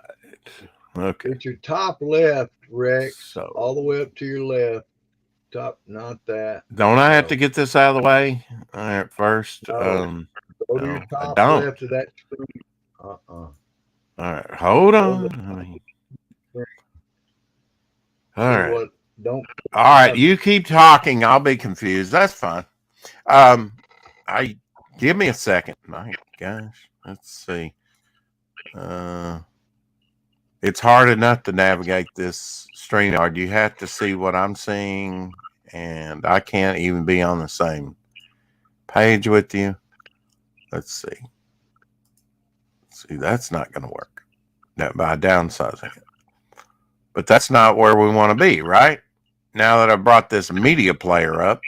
Okay. It's your top left, Rex. So all the way up to your left. Top, not that. Don't I have to get this out of the way? All right, first. Go to your top I don't. left of that screen. All right, hold on. All right. What, don't. All right. You keep talking. I'll be confused. That's fine. Give me a second. My gosh. Let's see. It's hard enough to navigate this StreamYard. You have to see what I'm seeing, and I can't even be on the same page with you. Let's see. See, that's not going to work. That by downsizing it. But that's not where we want to be, right? Now that I brought this media player up.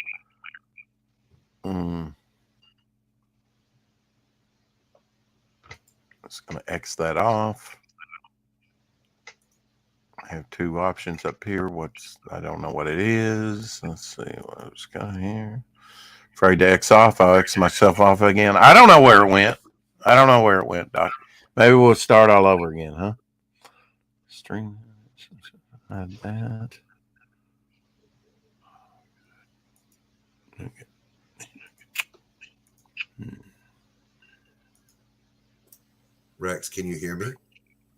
Just going to X that off. I have two options up here. I don't know what it is. Let's see what's got here. Afraid to X off. I'll X myself off again. I don't know where it went. Doc. Maybe we'll start all over again, huh? Stream. Add that. Okay. Rex, can you hear me?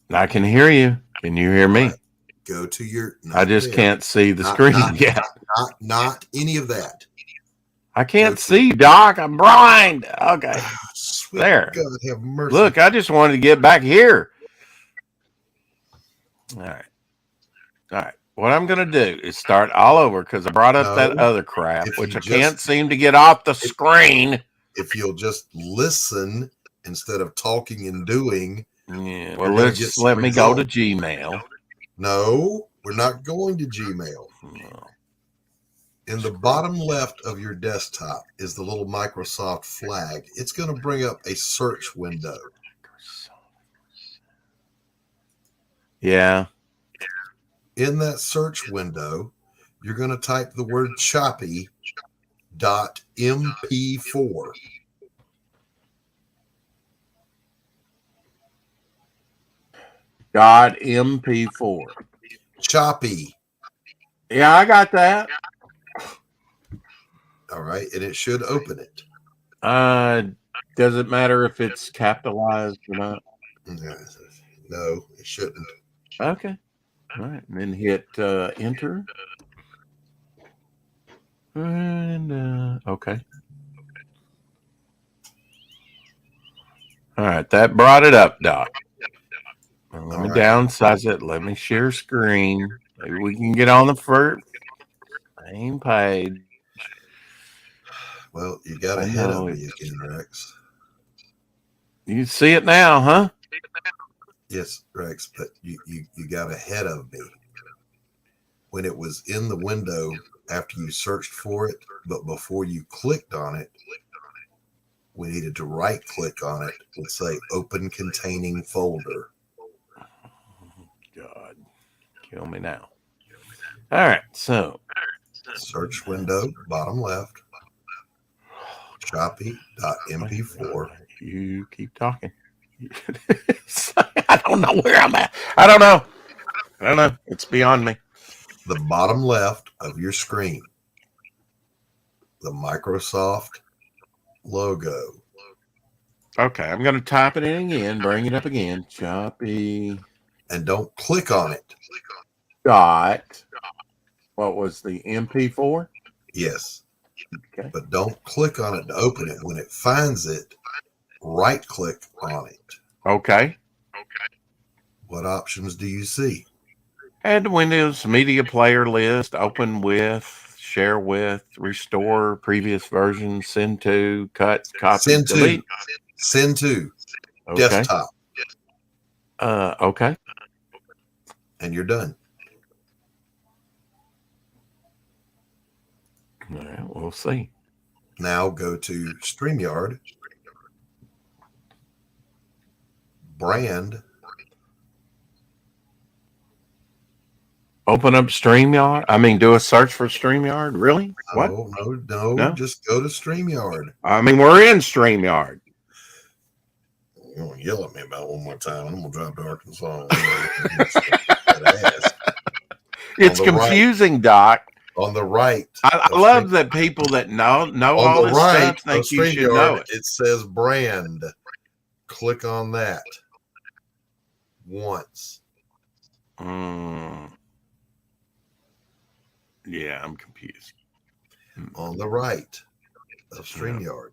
I can hear you. Can you hear me? Right. Go to your. I just can't see the screen yet. Not any of that. I can't see, Doc. I'm blind. Okay. There. God have mercy. Look, I just wanted to get back here. All right. What I'm going to do is start all over because I brought up that other crap, which I can't seem to get off the screen. If you'll just listen instead of talking and doing. Yeah. Well, let me go to Gmail. No, we're not going to Gmail. No. In the bottom left of your desktop is the little Microsoft flag. It's going to bring up a search window. Yeah. In that search window, you're going to type the word choppy.mp4. .mp4. Choppy. Yeah, I got that. All right, and it should open it. Does it matter if it's capitalized or not? No, it shouldn't. Okay. All right, and then hit enter. And okay. All right, that brought it up, Doc. Let me downsize it. Let me share screen. Maybe we can get on the first same page. Well, you got ahead of me again, Rex. You see it now, huh? Yes, Rex, but you got ahead of me. When it was in the window after you searched for it, but before you clicked on it, we needed to right click on it and say open containing folder. God, kill me now. All right, so search window, bottom left, choppy.mp4. You keep talking. I don't know where I'm at. I don't know. It's beyond me. The bottom left of your screen, the Microsoft logo. Okay, I'm going to type it in again, bring it up again. Choppy. And don't click on it. What was the MP4? Yes. Okay. But don't click on it to open it. When it finds it, right click on it. Okay. What options do you see? Add to Windows Media Player list, open with, share with, restore previous version, send to, cut, copy, delete. Send to. Okay. Desktop. Okay. And you're done. All right, we'll see. Now go to StreamYard. Brand. Open up StreamYard. I mean, do a search for StreamYard. Really? What? No. Just go to StreamYard. I mean, we're in StreamYard. You're going to yell at me about one more time. I'm going to drive to Arkansas. It's confusing, Doc. On the right. I love that people that know all this stuff think you should know it. It says brand. Click on that once. Yeah, I'm confused. On the right of StreamYard,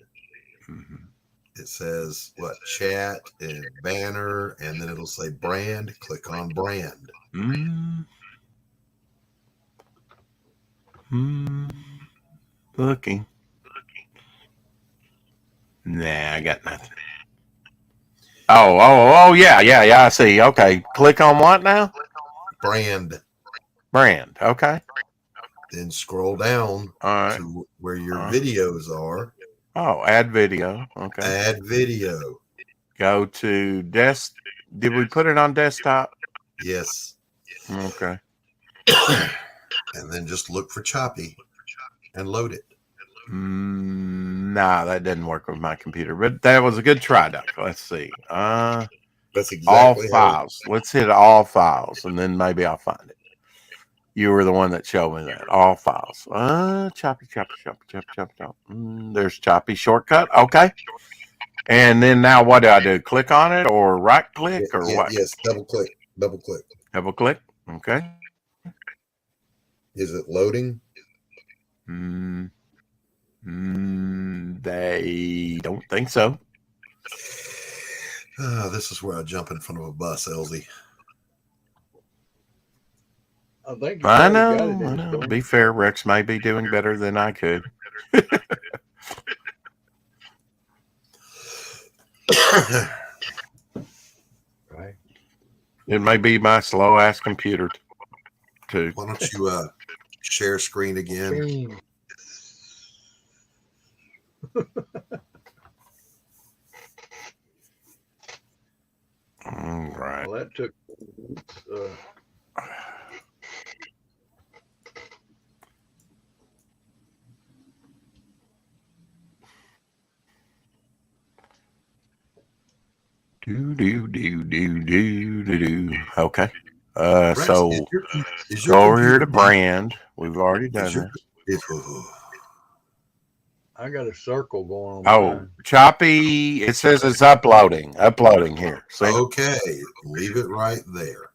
it says what? Chat and banner, and then it'll say brand. Click on brand. Looking. Nah, I got nothing. Oh, yeah. I see. Okay. Click on what now? Brand. Okay. Then scroll down to where your videos are. Oh, add video. Okay. Add video. Go to desk. Did we put it on desktop? Yes. Okay. And then just look for Choppy and load it. Nah, that didn't work with my computer, but that was a good try, Doc. Let's see. That's exactly all files. Let's hit all files, and then maybe I'll find it. You were the one that showed me that. All files. Choppy. There's Choppy shortcut. Okay. And then now what do? Click on it or right click or what? Yes, double click. Double click. Okay. Is it loading? They don't think so. This is where I jump in front of a bus, Elsie. I know. Be fair, Rex may be doing better than I could. Right. It may be my slow ass computer too. Why don't you share screen again? All right. Well, that took. Okay. So go over here to brand. We've already done that. I got a circle going on. Oh, Choppy. It says it's uploading. Uploading here. See? Okay. Leave it right there.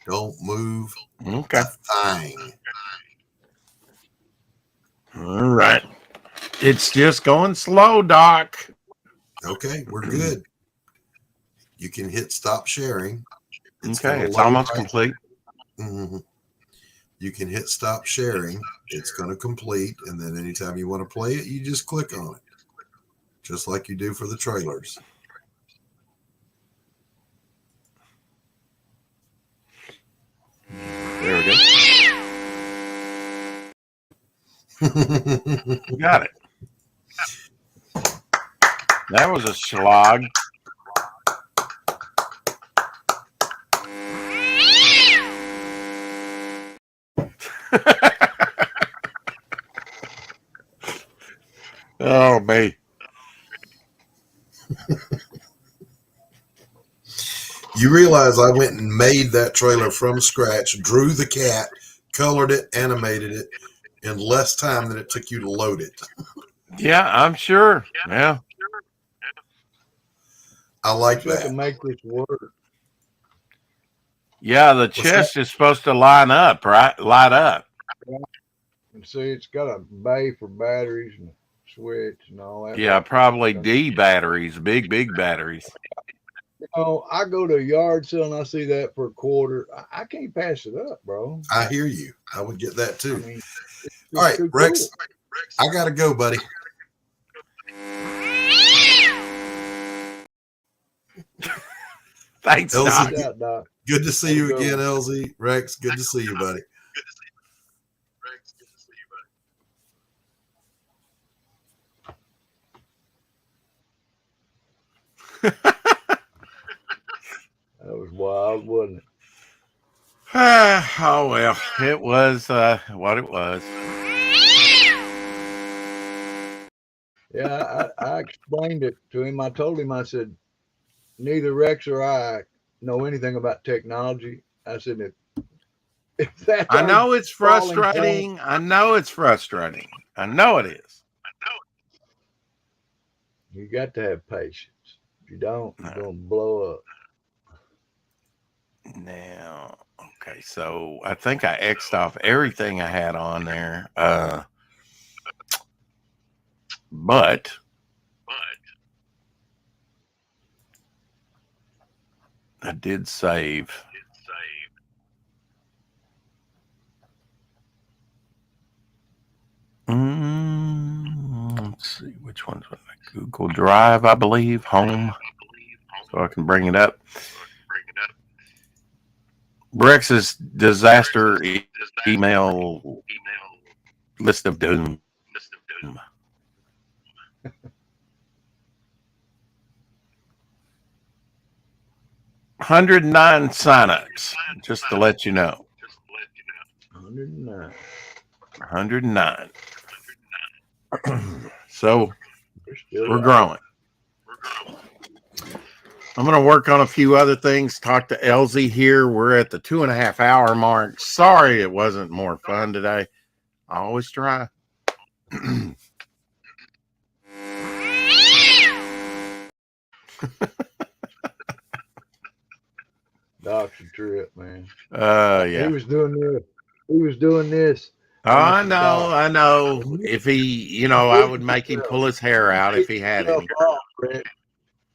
Don't move. Okay. A thing. All right. It's just going slow, Doc. Okay, we're good. You can hit stop sharing. It's almost complete. Mm-hmm. You can hit stop sharing. It's going to complete. And then anytime you want to play it, you just click on it. Just like you do for the trailers. There we go. Got it. That was a slog. Oh, me. You realize I went and made that trailer from scratch, drew the cat, colored it, animated it in less time than it took you to load it. Yeah, I'm sure. Yeah. I like that. that. To make this work. Yeah, the chest is supposed to line up, right? Light up. And see, it's got a bay for batteries and switch and all that. Yeah, probably D batteries, big batteries. I go to a yard sale and I see that for a quarter. I can't pass it up, bro. I hear you. I would get that too. I mean, all right, Rex, I got to go, buddy. Thanks, Elsie. Doc. Good to see you again, Elsie. Rex, good to see you, buddy. That was wild, wasn't it? Oh, well, it was what it was. Yeah, I explained it to him. I told him, I said, neither Rex or I know anything about technology. I said, if that's I know it's frustrating. I know it's frustrating. I know it is. You got to have patience. If you don't, you're going to blow up. Now, okay. Okay, so I think I X'd off everything I had on there. But I did save. Let's see, which one's with Google Drive, I believe, home, so I can bring it up. Brex's disaster email list of doom. 109 signups, just to let you know. 109. 109. So we're growing. I'm going to work on a few other things. Talk to Elsie here. We're at the 2.5 hour mark. Sorry it wasn't more fun today. I always try. Doc's a trip, man. Yeah. He was doing this. Oh, I know. If he, I would make him pull his hair out if he had any.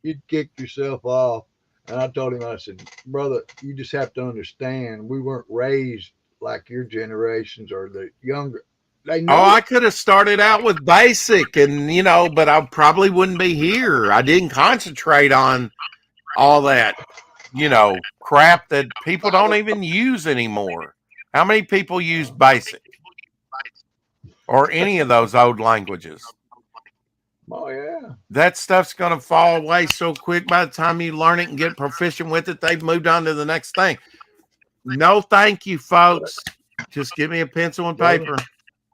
You'd kick yourself off. And I told him, I said, brother, you just have to understand, we weren't raised like your generations or the younger. They know. Oh, I could have started out with basic and, but I probably wouldn't be here. I didn't concentrate on all that, crap that people don't even use anymore. How many people use basic or any of those old languages? Oh, yeah. That stuff's going to fall away so quick. By the time you learn it and get proficient with it, they've moved on to the next thing. No, thank you, folks. Just give me a pencil and paper,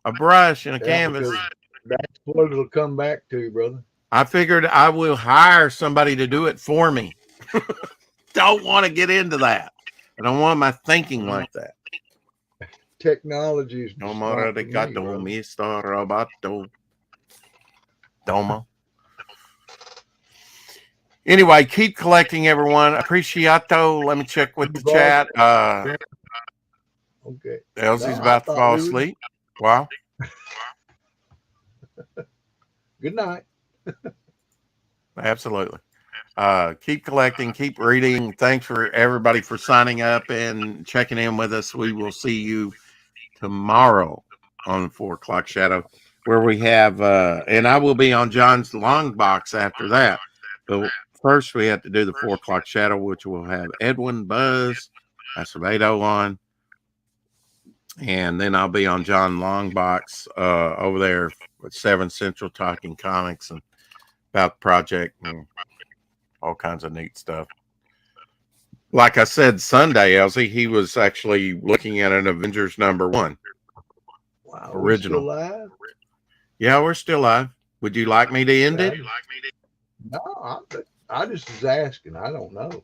a brush, and a canvas. That's what it'll come back to, brother. I figured I will hire somebody to do it for me. Don't want to get into that. I don't want my thinking like that. Technology is no more de gato, Mr. Roboto. Domo. Anyway, keep collecting, everyone. Appreciato. Let me check with the chat. Okay. Elsie's about to fall asleep. Wow. Good night. Absolutely. Keep collecting, keep reading. Thanks for everybody for signing up and checking in with us. We will see you tomorrow on the 4 o'clock shadow, where we have and I will be on John's long box after that. But first we have to do the 4 o'clock shadow, which will have Edwin, Buzz, Acevedo on, and then I'll be on John Longbox over there with 7 Central, talking comics and about the project and all kinds of neat stuff. Like I said Sunday, Elsie, he was actually looking at an Avengers #1. Wow, original. We're still live? Yeah, we're still live. Would you like me to end it? No, I just was asking. I don't know.